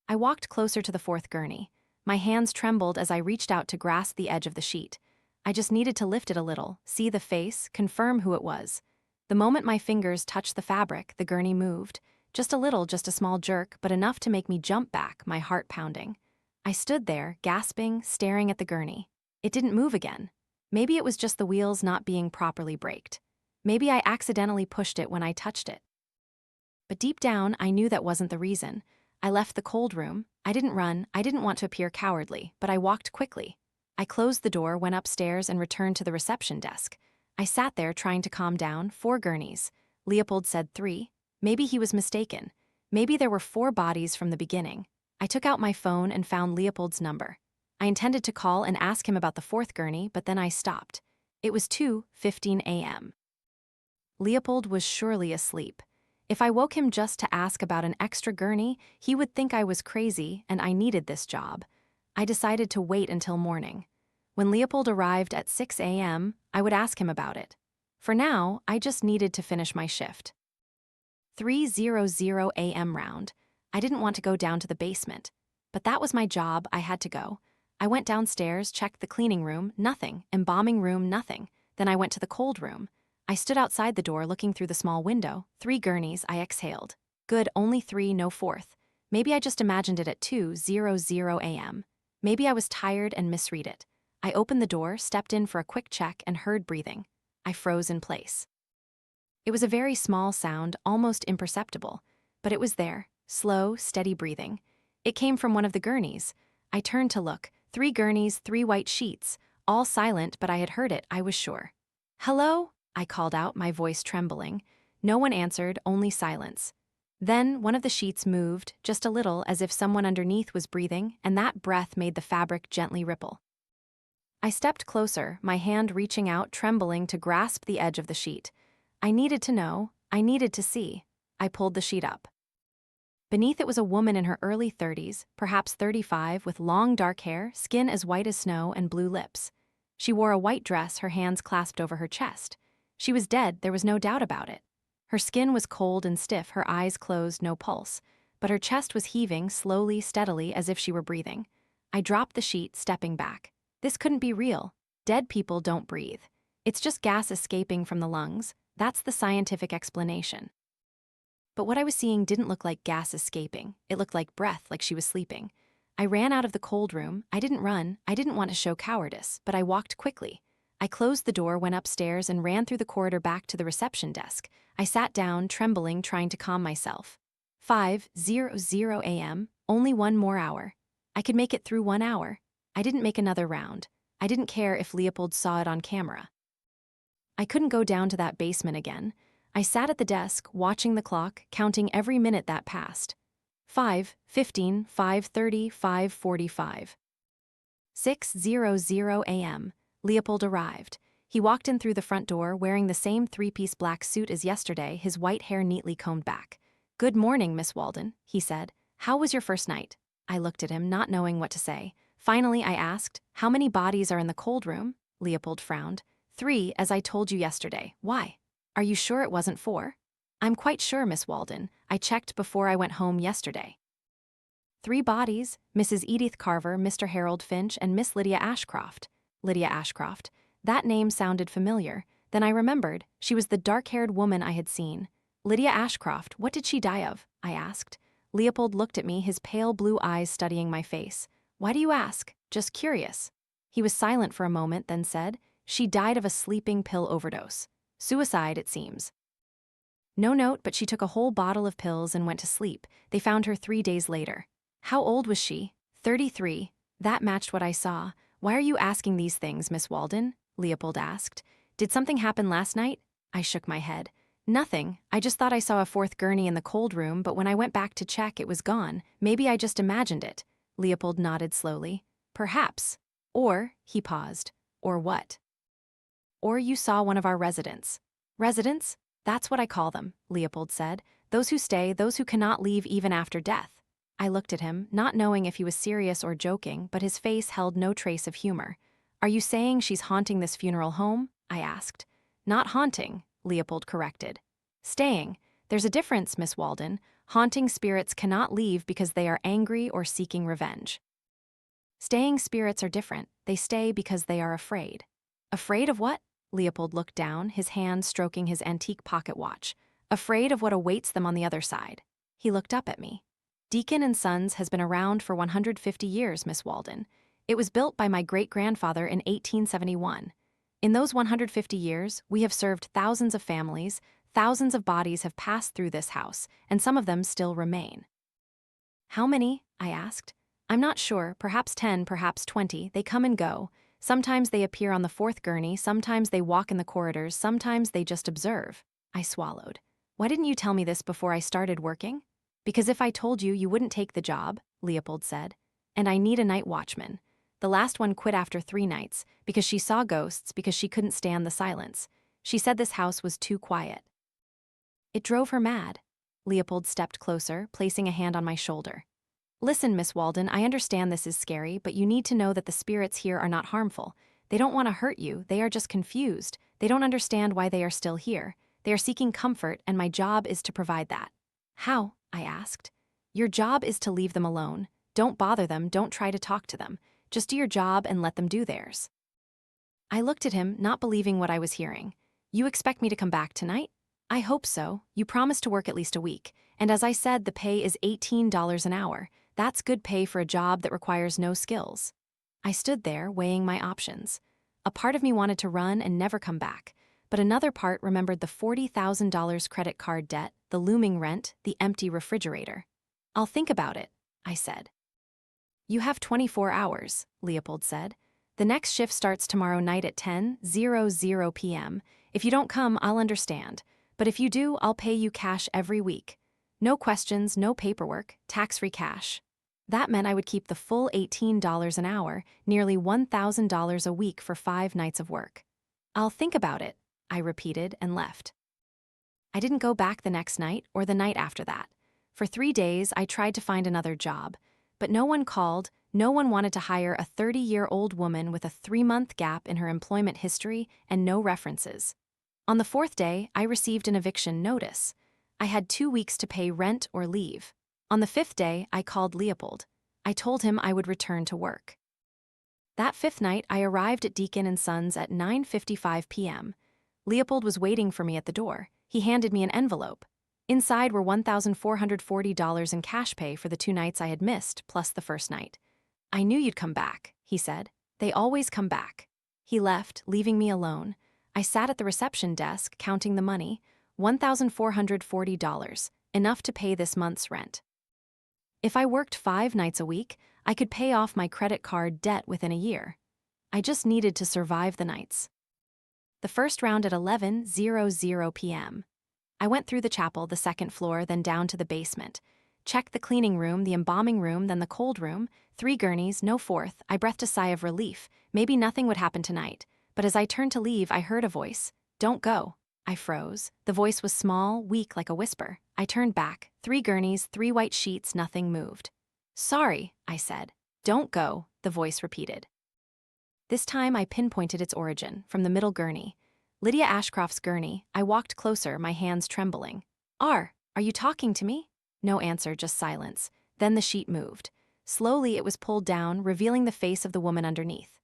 I walked closer to the 4th gurney. My hands trembled as I reached out to grasp the edge of the sheet. I just needed to lift it a little, see the face, confirm who it was. The moment my fingers touched the fabric, the gurney moved. Just a little, just a small jerk, but enough to make me jump back, my heart pounding. I stood there, gasping, staring at the gurney. It didn't move again. Maybe it was just the wheels not being properly braked. Maybe I accidentally pushed it when I touched it. But deep down, I knew that wasn't the reason. I left the cold room. I didn't run. I didn't want to appear cowardly, but I walked quickly. I closed the door, went upstairs, and returned to the reception desk. I sat there trying to calm down. 4 gurneys. Leopold said 3. Maybe he was mistaken. Maybe there were 4 bodies from the beginning. I took out my phone and found Leopold's number. I intended to call and ask him about the 4th gurney, but then I stopped. It was 2:15 a.m. Leopold was surely asleep. If I woke him just to ask about an extra gurney, he would think I was crazy and I needed this job. I decided to wait until morning. When Leopold arrived at 6 a.m., I would ask him about it. For now, I just needed to finish my shift. 3:00 a.m. round. I didn't want to go down to the basement. But that was my job, I had to go. I went downstairs, checked the cleaning room, nothing. Embalming room, nothing. Then I went to the cold room. I stood outside the door looking through the small window. 3 gurneys, I exhaled. Good, only 3, no 4th. Maybe I just imagined it at 2:00 a.m. Maybe I was tired and misread it. I opened the door, stepped in for a quick check, and heard breathing. I froze in place. It was a very small sound, almost imperceptible. But it was there. Slow, steady breathing. It came from one of the gurneys. I turned to look. 3 gurneys, 3 white sheets. All silent, but I had heard it, I was sure. "Hello?" I called out, my voice trembling. No one answered, only silence. Then one of the sheets moved, just a little, as if someone underneath was breathing, and that breath made the fabric gently ripple. I stepped closer, my hand reaching out, trembling to grasp the edge of the sheet. I needed to know. I needed to see. I pulled the sheet up. Beneath it was a woman in her early 30s, perhaps 35, with long dark hair, skin as white as snow, and blue lips. She wore a white dress, her hands clasped over her chest. She was dead, there was no doubt about it. Her skin was cold and stiff, her eyes closed, no pulse. But her chest was heaving, slowly, steadily, as if she were breathing. I dropped the sheet, stepping back. This couldn't be real. Dead people don't breathe. It's just gas escaping from the lungs. That's the scientific explanation. But what I was seeing didn't look like gas escaping. It looked like breath, like she was sleeping. I ran out of the cold room. I didn't run. I didn't want to show cowardice, but I walked quickly. I closed the door, went upstairs, and ran through the corridor back to the reception desk. I sat down, trembling, trying to calm myself. 5:00 a.m., only 1 more hour. I could make it through 1 hour. I didn't make another round. I didn't care if Leopold saw it on camera. I couldn't go down to that basement again. I sat at the desk, watching the clock, counting every minute that passed. 5:15, 5:30, 5:45. 6:00 a.m. Leopold arrived. He walked in through the front door wearing the same three-piece black suit as yesterday, his white hair neatly combed back. "Good morning, Miss Walden," he said. "How was your first night?" I looked at him, not knowing what to say. Finally, I asked, "How many bodies are in the cold room?" Leopold frowned. "3, as I told you yesterday. Why? Are you sure it wasn't 4? "I'm quite sure, Miss Walden. I checked before I went home yesterday." 3 bodies, Mrs. Edith Carver, Mr. Harold Finch, and Miss Lydia Ashcroft. Lydia Ashcroft. That name sounded familiar. Then I remembered, she was the dark-haired woman I had seen. Lydia Ashcroft, what did she die of? I asked. Leopold looked at me, his pale blue eyes studying my face. "Why do you ask? Just curious." He was silent for a moment, then said, "She died of a sleeping pill overdose. Suicide, it seems." No note, but she took a whole bottle of pills and went to sleep. They found her 3 days later. How old was she? 33. That matched what I saw. "Why are you asking these things, Miss Walden?" Leopold asked. "Did something happen last night?" I shook my head. "Nothing. I just thought I saw a 4th gurney in the cold room, but when I went back to check, it was gone. Maybe I just imagined it." Leopold nodded slowly. "Perhaps. Or," he paused, "or what?" "Or you saw one of our residents." "Residents? That's what I call them," Leopold said. "Those who stay, those who cannot leave even after death." I looked at him, not knowing if he was serious or joking, but his face held no trace of humor. "Are you saying she's haunting this funeral home?" I asked. "Not haunting," Leopold corrected. "Staying. There's a difference, Miss Walden. Haunting spirits cannot leave because they are angry or seeking revenge. Staying spirits are different. They stay because they are afraid." "Afraid of what?" Leopold looked down, his hand stroking his antique pocket watch. "Afraid of what awaits them on the other side." He looked up at me. "Deacon and Sons has been around for 150 years, Miss Walden. It was built by my great-grandfather in 1871. In those 150 years, we have served thousands of families, thousands of bodies have passed through this house, and some of them still remain." "How many?" I asked. "I'm not sure, perhaps 10, perhaps 20, they come and go. Sometimes they appear on the 4th gurney, sometimes they walk in the corridors, sometimes they just observe." I swallowed. "Why didn't you tell me this before I started working?" "Because if I told you, you wouldn't take the job," Leopold said. "And I need a night watchman. The last one quit after 3 nights, because she saw ghosts, because she couldn't stand the silence. She said this house was too quiet." "It drove her mad." Leopold stepped closer, placing a hand on my shoulder. "Listen, Miss Walden, I understand this is scary, but you need to know that the spirits here are not harmful. They don't want to hurt you, they are just confused. They don't understand why they are still here. They are seeking comfort, and my job is to provide that." "How?" I asked. "Your job is to leave them alone. Don't bother them, don't try to talk to them. Just do your job and let them do theirs." I looked at him, not believing what I was hearing. "You expect me to come back tonight?" "I hope so. You promised to work at least a week. And as I said, the pay is $18 an hour. That's good pay for a job that requires no skills." I stood there, weighing my options. A part of me wanted to run and never come back, but another part remembered the $40,000 credit card debt, the looming rent, the empty refrigerator. "I'll think about it," I said. "You have 24 hours, Leopold said. "The next shift starts tomorrow night at 10:00 p.m. If you don't come, I'll understand. But if you do, I'll pay you cash every week. No questions, no paperwork, tax-free cash." That meant I would keep the full $18 an hour, nearly $1,000 a week for 5 nights of work. "I'll think about it," I repeated and left. I didn't go back the next night or the night after that. For 3 days, I tried to find another job, but no one called, no one wanted to hire a 30-year-old woman with a 3-month gap in her employment history and no references. On the 4th day, I received an eviction notice. I had 2 weeks to pay rent or leave. On the 5th day, I called Leopold. I told him I would return to work. That 5th night, I arrived at Deacon and Sons at 9:55 p.m. Leopold was waiting for me at the door. He handed me an envelope. Inside were $1,440 in cash pay for the 2 nights I had missed, plus the first night. "I knew you'd come back," he said. "They always come back." He left, leaving me alone. I sat at the reception desk, counting the money, $1,440, enough to pay this month's rent. If I worked 5 nights a week, I could pay off my credit card debt within a year. I just needed to survive the nights. The first round at 11:00 p.m. I went through the chapel, the 2nd floor, then down to the basement. Check the cleaning room, the embalming room, then the cold room. 3 gurneys, no fourth. I breathed a sigh of relief. Maybe nothing would happen tonight. But as I turned to leave, I heard a voice. Don't go. I froze. The voice was small, weak, like a whisper. I turned back. 3 gurneys, 3 white sheets, nothing moved. Sorry, I said. Don't go, the voice repeated. This time I pinpointed its origin, from the middle gurney. Lydia Ashcroft's gurney. I walked closer, my hands trembling. Are you talking to me? No answer, just silence. Then the sheet moved. Slowly it was pulled down, revealing the face of the woman underneath.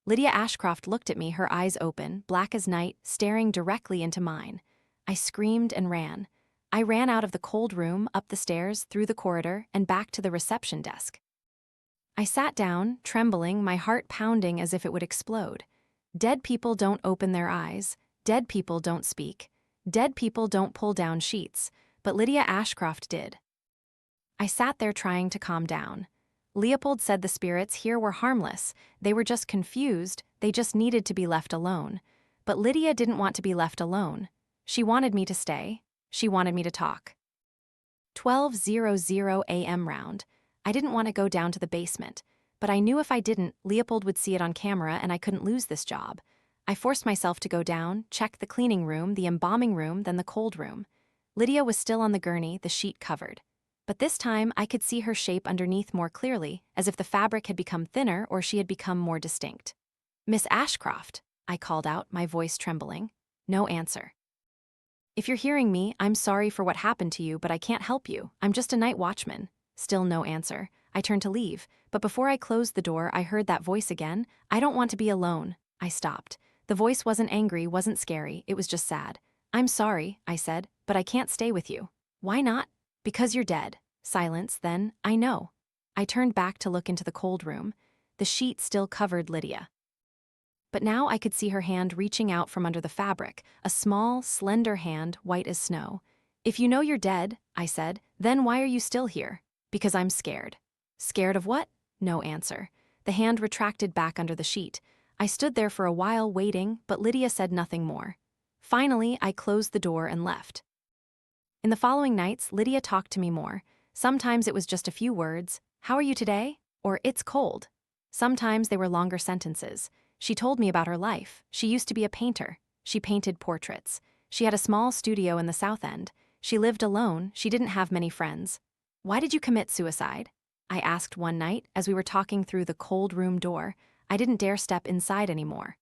Lydia Ashcroft looked at me, her eyes open, black as night, staring directly into mine. I screamed and ran. I ran out of the cold room, up the stairs, through the corridor, and back to the reception desk. I sat down, trembling, my heart pounding as if it would explode. Dead people don't open their eyes. Dead people don't speak. Dead people don't pull down sheets. But Lydia Ashcroft did. I sat there trying to calm down. Leopold said the spirits here were harmless. They were just confused. They just needed to be left alone. But Lydia didn't want to be left alone. She wanted me to stay. She wanted me to talk. 12:00 a.m. round. I didn't want to go down to the basement. But I knew if I didn't, Leopold would see it on camera and I couldn't lose this job. I forced myself to go down, check the cleaning room, the embalming room, then the cold room. Lydia was still on the gurney, the sheet covered. But this time, I could see her shape underneath more clearly, as if the fabric had become thinner or she had become more distinct. Miss Ashcroft, I called out, my voice trembling. No answer. If you're hearing me, I'm sorry for what happened to you, but I can't help you. I'm just a night watchman. Still no answer. I turned to leave, but before I closed the door, I heard that voice again. I don't want to be alone. I stopped. The voice wasn't angry, wasn't scary, it was just sad. I'm sorry, I said, but I can't stay with you. Why not? Because you're dead. Silence, then, I know. I turned back to look into the cold room. The sheet still covered Lydia. But now I could see her hand reaching out from under the fabric, a small, slender hand, white as snow. If you know you're dead, I said, then why are you still here? Because I'm scared. Scared of what? No answer. The hand retracted back under the sheet. I stood there for a while waiting, but Lydia said nothing more. Finally, I closed the door and left. In the following nights, Lydia talked to me more. Sometimes it was just a few words, "How are you today?" or "It's cold." Sometimes they were longer sentences. She told me about her life. She used to be a painter. She painted portraits. She had a small studio in the South End. She lived alone. She didn't have many friends. Why did you commit suicide? I asked one night as we were talking through the cold room door. I didn't dare step inside anymore.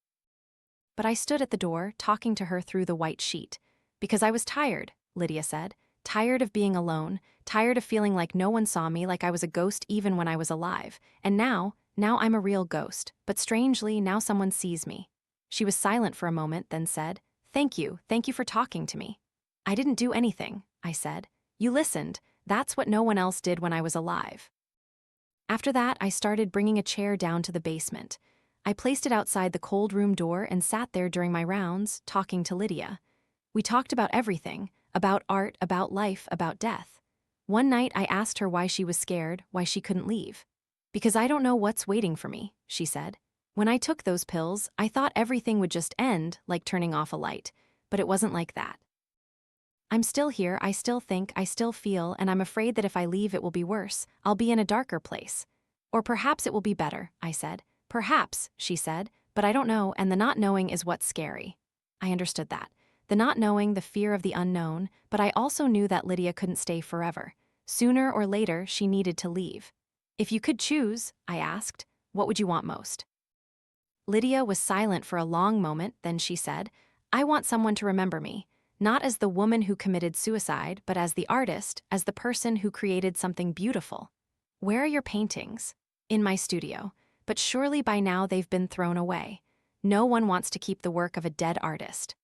But I stood at the door, talking to her through the white sheet. Because I was tired, Lydia said. Tired of being alone, tired of feeling like no one saw me, like I was a ghost even when I was alive. And now I'm a real ghost. But strangely, now someone sees me. She was silent for a moment, then said, Thank you for talking to me. I didn't do anything, I said. You listened. That's what no one else did when I was alive. After that, I started bringing a chair down to the basement. I placed it outside the cold room door and sat there during my rounds, talking to Lydia. We talked about everything, about art, about life, about death. One night I asked her why she was scared, why she couldn't leave. Because I don't know what's waiting for me, she said. When I took those pills, I thought everything would just end, like turning off a light. But it wasn't like that. I'm still here, I still think, I still feel, and I'm afraid that if I leave it will be worse. I'll be in a darker place. Or perhaps it will be better, I said. Perhaps, she said, but I don't know, and the not knowing is what's scary. I understood that. The not knowing, the fear of the unknown, but I also knew that Lydia couldn't stay forever. Sooner or later, she needed to leave. If you could choose, I asked, what would you want most? Lydia was silent for a long moment, then she said, I want someone to remember me. Not as the woman who committed suicide, but as the artist, as the person who created something beautiful. Where are your paintings? In my studio. But surely by now they've been thrown away. No one wants to keep the work of a dead artist.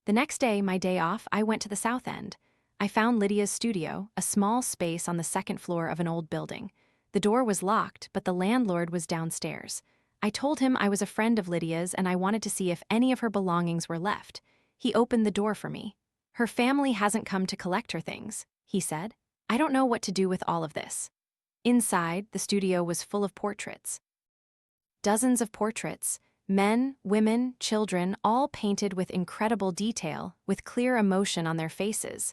The next day, my day off, I went to the South End. I found Lydia's studio, a small space on the second floor of an old building. The door was locked, but the landlord was downstairs. I told him I was a friend of Lydia's and I wanted to see if any of her belongings were left. He opened the door for me. Her family hasn't come to collect her things, he said. I don't know what to do with all of this. Inside, the studio was full of portraits. Dozens of portraits, men, women, children, all painted with incredible detail, with clear emotion on their faces.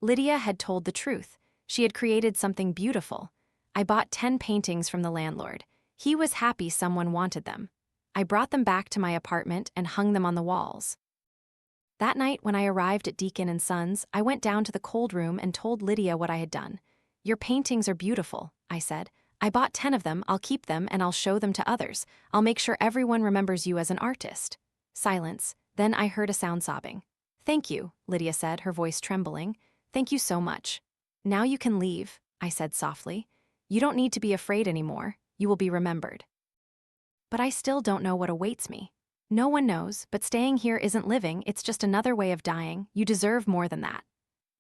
Lydia had told the truth. She had created something beautiful. I bought 10 paintings from the landlord. He was happy someone wanted them. I brought them back to my apartment and hung them on the walls. That night, when I arrived at Deacon and Sons, I went down to the cold room and told Lydia what I had done. "Your paintings are beautiful," I said. "I bought 10 of them, I'll keep them and I'll show them to others. I'll make sure everyone remembers you as an artist." Silence. Then I heard a sound sobbing. "Thank you," Lydia said, her voice trembling. "Thank you so much." "Now you can leave," I said softly. "You don't need to be afraid anymore. You will be remembered." But I still don't know what awaits me. No one knows, but staying here isn't living, it's just another way of dying. You deserve more than that.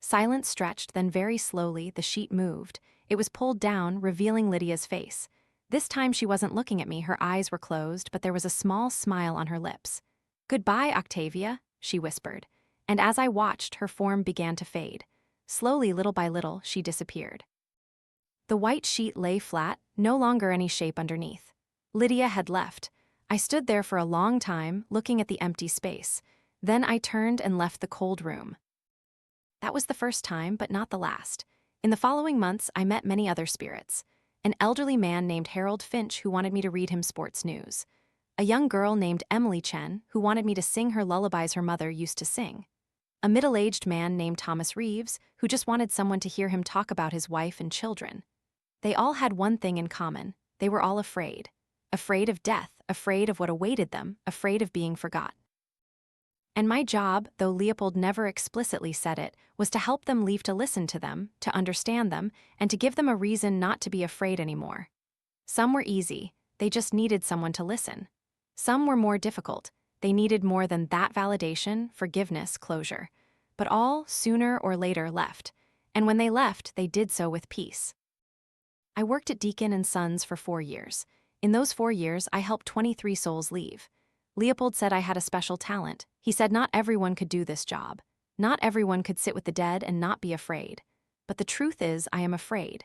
Silence stretched, then very slowly, the sheet moved. It was pulled down, revealing Lydia's face. This time she wasn't looking at me, her eyes were closed, but there was a small smile on her lips. "Goodbye, Octavia," she whispered. And as I watched, her form began to fade. Slowly, little by little, she disappeared. The white sheet lay flat, no longer any shape underneath. Lydia had left. I stood there for a long time, looking at the empty space. Then I turned and left the cold room. That was the first time, but not the last. In the following months, I met many other spirits. An elderly man named Harold Finch who wanted me to read him sports news. A young girl named Emily Chen who wanted me to sing her lullabies her mother used to sing. A middle-aged man named Thomas Reeves who just wanted someone to hear him talk about his wife and children. They all had one thing in common. They were all afraid. Afraid of death, afraid of what awaited them, afraid of being forgot. And my job, though Leopold never explicitly said it, was to help them leave, to listen to them, to understand them, and to give them a reason not to be afraid anymore. Some were easy, they just needed someone to listen. Some were more difficult, they needed more than that: validation, forgiveness, closure. But all, sooner or later, left. And when they left, they did so with peace. I worked at Deacon and Sons for 4 years. In those 4 years, I helped 23 souls leave. Leopold said I had a special talent. He said not everyone could do this job. Not everyone could sit with the dead and not be afraid. But the truth is, I am afraid.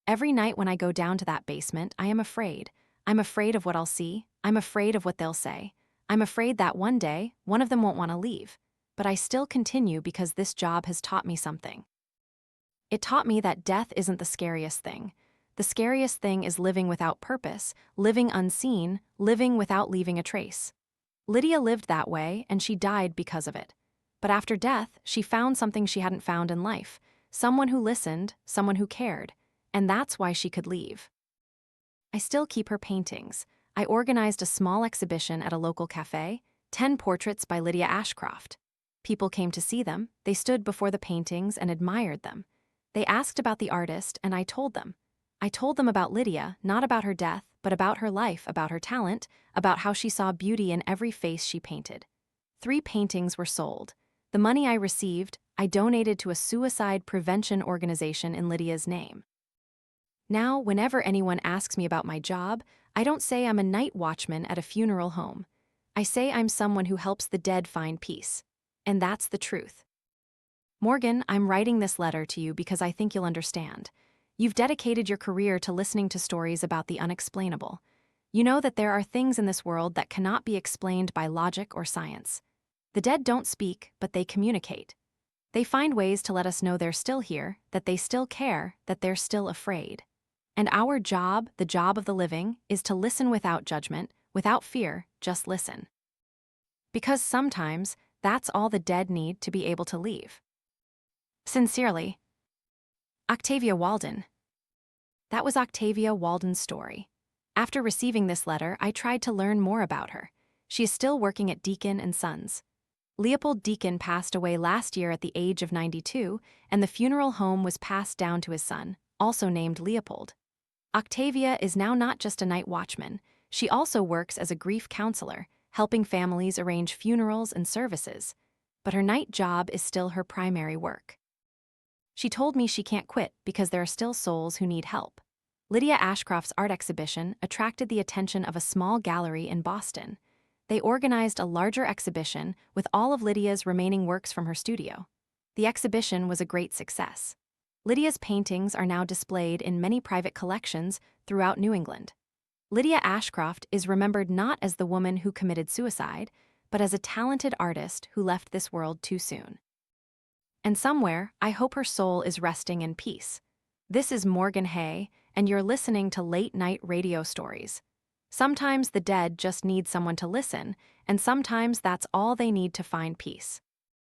Every night when I go down to that basement, I am afraid. I'm afraid of what I'll see. I'm afraid of what they'll say. I'm afraid that one day, one of them won't want to leave. But I still continue because this job has taught me something. It taught me that death isn't the scariest thing. The scariest thing is living without purpose, living unseen, living without leaving a trace. Lydia lived that way, and she died because of it. But after death, she found something she hadn't found in life. Someone who listened, someone who cared. And that's why she could leave. I still keep her paintings. I organized a small exhibition at a local cafe, 10 portraits by Lydia Ashcroft. People came to see them, they stood before the paintings and admired them. They asked about the artist, and I told them. I told them about Lydia, not about her death, but about her life, about her talent, about how she saw beauty in every face she painted. 3 paintings were sold. The money I received, I donated to a suicide prevention organization in Lydia's name. Now, whenever anyone asks me about my job, I don't say I'm a night watchman at a funeral home. I say I'm someone who helps the dead find peace. And that's the truth. Morgan, I'm writing this letter to you because I think you'll understand. You've dedicated your career to listening to stories about the unexplainable. You know that there are things in this world that cannot be explained by logic or science. The dead don't speak, but they communicate. They find ways to let us know they're still here, that they still care, that they're still afraid. And our job, the job of the living, is to listen without judgment, without fear, just listen. Because sometimes, that's all the dead need to be able to leave. Sincerely, Octavia Walden. That was Octavia Walden's story. After receiving this letter, I tried to learn more about her. She is still working at Deacon and Sons. Leopold Deacon passed away last year at the age of 92, and the funeral home was passed down to his son, also named Leopold. Octavia is now not just a night watchman. She also works as a grief counselor, helping families arrange funerals and services. But her night job is still her primary work. She told me she can't quit because there are still souls who need help. Lydia Ashcroft's art exhibition attracted the attention of a small gallery in Boston. They organized a larger exhibition with all of Lydia's remaining works from her studio. The exhibition was a great success. Lydia's paintings are now displayed in many private collections throughout New England. Lydia Ashcroft is remembered not as the woman who committed suicide, but as a talented artist who left this world too soon. And somewhere, I hope her soul is resting in peace. This is Morgan Hay, and you're listening to Late Night Radio Stories. Sometimes the dead just need someone to listen, and sometimes that's all they need to find peace.